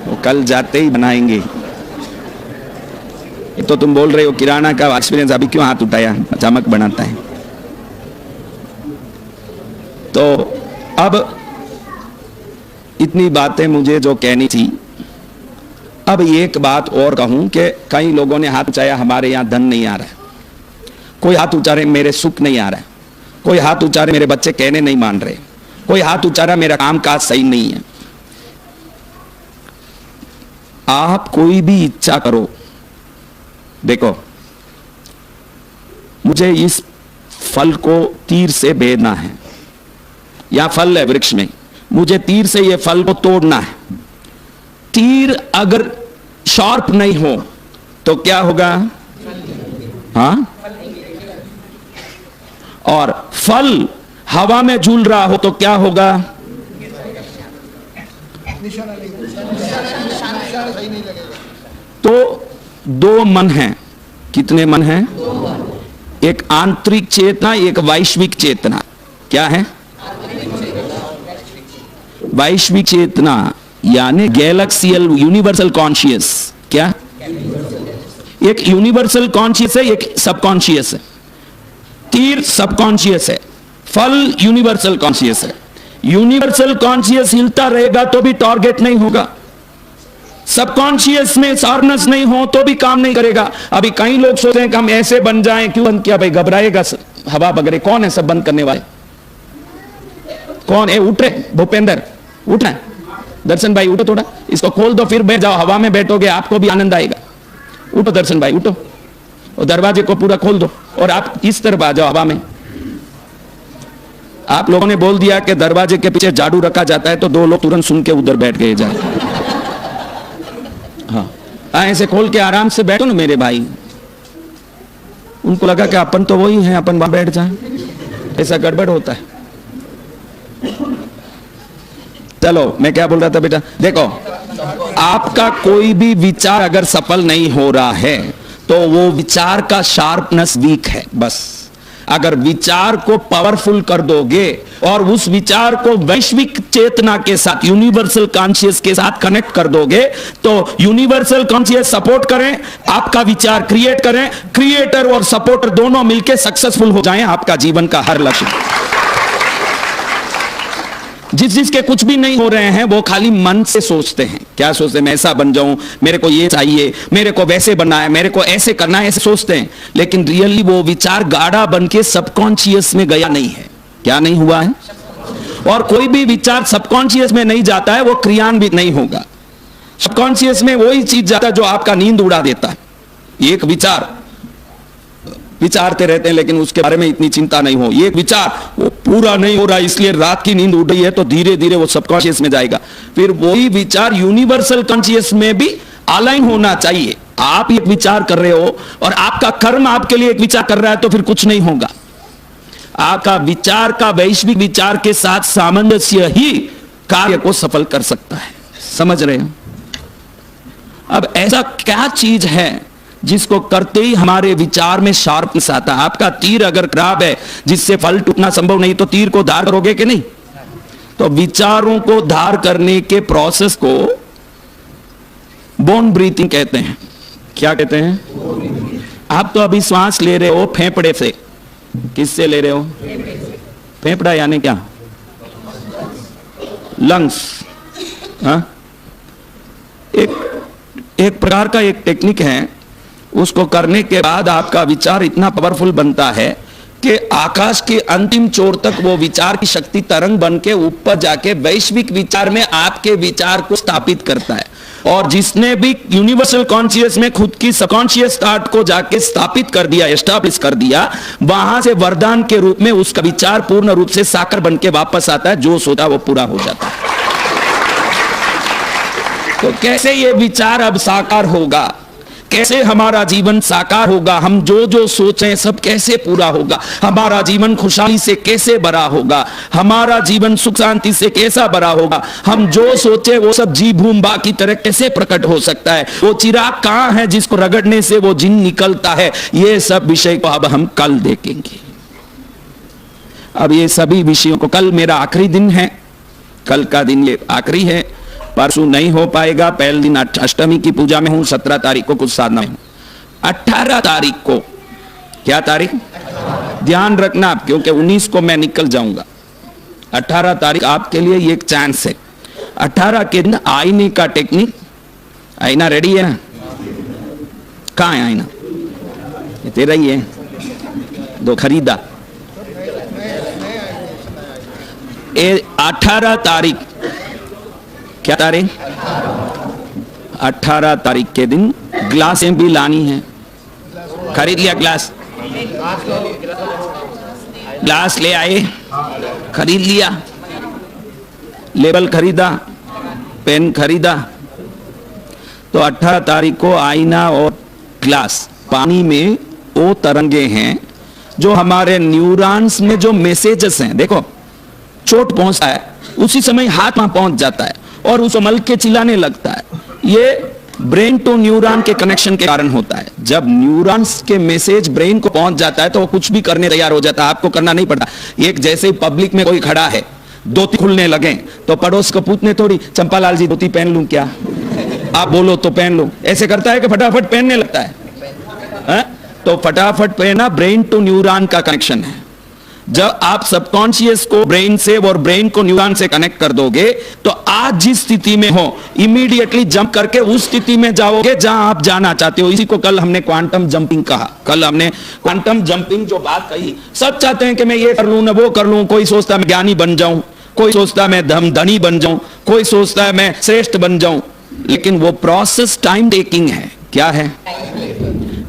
Speaker 1: वो कल जाते ही बनाएंगे। तो तुम बोल रहे हो किराना का एक्सपीरियंस, अभी क्यों हाथ उठाया? अचानक बनाता है। तो अब इतनी बातें मुझे जो कहनी थी, अब एक बात और कहूं कि कई लोगों ने हाथ उठाया, हमारे यहां धन नहीं आ रहा है। कोई हाथ उचारे मेरे सुख नहीं आ रहा है। कोई हाथ उचारे मेरे बच्चे कहने नहीं मान रहे। कोई हाथ उचारा मेरा काम काज सही नहीं है। आप कोई भी इच्छा करो, देखो मुझे इस फल को तीर से बेधना है, या फल है वृक्ष में, मुझे तीर से ये फल को तोड़ना है। तीर अगर शार्प नहीं हो तो क्या होगा? हाँ? और फल हवा में झूल रहा हो तो क्या होगा? तो 2 मन हैं। कितने मन हैं? एक आंतरिक चेतना, एक वैश्विक चेतना। क्या है? वैश्विक चेतना यानी गैलेक्सियल यूनिवर्सल कॉन्शियस। क्या? एक यूनिवर्सल कॉन्शियस है, एक सबकॉन्शियस है। तीर सबकॉन्शियस है, फल यूनिवर्सल कॉन्शियस है। यूनिवर्सल कॉन्शियस हिलता रहेगा तो भी टारगेट नहीं होगा। सबकॉन्शियस में शार्पनेस नहीं हो तो भी काम नहीं करेगा। अभी कई लोग सोचते हैं कि हम ऐसे बन जाएं, क्यों बंद किया भाई, घबराएगा हवा वगैरह, कौन है सब बंद करने वाले, कौन है? उठ रहे भूपेंद्र, उठना है, दर्शन भाई उठो, थोड़ा इसको खोल दो, फिर बैठ जाओ, हवा में बैठोगे आपको भी आनंद आएगा। उठो दर्शन भाई उठो, और दरवाजे को पूरा खोल दो और आप इस तरफ आ जाओ हवा में। आप लोगों ने बोल दिया कि दरवाजे के पीछे झाड़ू रखा जाता है, तो 2 लोग तुरंत सुन के उधर बैठ गए जाए। हाँ ऐसे खोल के आराम से बैठो ना मेरे भाई, उनको लगा कि अपन तो वही है, अपन वहां बैठ जाए, ऐसा गड़बड़ होता है। चलो मैं क्या बोल रहा था बेटा, देखो आपका कोई भी विचार अगर सफल नहीं हो रहा है तो वो विचार का शार्पनेस वीक है। बस अगर विचार को पावरफुल कर दोगे और उस विचार को वैश्विक चेतना के साथ, यूनिवर्सल कॉन्शियस के साथ कनेक्ट कर दोगे, तो यूनिवर्सल कॉन्शियस सपोर्ट करें, आपका विचार क्रिएट करें, क्रिएटर और सपोर्टर दोनों मिलकर सक्सेसफुल हो जाएं आपका जीवन का हर लक्ष्य। जिसके कुछ भी नहीं हो रहे हैं वो खाली मन से सोचते हैं, क्या सोचते हैं, मैं ऐसा बन जाऊं, मेरे को ये चाहिए, मेरे को वैसे बनना है, मेरे को ऐसे करना है, ऐसे सोचते हैं। लेकिन रियली वो विचार गाढ़ा बन के सबकॉन्शियस में गया नहीं है। क्या नहीं हुआ है? और कोई भी विचार सबकॉन्शियस में नहीं जाता है वो क्रियान्वित नहीं होगा। सबकॉन्शियस में वही चीज जाता है जो आपका नींद उड़ा देता है। एक विचार विचारते रहते हैं लेकिन उसके बारे में इतनी चिंता नहीं हो, ये विचार वो पूरा नहीं हो रहा इसलिए रात की नींद उड़ रही है, तो धीरे धीरे वो सबकॉन्शियस में जाएगा। फिर वही विचार यूनिवर्सल कॉन्शियस में भी अलाइन होना चाहिए। आप एक विचार कर रहे हो और आपका कर्म आपके लिए एक विचार कर रहा है तो फिर कुछ नहीं होगा। आपका विचार का वैश्विक विचार के साथ सामंजस्य ही कार्य को सफल कर सकता है। समझ रहे हो? अब ऐसा क्या चीज है जिसको करते ही हमारे विचार में शार्पनेस आता है? आपका तीर अगर खराब है जिससे फल टूटना संभव नहीं, तो तीर को धार करोगे कि नहीं? तो विचारों को धार करने के प्रोसेस को बोन ब्रीथिंग कहते हैं। क्या कहते हैं? आप तो अभी श्वास ले रहे हो फेफड़े से। किससे ले रहे हो? फेफड़ा यानी क्या? लंग्स। हाँ, एक प्रकार का एक टेक्निक है, उसको करने के बाद आपका विचार इतना पावरफुल बनता है कि आकाश के अंतिम छोर तक वो विचार की शक्ति तरंग बन के ऊपर जाके वैश्विक विचार में आपके विचार को स्थापित करता है। और जिसने भी यूनिवर्सल कॉन्शियस में खुद की सबकॉन्शियस थॉट को जाके स्थापित कर दिया, एस्टैब्लिश कर दिया, वहां से वरदान के रूप में उसका विचार पूर्ण रूप से साकार बन के वापस आता है। जो सोचा वो पूरा हो जाता है। तो कैसे ये विचार अब साकार होगा? कैसे हमारा जीवन साकार होगा? हम जो जो सोचें सब कैसे पूरा होगा? हमारा जीवन खुशहाली से कैसे भरा होगा? हमारा जीवन सुख शांति से कैसा भरा होगा? हम जो सोचे वो सब जी भूम बा की तरह कैसे प्रकट हो सकता है? वो चिराग कहां है जिसको रगड़ने से वो जिन निकलता है? ये सब विषय को अब हम कल देखेंगे। अब ये सभी विषयों को, कल मेरा आखिरी दिन है, कल का दिन ये आखिरी है, परसों नहीं हो पाएगा। पहले दिन अष्टमी की पूजा में हूं, 17 तारीख को कुछ साधना में हूं। 18 तारीख को, क्या तारीख? ध्यान रखना आप, क्योंकि 19 को मैं निकल जाऊंगा। 18 तारीख आपके लिए एक चांस है। 18 के दिन आईने का टेक्निक, आईना रेडी है ना? कहां है आईना? ये तेरा ही है, दो खरीदा। 18 तारीख, क्या तारीख? 18 तारीख के दिन ग्लासें भी लानी है। खरीद लिया ग्लास? ग्लास ले आए, खरीद लिया, लेबल खरीदा, पेन खरीदा। तो 18 तारीख को आईना और ग्लास, पानी में वो तरंगे हैं जो हमारे न्यूरॉन्स में जो मैसेजेस हैं, देखो चोट पहुंचता है उसी समय हाथ में पहुंच जाता है और उसको मल के चिल्लाने लगता है। ये ब्रेन टू न्यूरॉन के कनेक्शन के कारण होता है। जब न्यूरॉन्स के मैसेज ब्रेन को पहुंच जाता है तो वो कुछ भी करने तैयार हो जाता है, आपको करना नहीं पड़ता। एक जैसे ही पब्लिक में कोई खड़ा है, धोती खुलने लगे तो पड़ोस को पूछने थोड़ी, चंपालाल जी धोती पहन लूं क्या? आप बोलो तो पहन लो, ऐसे करता है कि फटाफट पहनने लगता है। तो फटाफट पहना ब्रेन टू न्यूरॉन का कनेक्शन है। जब आप सबकॉन्शियस को ब्रेन से और ब्रेन को न्यूरॉन से कनेक्ट कर दोगे तो आज जिस स्थिति में हो इमीडिएटली जंप करके उस स्थिति में जाओगे जहां आप जाना चाहते हो। इसी को कल हमने क्वांटम जंपिंग कहा। कल हमने क्वांटम जंपिंग जो बात कही, सब चाहते हैं कि मैं ये कर लूं ना वो कर लूं। कोई सोचता है मैं ज्ञानी बन जाऊं, कोई सोचता है मैं धनी बन जाऊं, कोई सोचता है मैं श्रेष्ठ बन जाऊं, लेकिन वो प्रोसेस टाइम टेकिंग है। क्या है?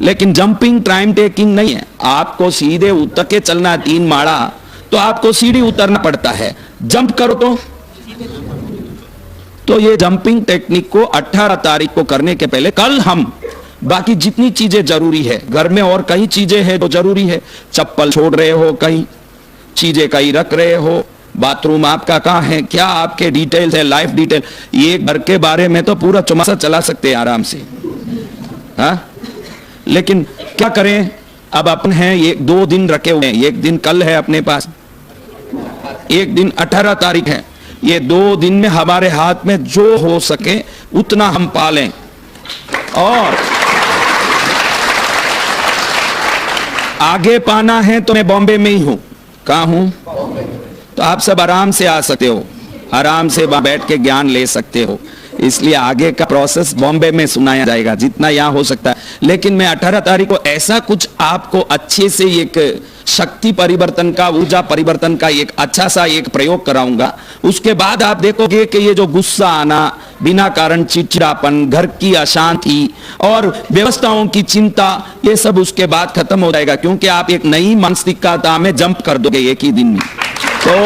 Speaker 1: लेकिन जंपिंग टाइम टेकिंग नहीं है। आपको सीधे उतर के चलना 3 माड़ा तो आपको सीढ़ी उतरना पड़ता है। जंप करो तो ये जंपिंग टेक्निक को 18 तारीख को करने के पहले कल हम बाकी जितनी चीजें जरूरी है, घर में और कई चीजें हैं तो जरूरी है। चप्पल छोड़ रहे हो, कहीं चीजें कहीं रख रहे हो, बाथरूम आपका कहाँ है, क्या आपके डिटेल्स है, लाइफ डिटेल, ये घर के बारे में तो पूरा चौमासा चला सकते हैं आराम से। हाँ, लेकिन क्या करें, अब अपन हैं 1-2 दिन रखे हुए हैं। एक दिन कल है अपने पास, एक दिन 18 तारीख है। ये 2 दिन में हमारे हाथ में जो हो सके उतना हम पालें। और आगे पाना है तो मैं बॉम्बे में ही हूं। कहां हूं? तो आप सब आराम से आ सकते हो, आराम से वहां बैठ के ज्ञान ले सकते हो। इसलिए आगे का प्रोसेस बॉम्बे में सुनाया जाएगा जितना यहां हो सकता है। लेकिन मैं 18 तारीख को ऐसा कुछ आपको अच्छे से एक शक्ति परिवर्तन का, ऊर्जा परिवर्तन का एक अच्छा सा एक प्रयोग कराऊंगा। उसके बाद आप देखोगे कि ये जो गुस्सा आना, बिना कारण चिड़चिड़ापन, घर की अशांति और व्यवस्थाओं की चिंता, ये सब उसके बाद खत्म हो जाएगा, क्योंकि आप एक नई मानसिकता में जंप कर दोगे एक ही दिन में। तो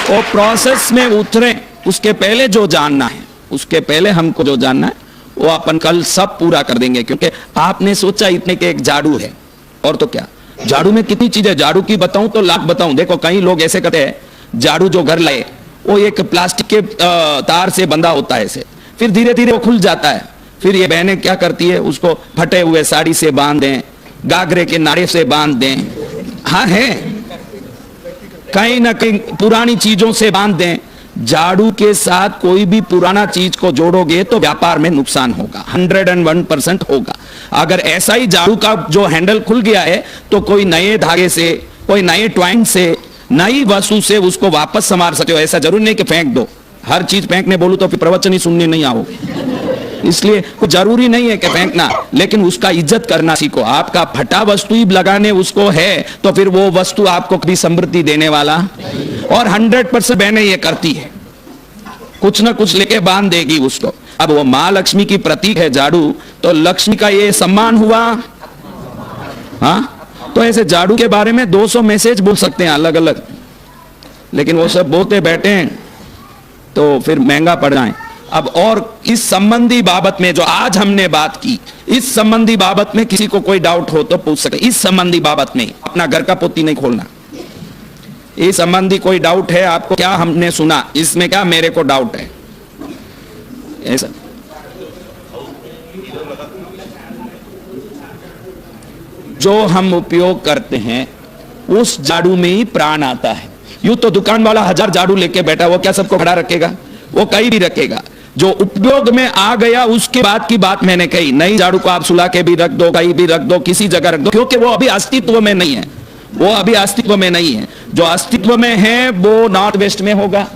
Speaker 1: वो प्रोसेस में उतरे उसके पहले जो जानना है, उसके पहले हमको जो जानना है वो अपन कल सब पूरा कर देंगे। क्योंकि आपने सोचा इतने के एक झाड़ू है, और तो क्या, झाड़ू में कितनी चीजें, झाड़ू की बताऊं तो लाख बताऊं। देखो कई लोग ऐसे कहते हैं झाड़ू जो घर लाए वो एक प्लास्टिक के तार से बंधा होता है ऐसे, फिर धीरे धीरे वो खुल जाता है। फिर ये बहनें क्या करती है, उसको फटे हुए साड़ी से बांध दें, गागरे के नारे से बांध दें, हाँ है, कहीं ना कहीं पुरानी चीजों से बांध दें। झाड़ू के साथ कोई भी पुराना चीज को जोड़ोगे तो व्यापार में नुकसान होगा, 101% होगा। अगर ऐसा ही झाड़ू का जो हैंडल खुल गया है तो कोई नए धागे से, कोई नए ट्वाइन से, नई वस्तु से उसको वापस संवार सकते हो। ऐसा जरूरी नहीं कि फेंक दो, हर चीज फेंकने बोलूं तो फिर प्रवचन ही सुनने नहीं आओगे। इसलिए कुछ जरूरी नहीं है कि फेंकना, लेकिन उसका इज्जत करना सीखो। आपका फटा वस्तु ही लगाने उसको है तो फिर वो वस्तु आपको कभी समृद्धि देने वाला, और 100% बहनें ये करती है, कुछ ना कुछ लेके बांध देगी उसको। अब वो माँ लक्ष्मी की प्रतीक है झाड़ू, तो लक्ष्मी का ये सम्मान हुआ। हाँ, तो ऐसे झाड़ू के बारे में 200 मैसेज बोल सकते हैं अलग अलग, लेकिन वो सब बोलते बैठे हैं तो फिर महंगा पड़ जाए। अब और इस संबंधी बाबत में जो आज हमने बात की, इस संबंधी बाबत में किसी को कोई डाउट हो तो पूछ सके। इस संबंधी बाबत में अपना घर का पोती नहीं खोलना। इस संबंधी कोई डाउट है आपको? क्या हमने सुना इसमें, क्या मेरे को डाउट है ऐसा? जो हम उपयोग करते हैं उस झाड़ू में ही प्राण आता है। यूं तो दुकान वाला 1000 झाड़ू लेके बैठा, वो क्या सबको खड़ा रखेगा? वो कहीं भी रखेगा। जो उपयोग में आ गया उसके बाद की बात मैंने कही। नई झाड़ू को आप सुला के भी रख दो, कहीं भी रख दो, किसी जगह रख दो, क्योंकि वो अभी अस्तित्व में नहीं है। वो अभी अस्तित्व में नहीं है। जो अस्तित्व में है वो नॉर्थ वेस्ट में होगा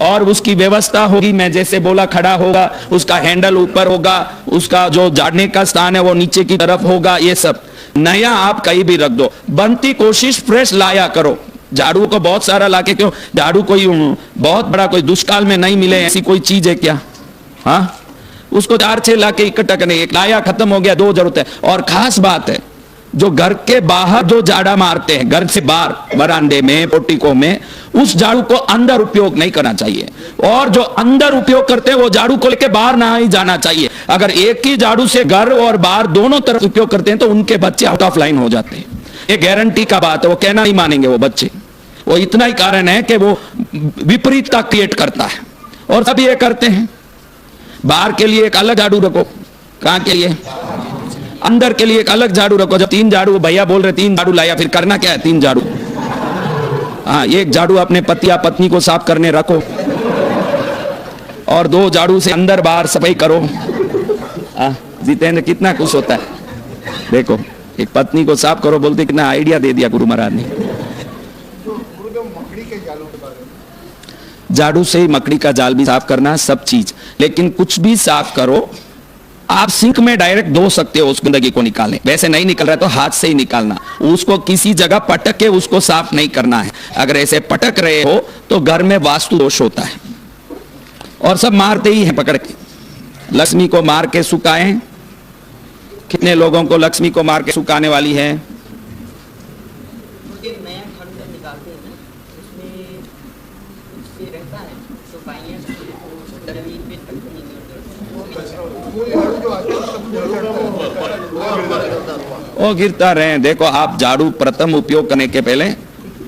Speaker 1: और उसकी व्यवस्था होगी, मैं जैसे बोला खड़ा होगा, उसका हैंडल ऊपर होगा, उसका जो झाड़ने का स्थान है वो नीचे की तरफ होगा। ये सब नया आप कहीं भी रख दो। बनती कोशिश फ्रेश लाया करो। झाड़ू को बहुत सारा लाके क्यों, झाड़ू कोई बहुत बड़ा कोई दुष्काल में नहीं मिले ऐसी कोई चीज है क्या? हाँ, उसको 4-6 लाके इकट्ठा करने, एक लाया खत्म हो गया, 2 जरूरत है। और खास बात है, जो घर के बाहर जो झाड़ा मारते हैं, घर से बाहर बरामदे में, पोर्टिको में, उस झाड़ू को अंदर उपयोग नहीं करना चाहिए। और जो अंदर उपयोग करते हैं वो झाड़ू को लेके बाहर ना ही जाना चाहिए। अगर एक ही झाड़ू से घर और बाहर दोनों तरफ उपयोग करते हैं तो उनके बच्चे आउट ऑफ लाइन हो जाते हैं। ये गारंटी का बात है, वो कहना नहीं मानेंगे वो बच्चे। वो इतना ही कारण है कि वो विपरीतता क्रिएट करता है और सब ये करते हैं। बाहर के लिए एक अलग झाड़ू रखो, कहां के लिए? अंदर के लिए एक अलग झाड़ू रखो। जब 3 झाड़ू, भैया बोल रहे 3 झाड़ू लाया, फिर करना क्या है 3 झाड़ू? हाँ, एक झाड़ू अपने पति या पत्नी को साफ करने रखो और 2 झाड़ू से अंदर बाहर सफाई करो। जितेंद्र कितना खुश होता है देखो। एक पत्नी को साफ करो, बोलते कितना आइडिया दे दिया गुरु महाराज ने। झाड़ू से ही मकड़ी का जाल भी साफ करना, सब चीज। लेकिन कुछ भी साफ करो, आप सिंक में डायरेक्ट धो सकते हो उस गंदगी को निकालने, वैसे नहीं निकल रहा है तो हाथ से ही निकालना। उसको किसी जगह पटक के उसको साफ नहीं करना है। अगर ऐसे पटक रहे हो तो घर में वास्तु दोष होता है। और सब मारते ही हैं पकड़ के। लक्ष्मी को मार के सुखाए, कितने लोगों को लक्ष्मी को मार के सुखाने वाली है? वो गिरता रहे। देखो, आप झाड़ू प्रथम उपयोग करने के पहले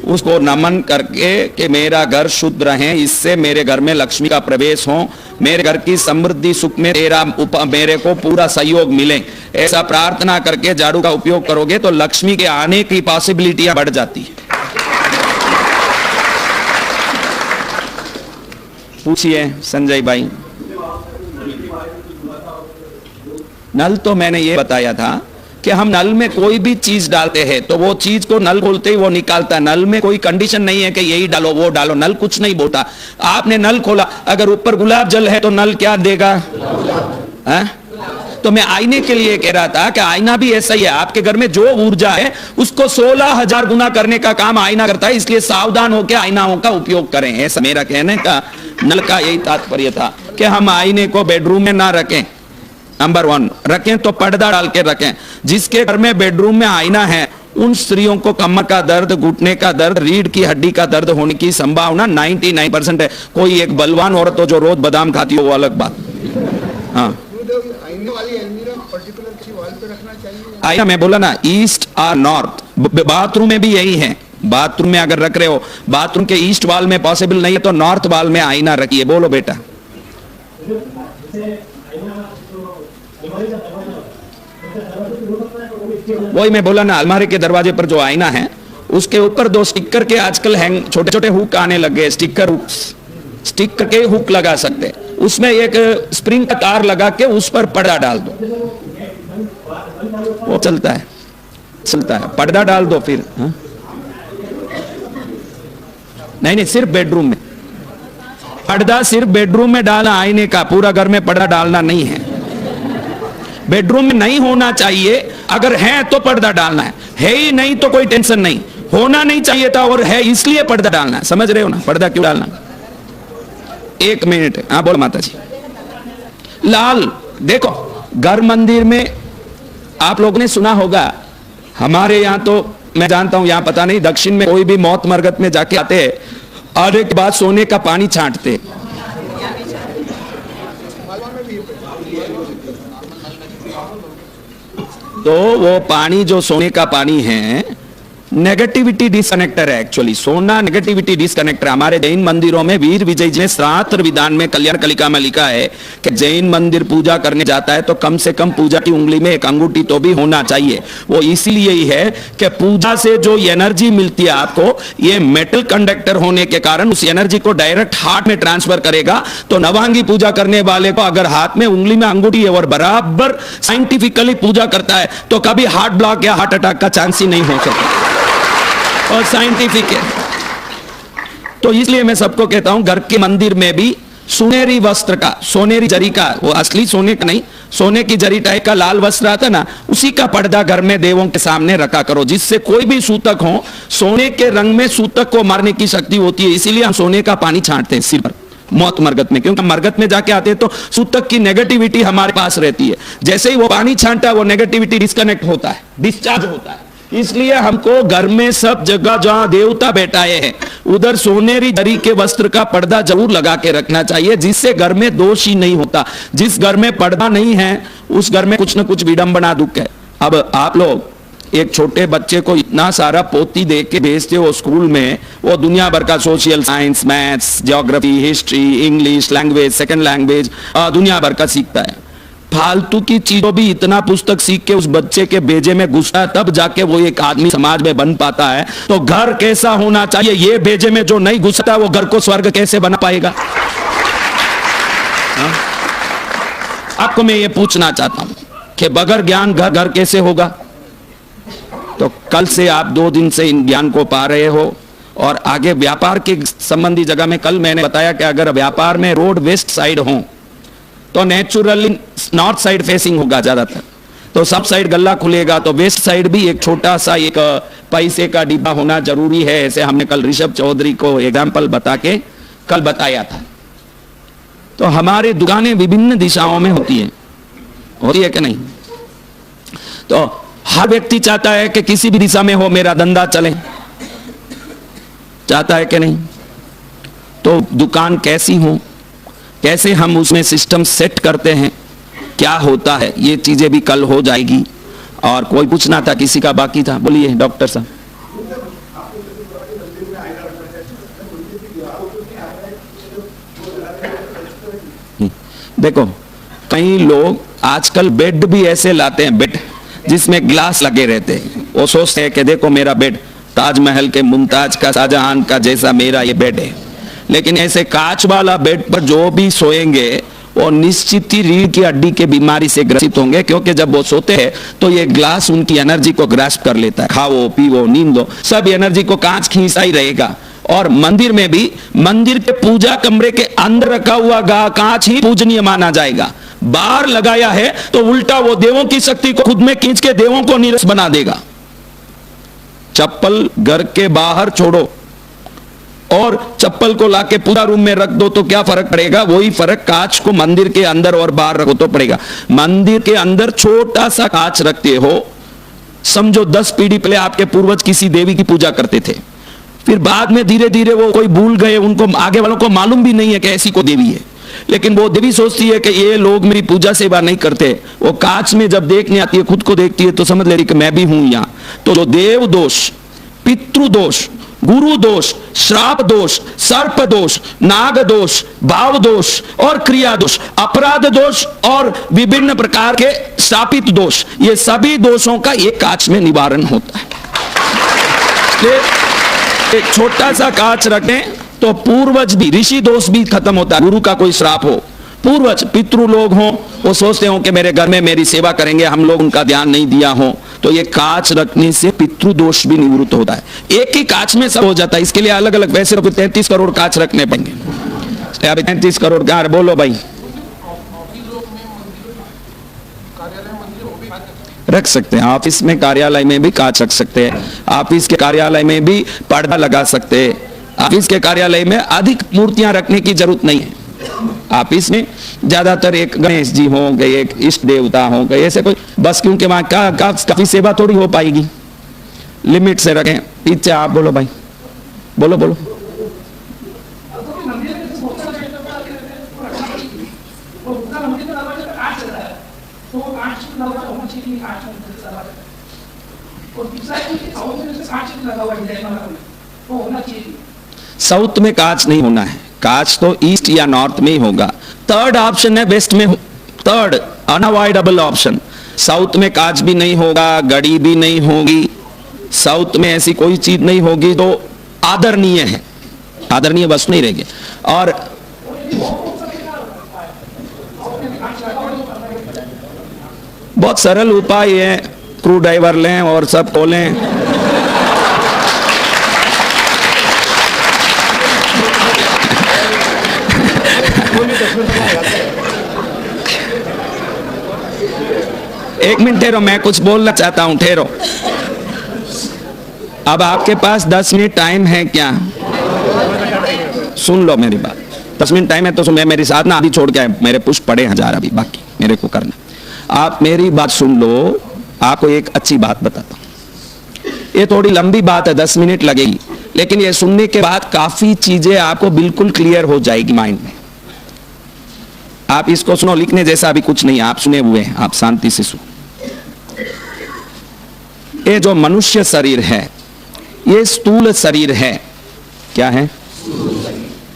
Speaker 1: उसको नमन करके कि मेरा घर शुद्ध रहे, इससे मेरे घर में लक्ष्मी का प्रवेश हो, मेरे घर की समृद्धि सुख में मेरे को पूरा सहयोग मिले, ऐसा प्रार्थना करके झाड़ू का उपयोग करोगे तो लक्ष्मी के आने की पॉसिबिलिटियां बढ़ जाती है। पूछिए संजय भाई। नल तो मैंने ये बताया था कि हम नल में कोई भी चीज डालते हैं तो वो चीज को नल खोलते ही वो निकालता है। नल में कोई कंडीशन नहीं है कि यही डालो वो डालो, नल कुछ नहीं बोलता। आपने नल खोला, अगर ऊपर गुलाब जल है तो नल क्या देगा? तो मैं आईने के लिए कह रहा था कि आईना भी ऐसा ही है। आपके घर में जो ऊर्जा है उसको 16,000 गुना करने का काम आईना करता है, इसलिए सावधान होकर आईनाओं का उपयोग करें। ऐसा मेरा कहने का नल का यही तात्पर्य था कि हम आईने को बेडरूम में ना रखें। नंबर 1 रखें तो पर्दा डाल के रखें। जिसके घर में बेडरूम में आईना है उन स्त्रियों को कमर का दर्द, घुटने का दर्द, रीढ़ की हड्डी का दर्द होने की संभावना 99% है। कोई एक बलवान औरत हो जो रोज बादाम खाती हो वो अलग बात। हाँ, आईने वाली अलमीरा पर्टिकुलर किसी वॉल पे रखना चाहिए। आईना मैं बोला ना, ईस्ट और नॉर्थ। बाथरूम में भी यही है। बाथरूम में अगर रख रहे हो, बाथरूम के ईस्ट वॉल में पॉसिबल नहीं है तो नॉर्थ वॉल में आईना रखिए। बोलो बेटा। वही मैं बोला ना, अलमारी के दरवाजे पर जो आईना है उसके ऊपर 2 स्टिकर के आजकल हैंग छोटे छोटे हुक आने लगे। स्टिकर के हुक लगा सकते, उसमें एक स्प्रिंग का तार लगा के उस पर पर्दा डाल दो, वो चलता है। पर्दा डाल दो फिर। हाँ? नहीं, सिर्फ बेडरूम में पर्दा, सिर्फ बेडरूम में डालना आईने का, पूरा घर में पर्दा डालना नहीं है। बेडरूम में नहीं होना चाहिए, अगर है तो पर्दा डालना है ही नहीं तो कोई टेंशन नहीं। होना नहीं चाहिए था और है इसलिए पर्दा डालना है। समझ रहे हो ना? पर्दा क्यों डालना? 1 मिनट। हाँ बोलो माता जी। लाल देखो, घर मंदिर में आप लोगों ने सुना होगा, हमारे यहां तो मैं जानता हूं, यहां पता नहीं, दक्षिण में कोई भी मौत मरगत में जाके आते हैं, आने के बाद सोने का पानी छांटते। तो वो पानी जो सोने का पानी है, नेगेटिविटी डिस्कनेक्टर है। एक्चुअली सोना नेगेटिविटी डिस्कनेक्टर। हमारे जैन मंदिरों में वीर विजय जी ने श्राद्ध विधान में कल्याण कलिका में लिखा है कि जैन मंदिर पूजा करने जाता है तो कम से कम पूजा की उंगली में एक अंगूठी तो भी होना चाहिए। वो इसीलिए ही है कि पूजा से जो एनर्जी मिलती है आपको, ये मेटल कंडक्टर होने के कारण उस एनर्जी को डायरेक्ट हार्ट में ट्रांसफर करेगा। तो नवांगी पूजा करने वाले को अगर हाथ में उंगली में अंगूठी है और बराबर साइंटिफिकली पूजा करता है तो कभी हार्ट ब्लॉक या हार्ट अटैक का चांस ही नहीं हो सकता, और साइंटिफिक है। तो इसलिए मैं सबको कहता हूं, घर के मंदिर में भी सुनहरी वस्त्र का, सोनेरी जरी का, वो असली सोने का नहीं, सोने की जरी टाइप का लाल वस्त्र आता ना, उसी का पर्दा घर में देवों के सामने रखा करो, जिससे कोई भी सूतक हो, सोने के रंग में सूतक को मारने की शक्ति होती है। इसीलिए हम सोने का पानी छांटते हैं सिर पर मौत मरगत में, क्योंकि मरगत में जाके आते हैं तो सूतक की नेगेटिविटी हमारे पास रहती है। जैसे ही वो पानी छांटा वो नेगेटिविटी डिस्कनेक्ट होता है, डिस्चार्ज होता है। इसलिए हमको घर में सब जगह जहां देवता बैठाए हैं उधर सोनेरी जरी के वस्त्र का पर्दा जरूर लगा के रखना चाहिए, जिससे घर में दोष ही नहीं होता। जिस घर में पर्दा नहीं है उस घर में कुछ न कुछ विडंबना दुख है। अब आप लोग एक छोटे बच्चे को इतना सारा पोती दे के भेजते हो स्कूल में, वो दुनिया भर का social science, maths, geography, history, English language, second language दुनिया भर का सीखता है। फालतू की चीजों भी इतना पुस्तक सीख के उस बच्चे के बेजे में घुसता है, तब जाके वो एक आदमी समाज में बन पाता है। तो घर कैसा होना चाहिए, ये बेजे में जो नहीं घुसता वो घर को स्वर्ग कैसे बना पाएगा? आपको मैं ये पूछना चाहता हूं कि बगैर ज्ञान घर घर कैसे होगा? तो कल से आप 2 दिन से इन ज्ञान को पा रहे हो। और आगे व्यापार के संबंधी जगह में कल मैंने बताया कि अगर व्यापार में रोड वेस्ट साइड हो तो नेचुरली नॉर्थ साइड फेसिंग होगा ज्यादातर, तो सब साइड गल्ला खुलेगा, तो वेस्ट साइड भी एक छोटा सा एक पैसे का डिब्बा होना जरूरी है। ऐसे हमने कल ऋषभ चौधरी को एग्जाम्पल बता के कल बताया था। तो हमारी दुकानें विभिन्न दिशाओं में होती है कि नहीं? तो हर व्यक्ति चाहता है कि किसी भी दिशा में हो मेरा धंधा चले, चाहता है कि नहीं? तो दुकान कैसी हो, कैसे हम उसमें सिस्टम सेट करते हैं, क्या होता है, ये चीजें भी कल हो जाएगी। और कोई पूछना था किसी का बाकी था, बोलिए डॉक्टर साहब। देखो कई लोग आजकल बेड भी ऐसे लाते हैं, बेड जिसमें ग्लास लगे रहते हैं। वो सोचते हैं कि देखो मेरा बेड ताजमहल के मुमताज का, शाहजहां का जैसा मेरा ये बेड है। लेकिन ऐसे कांच वाला बेड पर जो भी सोएंगे वो निश्चित ही रीढ़ की हड्डी के बीमारी से ग्रसित होंगे, क्योंकि जब वो सोते हैं तो ये ग्लास उनकी एनर्जी को ग्रास्प कर लेता है। खाओ पीवो नींदो सब एनर्जी को कांच खींचा ही रहेगा। और मंदिर में भी, मंदिर के पूजा कमरे के अंदर रखा हुआ कांच ही पूजनीय माना जाएगा। बाहर लगाया है तो उल्टा वो देवों की शक्ति को खुद में खींच के देवों को नीरस बना देगा। चप्पल घर के बाहर छोड़ो और चप्पल को लाके पूरा रूम में रख दो तो क्या फर्क पड़ेगा? वही फर्क कांच को मंदिर के अंदर और बाहर रखो तो पड़ेगा। मंदिर के अंदर छोटा सा कांच रखते हो, समझो 10 पीढ़ी पहले आपके पूर्वज किसी देवी की पूजा करते थे, फिर बाद में धीरे धीरे वो कोई भूल गए, उनको आगे वालों को मालूम भी नहीं है कि ऐसी कोई देवी है, लेकिन वो देवी सोचती है कि ये लोग मेरी पूजा सेवा नहीं करते। वो कांच में जब देखने आती है, खुद को देखती है तो समझ ले रही कि मैं भी हूं यहां। तो जो देव दोष, पितृ दोष, गुरु दोष, श्राप दोष, सर्प दोष, नाग दोष, भाव दोष और क्रिया दोष, अपराध दोष और विभिन्न प्रकार के शापित दोष, ये सभी दोषों का एक कांच में निवारण होता है। एक छोटा सा कांच रखें तो पूर्वज भी, ऋषि दोष भी खत्म होता है। गुरु का कोई श्राप हो, पूर्वज पितृ लोग हों, वो सोचते हो कि मेरे घर में मेरी सेवा करेंगे, हम लोग उनका ध्यान नहीं दिया हो, तो ये कांच रखने से पितृ दोष भी निवृत्त होता है। एक ही कांच में सब हो जाता है। इसके लिए अलग अलग वैसे तो 33 करोड़ कांच रखने पड़ेंगे। अभी 33 करोड़ का बोलो भाई, रख सकते हैं। ऑफिस में, कार्यालय में भी कांच रख सकते हैं। ऑफिस के कार्यालय में भी पर्दा लगा सकते हैं। ऑफिस के कार्यालय में अधिक मूर्तियां रखने की जरूरत नहीं है। ऑफिस में ज्यादातर एक गणेश जी होंगे, एक इष्ट देवता होंगे, ऐसे कोई, बस क्योंकि वहां काफी सेवा थोड़ी हो पाएगी, लिमिट से रखें। पीछे आप बोलो भाई, बोलो बोलो। साउथ में कांच नहीं होना है, कांच तो ईस्ट या नॉर्थ में ही होगा। थर्ड ऑप्शन है वेस्ट में, थर्ड अनअवॉइडेबल ऑप्शन। साउथ में कांच भी नहीं होगा, घड़ी भी नहीं होगी, साउथ में ऐसी कोई चीज नहीं होगी तो आदरणीय है, आदरणीय वस्तु नहीं रहेगी। और बहुत सरल उपाय है, स्क्रू ड्राइवर लें और सब खोलें। एक मिनट ठहरो, मैं कुछ बोलना चाहता हूं, ठहरो। अब आपके पास 10 मिनट टाइम है क्या? सुन लो मेरी बात, 10 मिनट टाइम है तो मैं मेरी साधना आदि छोड़ के आए, मेरे पुष्प पड़े 1000 अभी बाकी मेरे को करना। आप मेरी बात सुन लो, आपको एक अच्छी बात बताता हूं। ये थोड़ी लंबी बात है, 10 मिनट लगेगी, लेकिन ये सुनने के बाद काफी चीजें आपको बिल्कुल क्लियर हो जाएगी माइंड में। आप इसको सुनो, लिखने जैसा अभी कुछ नहीं, आप सुने हुए हैं, आप शांति से सुनो। ये जो मनुष्य शरीर है ये स्थूल शरीर है। क्या है?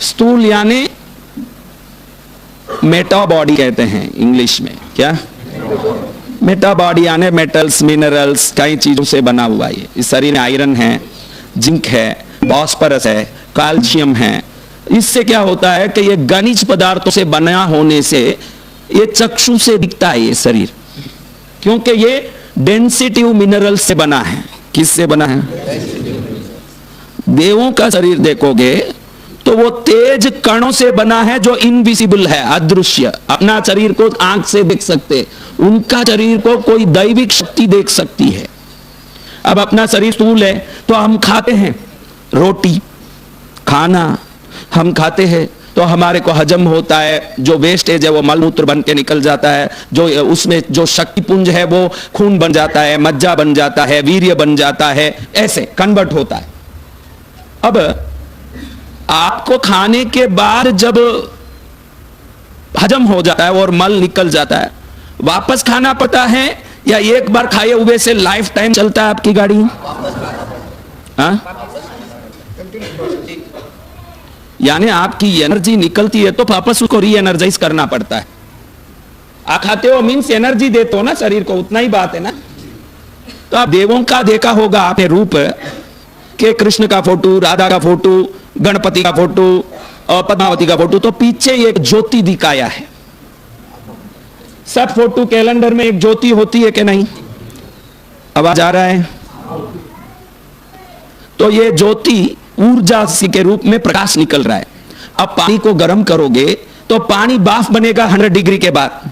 Speaker 1: स्थूल यानी मेटा बॉडी कहते हैं इंग्लिश में। क्या? मेटा बॉडी यानी मेटल्स, मिनरल्स, कई चीजों से बना हुआ है। इस शरीर में आयरन है, जिंक है, फॉस्फोरस है, कैल्शियम है। इससे क्या होता है कि ये खनिज पदार्थों से बना होने से ये चक्षु से दिखता है ये शरीर, क्योंकि ये डेंसिटी मिनरल से बना है। किससे बना है? देवों का शरीर देखोगे तो वो तेज कणों से बना है जो इनविजिबल है, अदृश्य। अपना शरीर को आंख से देख सकते, उनका शरीर को कोई दैविक शक्ति देख सकती है। अब अपना शरीर स्थूल है तो हम खाते हैं रोटी, खाना हम खाते हैं तो हमारे को हजम होता है, जो वेस्टेज है वो मलमूत्र बन के निकल जाता है, जो उसमें जो शक्ति पुंज है वो खून बन जाता है, मज्जा बन जाता है, वीर्य बन जाता है, ऐसे कन्वर्ट होता है। अब आपको खाने के बाद जब हजम हो जाता है और मल निकल जाता है, वापस खाना पड़ता है या एक बार खाए हुए से लाइफ टाइम चलता है आपकी गाड़ी? हाँ, यानी आपकी एनर्जी निकलती है तो वापस उसको री एनर्जाइज करना पड़ता है। आप खाते हो मीन्स एनर्जी देते हो ना शरीर को, उतना ही बात है ना। तो आप देवों का देखा होगा आपने रूप के, कृष्ण का फोटो, राधा का फोटो, गणपति का फोटो और पद्मावती का फोटो, तो पीछे एक ज्योति दिखाया है। सब फोटो कैलेंडर में एक ज्योति होती है कि नहीं? आवाज आ रहा है? तो ये ज्योति ऊर्जा के रूप में प्रकाश निकल रहा है। अब पानी को गर्म करोगे तो पानी भाप बनेगा 100 डिग्री के बाद।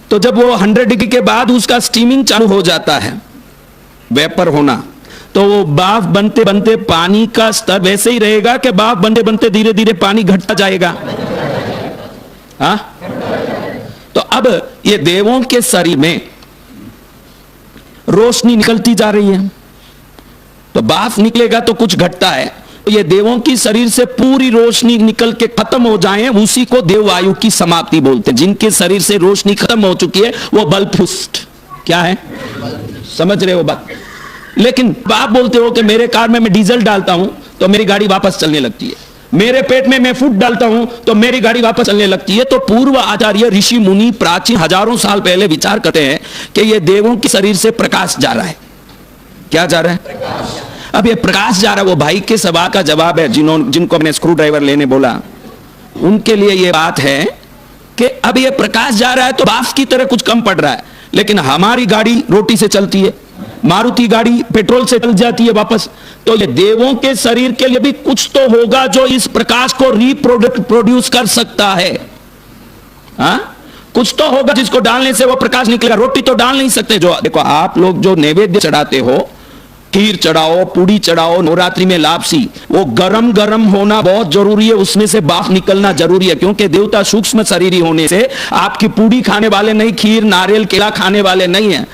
Speaker 1: तो जब वो 100 डिग्री के बाद उसका स्टीमिंग चालू हो जाता है, वेपर होना, तो वो भाप बनते बनते पानी का स्तर वैसे ही रहेगा कि भाप बनते बनते धीरे धीरे पानी घटता जाएगा। हाँ, तो अब ये देवों के शरीर में रोशनी निकलती जा रही है, तो भाप निकलेगा तो कुछ घटता है। तो ये देवों की शरीर से पूरी रोशनी निकल के खत्म हो जाए, उसी को देववायु की समाप्ति बोलते हैं। जिनके शरीर से रोशनी खत्म हो चुकी है वो बलपुष्ट, क्या है, समझ रहे हो बात? लेकिन आप बोलते हो कि मेरे कार में मैं डीजल डालता हूं तो मेरी गाड़ी वापस चलने लगती है, मेरे पेट में मैं फूड डालता हूं तो मेरी गाड़ी वापस चलने लगती है। तो पूर्व आचार्य, ऋषि मुनि, प्राचीन हजारों साल पहले विचार करते हैं कि ये देवों के शरीर से प्रकाश जा रहा है। क्या जा रहा है? अब ये प्रकाश जा रहा है। वो भाई के सवाल का जवाब है जिनको मैंने स्क्रू ड्राइवर लेने बोला, उनके लिए ये बात है कि अब ये प्रकाश जा रहा है तो बाफ की तरह कुछ कम पड़ रहा है, लेकिन हमारी गाड़ी रोटी से चलती है, मारुति गाड़ी पेट्रोल से चल जाती है वापस। तो ये देवों के शरीर के लिए भी कुछ तो होगा जो इस प्रकाश को प्रोड्यूस कर सकता है। हाँ, कुछ तो होगा जिसको डालने से वो प्रकाश निकलेगा। रोटी तो डाल नहीं सकते। जो देखो आप लोग जो नैवेद्य चढ़ाते हो, खीर चढ़ाओ, पूड़ी चढ़ाओ, नवरात्रि में लापसी, वो गरम गरम होना बहुत जरूरी है, उसमें से भाप निकलना जरूरी है, क्योंकि देवता सूक्ष्म शरीरी होने से आपकी पूड़ी खाने वाले नहीं, खीर नारियल केला खाने वाले नहीं है।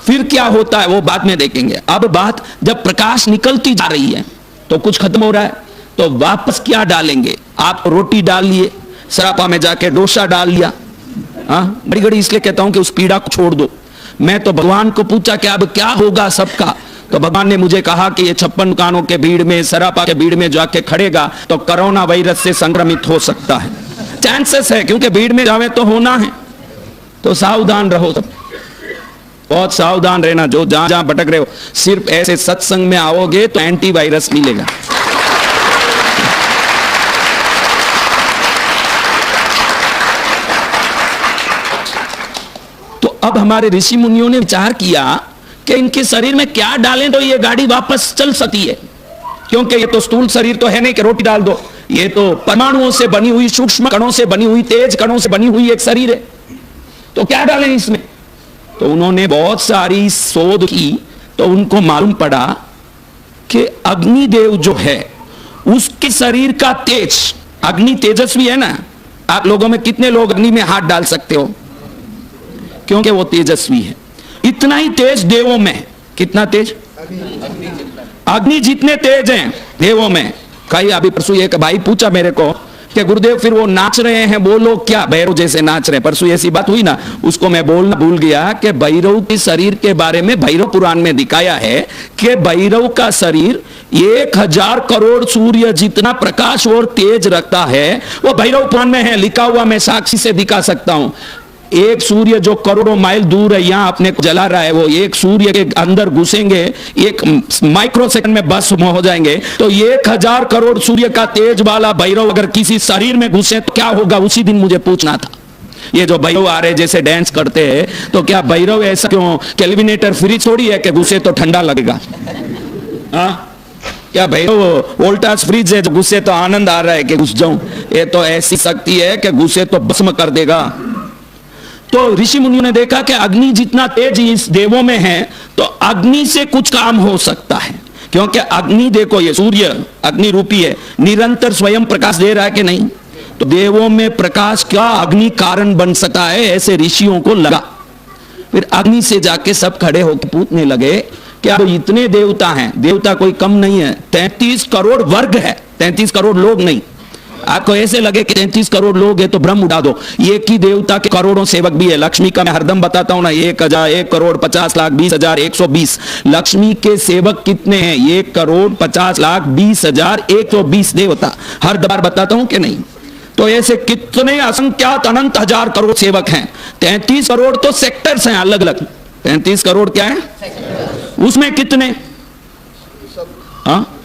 Speaker 1: फिर क्या होता है वो बाद में देखेंगे। अब बात जब प्रकाश निकलती जा रही है तो कुछ खत्म हो रहा है, तो वापस क्या डालेंगे? आप रोटी डाल लिए, सरापा में जाके डोसा डाल लिया। हाँ, बड़ी घड़ी इसलिए कहता हूं कि उस पीड़ा को छोड़ दो। मैं तो भगवान को पूछा कि अब क्या होगा सबका, तो भगवान ने मुझे कहा कि ये 56 दुकानों के भीड़ में, सरापा के भीड़ में जाके खड़ेगा तो कोरोना वायरस से संक्रमित हो सकता है, चांसेस है, क्योंकि भीड़ में जावे तो होना है। तो सावधान रहो, सब बहुत सावधान रहना। जो जहां जहां भटक रहे हो, सिर्फ ऐसे सत्संग में आओगे तो एंटीवायरस मिलेगा। तो अब हमारे ऋषि मुनियों ने विचार किया कि इनके शरीर में क्या डालें तो ये गाड़ी वापस चल सकती है, क्योंकि ये तो स्थूल शरीर तो है नहीं कि रोटी डाल दो, ये तो परमाणुओं से बनी हुई, सूक्ष्म कणों से बनी हुई, तेज कणों से बनी हुई एक शरीर है। तो क्या डालें इसमें? तो उन्होंने बहुत सारी शोध की, तो उनको मालूम पड़ा कि अग्निदेव जो है उसके शरीर का तेज, अग्नि तेजस्वी है ना। आप लोगों में कितने लोग अग्नि में हाथ डाल सकते हो? क्योंकि वो तेजस्वी है। इतना ही तेज देवों में, कितना तेज? अग्नि जितने तेज हैं देवों में। कई अभी परसों एक भाई पूछा मेरे को कि गुरुदेव फिर वो नाच रहे हैं, वो लोग क्या भैरव जैसे नाच रहे हैं? परसों ऐसी बात हुई ना, उसको मैं बोलना भूल गया कि भैरव के शरीर के बारे में भैरव पुराण में दिखाया है कि भैरव का शरीर 1000 करोड़ सूर्य जितना प्रकाश और तेज रखता है। वो भैरव पुराण में है लिखा हुआ, मैं साक्षी से दिखा सकता हूं। एक सूर्य जो करोड़ों माइल दूर है, यहां अपने को जला रहा है, वो एक सूर्य के अंदर घुसेंगे, एक माइक्रो सेकंड में भस्म हो जाएंगे। तो 1000 करोड़ सूर्य का तेज वाला भैरव अगर किसी शरीर में घुसे तो क्या होगा? उसी दिन मुझे पूछना था। ये जो भैरव आ रहे जैसे डांस करते हैं, तो क्या भैरव ऐसा क्यों? कैलविनेटर फ्रिज थोड़ी है कि घुसे तो ठंडा लगेगा। हाँ, क्या भैरव वोल्टास फ्रिज है, जो घुसे तो आनंद आ रहा है कि घुस जाऊं? ये तो ऐसी शक्ति है कि घुसे तो भस्म कर देगा। तो ऋषि मुनियों ने देखा कि अग्नि जितना तेज इस देवों में है, तो अग्नि से कुछ काम हो सकता है, क्योंकि अग्नि देखो, ये सूर्य अग्नि रूपी है, निरंतर स्वयं प्रकाश दे रहा है कि नहीं? तो देवों में प्रकाश का अग्नि कारण बन सकता है, ऐसे ऋषियों को लगा। फिर अग्नि से जाके सब खड़े होकर पूछने लगे कि तो इतने देवता हैं, देवता कोई कम नहीं है, 33 करोड़ वर्ग है, 33 करोड़ लोग नहीं। आपको ऐसे लगे कि 33 करोड़ लोग है तो भ्रम उड़ा दो, एक ही देवता के करोड़ों सेवक भी है। लक्ष्मी का मैं हरदम बताता हूं ना, 1,000, 1 करोड़ 50 लाख 20,000 120। लक्ष्मी के सेवक कितने हैं? 1 करोड़ 50 लाख 20,000 120 देवता। हर बार बताता हूं कि नहीं? तो ऐसे कितने असंख्यात अनंत हजार करोड़ सेवक हैं। 33 करोड़ तो सेक्टर्स हैं अलग अलग। 33 करोड़ क्या है? उसमें कितने? हाँ,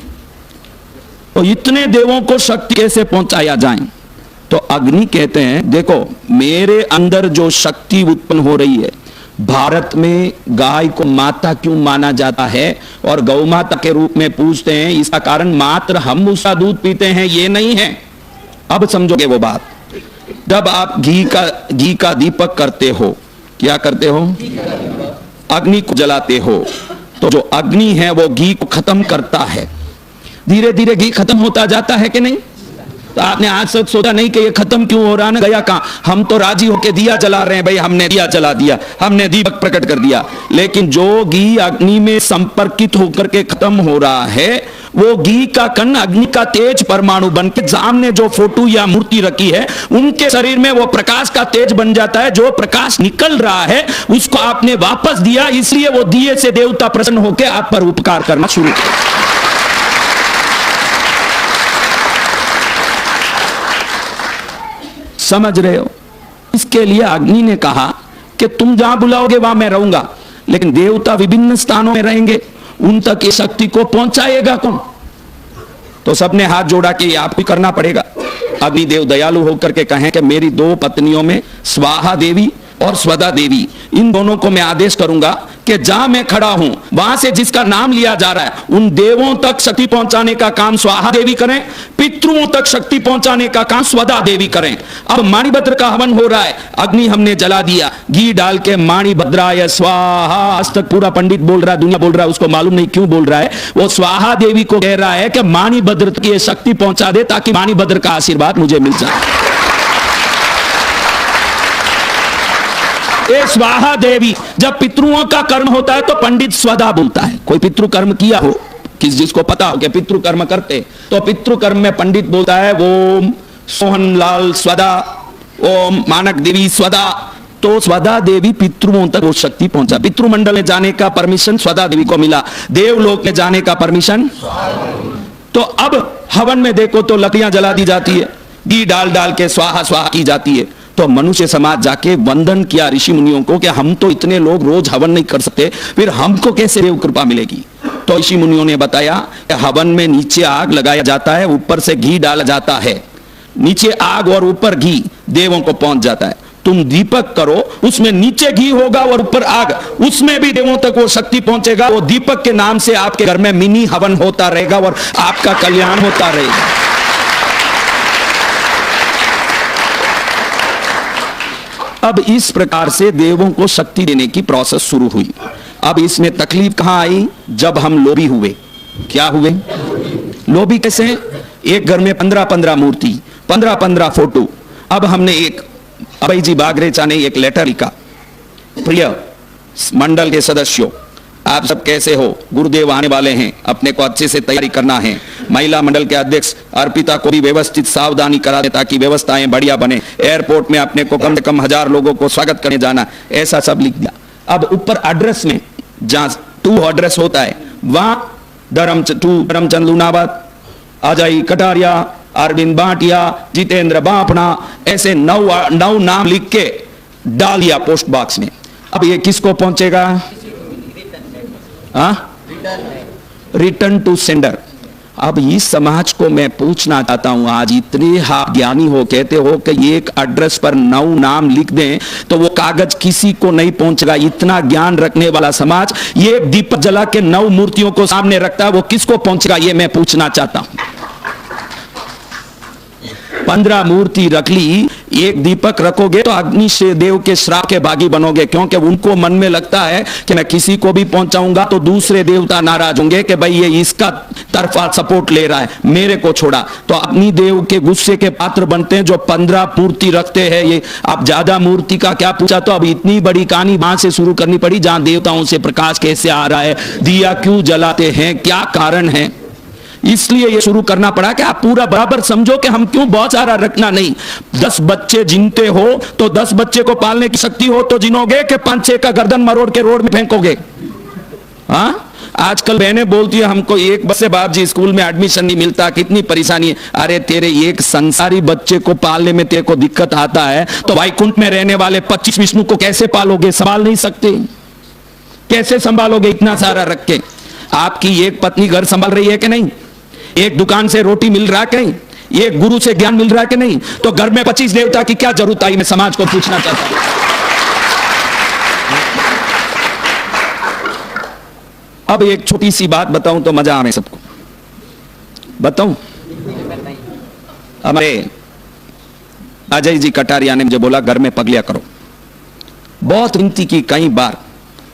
Speaker 1: तो इतने देवों को शक्ति कैसे पहुंचाया जाए? तो अग्नि कहते हैं, देखो मेरे अंदर जो शक्ति उत्पन्न हो रही है, भारत में गाय को माता क्यों माना जाता है और गौ माता के रूप में पूजते हैं? इसका कारण मात्र हम उसका दूध पीते हैं ये नहीं है। अब समझोगे वो बात। जब आप घी का दीपक करते हो, क्या करते हो? अग्नि को जलाते हो, तो जो अग्नि है वो घी को खत्म करता है। धीरे धीरे घी खत्म होता जाता है कि नहीं? तो आपने आज तक सोचा नहीं कि ये खत्म क्यों हो रहा है, गया कहां? हम तो राजी होके दिया जला रहे हैं, भाई हमने दिया जला दिया, हमने दीपक प्रकट कर दिया। लेकिन जो घी अग्नि में संपर्कित होकर के खत्म हो रहा है, वो घी का कण अग्नि का तेज परमाणु बन के सामने जो फोटो या मूर्ति रखी है उनके शरीर में वो प्रकाश का तेज बन जाता है। जो प्रकाश निकल रहा है उसको आपने वापस दिया, इसलिए वो दिए से देवता प्रसन्न होकर आप पर उपकार करना शुरू किया। समझ रहे हो? इसके लिए अग्नि ने कहा कि तुम जहां बुलाओगे वहां मैं रहूंगा, लेकिन देवता विभिन्न स्थानों में रहेंगे, उन तक ये शक्ति को पहुंचाएगा कौन? तो सबने हाथ जोड़ा कि आपको करना पड़ेगा। अग्निदेव दयालु होकर के कहें कि मेरी 2 पत्नियों में स्वाहा देवी और स्वदा देवी, इन दोनों को मैं आदेश करूंगा कि जहां मैं खड़ा हूं वहां से जिसका नाम लिया जा रहा है उन देवों तक शक्ति पहुंचाने का काम स्वाहा देवी करें, पितरों तक शक्ति पहुंचाने का काम स्वदा देवी करें। अब माणिभद्र का हवन हो रहा है, अग्नि हमने जला दिया, घी डाल के माणिभद्राय स्वाहा, आज तक पूरा पंडित बोल रहा है, दुनिया बोल रहा है, उसको मालूम नहीं क्यों बोल रहा है। वो स्वाहा देवी को कह रहा है कि माणिभद्र की ये शक्ति पहुंचा दे ताकि माणिभद्र का आशीर्वाद मुझे मिल जाए। ये स्वाहा देवी, जब पितरुओं का कर्म होता है तो पंडित स्वदा बोलता है। कोई पितृ कर्म किया हो, जिसको पता हो कि पितृ कर्म करते, तो पितृ कर्म में पंडित बोलता है ओम सोहनलाल स्वदा, ओम मानक देवी स्वदा। तो स्वदा देवी पितृओं तक वो शक्ति पहुंचा। पितृमंडल में जाने का परमिशन स्वदा देवी को मिला, देवलोक में जाने का परमिशन। तो अब हवन में देखो तो लकड़ियां जला दी जाती है, घी डाल डाल के स्वाहा स्वाहा की जाती है। तो मनुष्य समाज जाके वंदन किया ऋषि मुनियों को कि हम तो इतने लोग रोज हवन नहीं कर सकते, फिर हमको कैसे देव कृपा मिलेगी? तो ऋषि मुनियों ने बताया कि हवन में नीचे आग लगाया जाता है, ऊपर से घी डाला जाता है। नीचे आग और ऊपर घी देवों को पहुंच जाता है। तुम दीपक करो, उसमें नीचे घी होगा और ऊपर आग, उसमें भी देवों तक वो शक्ति पहुंचेगा। वो दीपक के नाम से आपके घर में मिनी हवन होता रहेगा और आपका कल्याण होता रहेगा। अब इस प्रकार से देवों को शक्ति देने की प्रोसेस शुरू हुई। अब इसमें तकलीफ कहां आई? जब हम लोभी हुए। क्या हुए? लोभी कैसे? एक घर में 15-15 मूर्ति, 15-15 फोटो। अब हमने एक अभय जी बागरेचा ने एक लेटर लिखा, प्रिय मंडल के सदस्यों, आप सब कैसे हो? गुरुदेव आने वाले हैं, अपने को अच्छे से तैयारी करना है। महिला मंडल के अध्यक्ष अर्पिता को भी व्यवस्थित सावधानी करा दे ताकि व्यवस्थाएं बढ़िया बने। एयरपोर्ट में अपने को कम से कम 1000 लोगों को स्वागत करने जाना, ऐसा सब लिख दिया। अब ऊपर एड्रेस में जहां 2 एड्रेस होता है वहां धर्मचंद लूनावत, अजय कटारिया, अरविंद भाटिया, जितेंद्र बापना, ऐसे 9 नाम लिख के डाल दिया पोस्ट बॉक्स में। अब ये किसको पहुंचेगा? Return to sender. अब इस समाज को मैं पूछना चाहता हूं, आज इतने आप ज्ञानी हो, कहते हो कि एक एड्रेस पर 9 नाम लिख दें तो वो कागज किसी को नहीं पहुंचेगा। इतना ज्ञान रखने वाला समाज ये दीपक जला के 9 मूर्तियों को सामने रखता है, वो किसको पहुंचेगा ये मैं पूछना चाहता हूं। 15 मूर्ति रख ली, एक दीपक रखोगे तो अग्नि से देव के श्राप के भागी बनोगे, क्योंकि उनको मन में लगता है कि मैं किसी को भी पहुंचाऊंगा तो दूसरे देवता नाराज होंगे कि भाई ये इसका तरफा सपोर्ट ले रहा है, मेरे को छोड़ा। तो अग्नि देव के गुस्से के पात्र बनते हैं जो 15 मूर्ति रखते हैं। ये अब ज्यादा मूर्ति का क्या पूछा, तो अब इतनी बड़ी कहानी वहां से शुरू करनी पड़ी जहां देवताओं से प्रकाश कैसे आ रहा है, दिया क्यों जलाते हैं, क्या कारण है। इसलिए ये शुरू करना पड़ा कि आप पूरा बराबर समझो कि हम क्यों बहुत सारा रखना नहीं। 10 बच्चे जिनते हो तो 10 बच्चे को पालने की शक्ति हो तो जिनोगे कि 5-6 का गर्दन मरोड़ के रोड में फेंकोगे। हाँ, आजकल बहनें बोलती है हमको एक बस से बाप जी स्कूल में एडमिशन नहीं मिलता, कितनी परेशानी है। अरे तेरे एक संसारी बच्चे को पालने में तेरे को दिक्कत आता है तो वैकुंठ में रहने वाले 25 विष्णु को कैसे पालोगे, संभाल नहीं सकते। कैसे संभालोगे इतना सारा रख के। आपकी एक पत्नी घर संभाल रही है कि नहीं, एक दुकान से रोटी मिल रहा है कि नहीं, एक गुरु से ज्ञान मिल रहा है कि नहीं, तो घर में 25 देवता की क्या जरूरत आई, मैं समाज को पूछना चाहता हूं। अब एक छोटी सी बात बताऊं तो मजा आवे सबको, बताऊं। हमारे अजय जी कटारिया ने मुझे बोला घर में पगलिया करो, बहुत विनती की कई बार,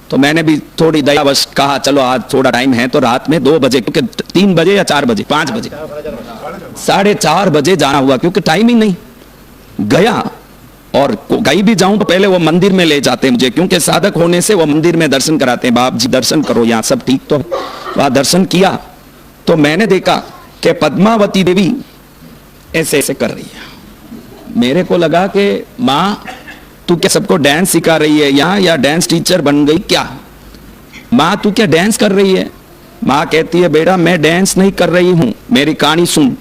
Speaker 1: तो मैंने भी थोड़ी दयावश कहा चलो आज थोड़ा टाइम है, तो रात में 2 बजे, क्योंकि 3 बजे या 4 बजे 5 बजे 4:30 बजे जाना हुआ, क्योंकि टाइम ही नहीं। गया और कहीं भी जाऊं तो पहले वो मंदिर में ले जाते हैं मुझे, क्योंकि साधक होने से वो मंदिर में दर्शन कराते हैं। बाप जी दर्शन करो, यहाँ सब ठीक तो है। वहां दर्शन किया तो मैंने देखा कि पद्मावती देवी ऐसे ऐसे कर रही है। मेरे को लगा कि माँ तू क्या सबको डांस सिखा रही है यहाँ, या डांस टीचर बन गई क्या? माँ तू क्या डांस कर रही है? माँ कहती है बेटा मैं डांस नहीं कर रही हूं, मेरी कहानी सुन।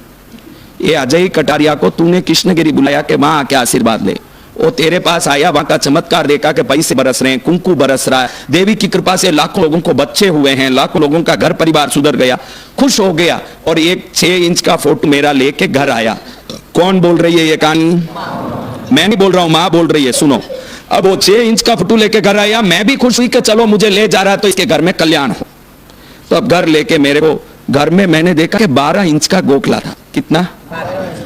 Speaker 1: ये अजय कटारिया को तूने कृष्णगिरी बुलाया कि माँ क्या आशीर्वाद ले, वो तेरे पास आया, वहां का चमत्कार देखा कि पैसे बरस रहे हैं, कुंकू बरस रहा है, देवी की कृपा से लाखों लोगों को बच्चे हुए हैं, लाखों लोगों का घर परिवार सुधर गया, खुश हो गया। और एक 6 इंच का फोटो मेरा लेके घर आया। कौन बोल रही है ये कहानी? मैं नहीं बोल रहा हूं, मां बोल रही है, सुनो। अब वो 6 इंच का फोटो लेके घर आया, मैं भी खुश हुई कि चलो मुझे ले जा रहा है तो इसके घर में कल्याण हो। तो अब घर लेके मेरे को घर में मैंने देखा कि 12 इंच का गोखला था। कितना?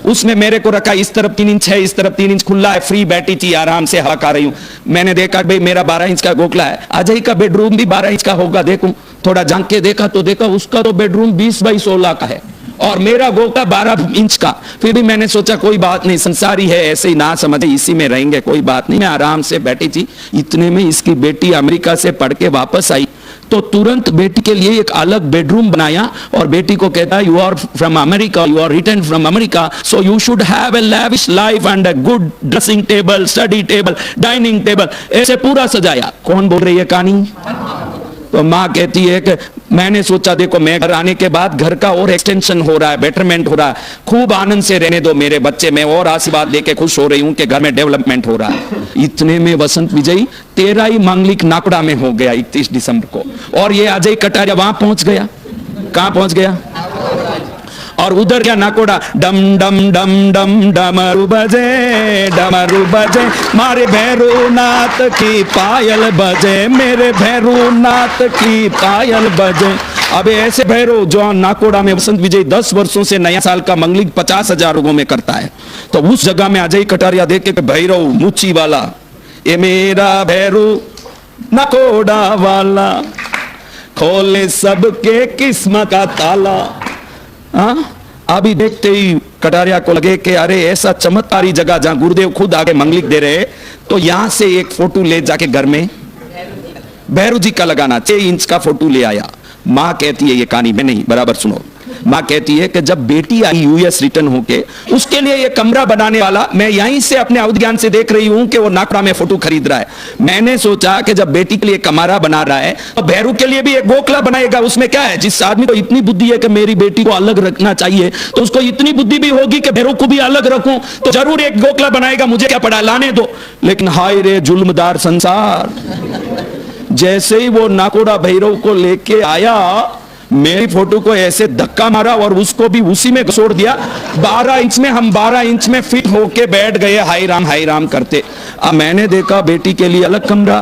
Speaker 1: उसमें मेरे को रखा, इस तरफ 3 इंच है, इस तरफ 3 इंच खुला है, फ्री बैठी थी, आराम से हवा खा रही हूं। मैंने देखा भाई मेरा 12 इंच का गोखला है, अजय का बेडरूम भी 12 इंच का होगा, देखूं थोड़ा झांक के देखा तो देखा उसका तो बेडरूम 20 बाई 16 का है और मेरा गोखला 12 इंच का। फिर भी मैंने सोचा कोई बात नहीं, संसारी है, ऐसे ही ना समझे, इसी में रहेंगे, कोई बात नहीं। मैं आराम से बैठी थी। इतने में इसकी बेटी अमेरिका से पढ़ के वापस आई तो तुरंत बेटी के लिए एक अलग बेडरूम बनाया और बेटी को कहता you are from America, you are return from America, so you should have a lavish life and a good dressing table, study table, dining table, ऐसे पूरा सजाया। कौन बोल रही है कहानी? तो माँ कहती है कि मैंने सोचा देखो मैं घर आने के बाद घर का और एक्सटेंशन हो रहा है, बेटरमेंट हो रहा है, खूब आनंद से रहने दो मेरे बच्चे, मैं और आशीर्वाद लेके खुश हो रही हूं कि घर में डेवलपमेंट हो रहा है। इतने में वसंत विजयी 13 मांगलिक नाकड़ा में हो गया 31 दिसंबर को, और ये अजय कटारिया वहां पहुंच गया। कहां पहुंच गया? और उधर क्या नाकोड़ा, डम डम डम डम डमरू बजे मारे भैरूनाथ की पायल बजे, मेरे भैरूनाथ की पायल बजे। अब ऐसे भैरव जो नाकोड़ा में वसंत विजय 10 वर्षों से नया साल का मंगलिक 50,000 लोगों में करता है, तो उस जगह में अजय कटारिया देख के भैरव मुची वाला, ये मेरा भैरू नाकोड़ा वाला, खोले सबके किस्म का ताला। अभी देखते ही कटारिया को लगे कि अरे ऐसा चमत्कारी जगह जहां गुरुदेव खुद आगे मंगलिक दे रहे, तो यहां से एक फोटो ले जाके घर में भैरू जी का लगाना, 6 इंच का फोटो ले आया। मां कहती है, ये कहानी में नहीं, बराबर सुनो। मां कहती है कि जब बेटी आई यूएस रिटर्न होके, उसके लिए ये कमरा बनाने वाला मैं यहीं से अपने अवध ज्ञान से देख रही हूं कि वो नाकड़ा में फोटो खरीद रहा है। मैंने सोचा कि जब बेटी के लिए कमरा बना रहा है तो भैरू के लिए भी एक गोखला बनाएगा। उसमें क्या है, जिस आदमी को इतनी बुद्धि है कि मेरी बेटी को अलग रखना चाहिए, तो उसको इतनी बुद्धि भी होगी कि भैरू को भी अलग रखूं, तो जरूर एक गोखला बनाएगा, मुझे क्या पड़ा, लाने दो। लेकिन हाय रे जुल्मदार संसार, जैसे ही वो नाकोड़ा भैरव को लेके आया मेरी फोटो को ऐसे धक्का मारा और उसको भी उसी में घसोड़ दिया। 12 इंच में हम 12 इंच में फिट होके बैठ गए हाय राम करते। अब मैंने देखा बेटी के लिए अलग कमरा,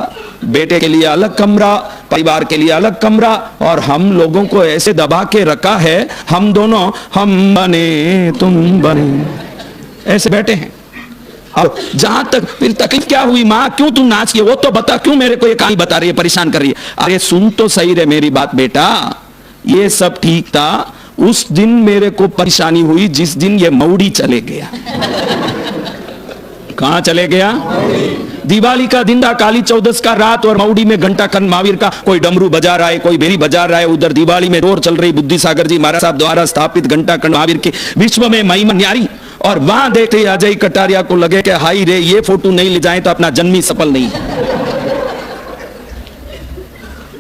Speaker 1: बेटे के लिए अलग कमरा, परिवार के लिए अलग कमरा, और हम लोगों को ऐसे दबा के रखा है। हम दोनों हम बने तुम बने ऐसे बैठे हैं। अब जहां तक फिर तकलीफ क्या हुई, मां क्यों तुम नाच वो तो बता, क्यों मेरे को ये कहानी बता रही है, परेशान कर रही है। अरे सुन तो सही रे मेरी बात बेटा, ये सब ठीक था उस दिन मेरे को परेशानी हुई जिस दिन ये मौड़ी चले गया। कहां चले गया? दिवाली का दिन था, काली चौदस का रात, और मौड़ी में घंटा खंड महावीर का कोई डमरू बजा रहा है, कोई बेरी बजा रहा है। उधर दिवाली में दौर चल रही बुद्धि सागर जी महाराज साहब द्वारा स्थापित घंटा खंड महावीर के विश्व में महिमा न्यारी। और वहां देखते अजय कटारिया को लगे कि हाई रे ये फोटो नहीं ले जाए तो अपना जन्म ही सफल नहीं।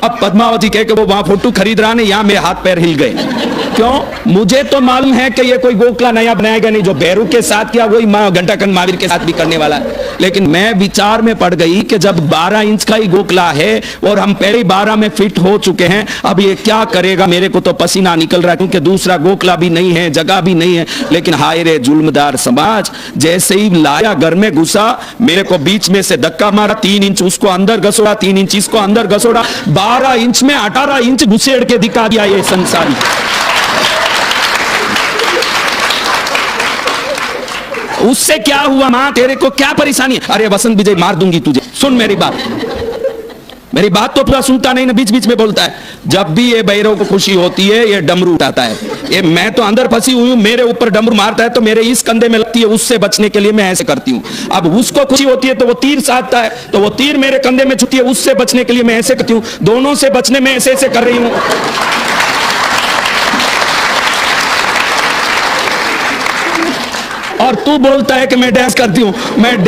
Speaker 1: अब पद्मावती कह के वो वहां फोटो खरीद रहा है, यहां मेरे हाथ पैर हिल गए। क्यों? मुझे तो मालूम है कि ये कोई गोखला नया बनाएगा नहीं, जो बैरू के साथ किया वही घंटा खंड महावीर के साथ भी करने वाला है। लेकिन मैं विचार में पड़ गई कि जब 12 इंच का ही गोखला है और हम पहले ही 12 में फिट हो चुके हैं, अब ये क्या करेगा? मेरे को तो पसीना निकल रहा है क्योंकि दूसरा गोखला भी नहीं है, जगह भी नहीं है। लेकिन हाय रे जुल्मदार समाज, जैसे ही लाया घर में घुसा, मेरे को बीच में से धक्का मारा, 3 इंच उसको अंदर घसोड़ा, 3 इंच इसको अंदर घसोड़ा, 12 इंच में 18 इंच घुसेड़ के दिखा दिया ये संसारी। उससे क्या हुआ? मां तेरे को क्या परेशानी है? अरे वसंत विजय मार दूंगी तुझे। सुन मेरी बात तो पूरा सुनता नहीं ना, बीच बीच में बोलता है। जब भी ये भैरव को खुशी होती है ये डमरू उठाता है। ये मैं तो अंदर फंसी हुई हूं, मेरे ऊपर डमरू मारता है तो मेरे इस कंधे में लगती है, उससे बचने के लिए मैं ऐसे करती हूं। अब उसको खुशी होती है तो वो तीर साधता है, तो वो तीर मेरे कंधे में छुट्टी है, उससे बचने के लिए मैं ऐसे करती हूं। दोनों से बचने में ऐसे ऐसे कर रही हूं। और तू बोलता है कि मैं डांस करती हूं। मैं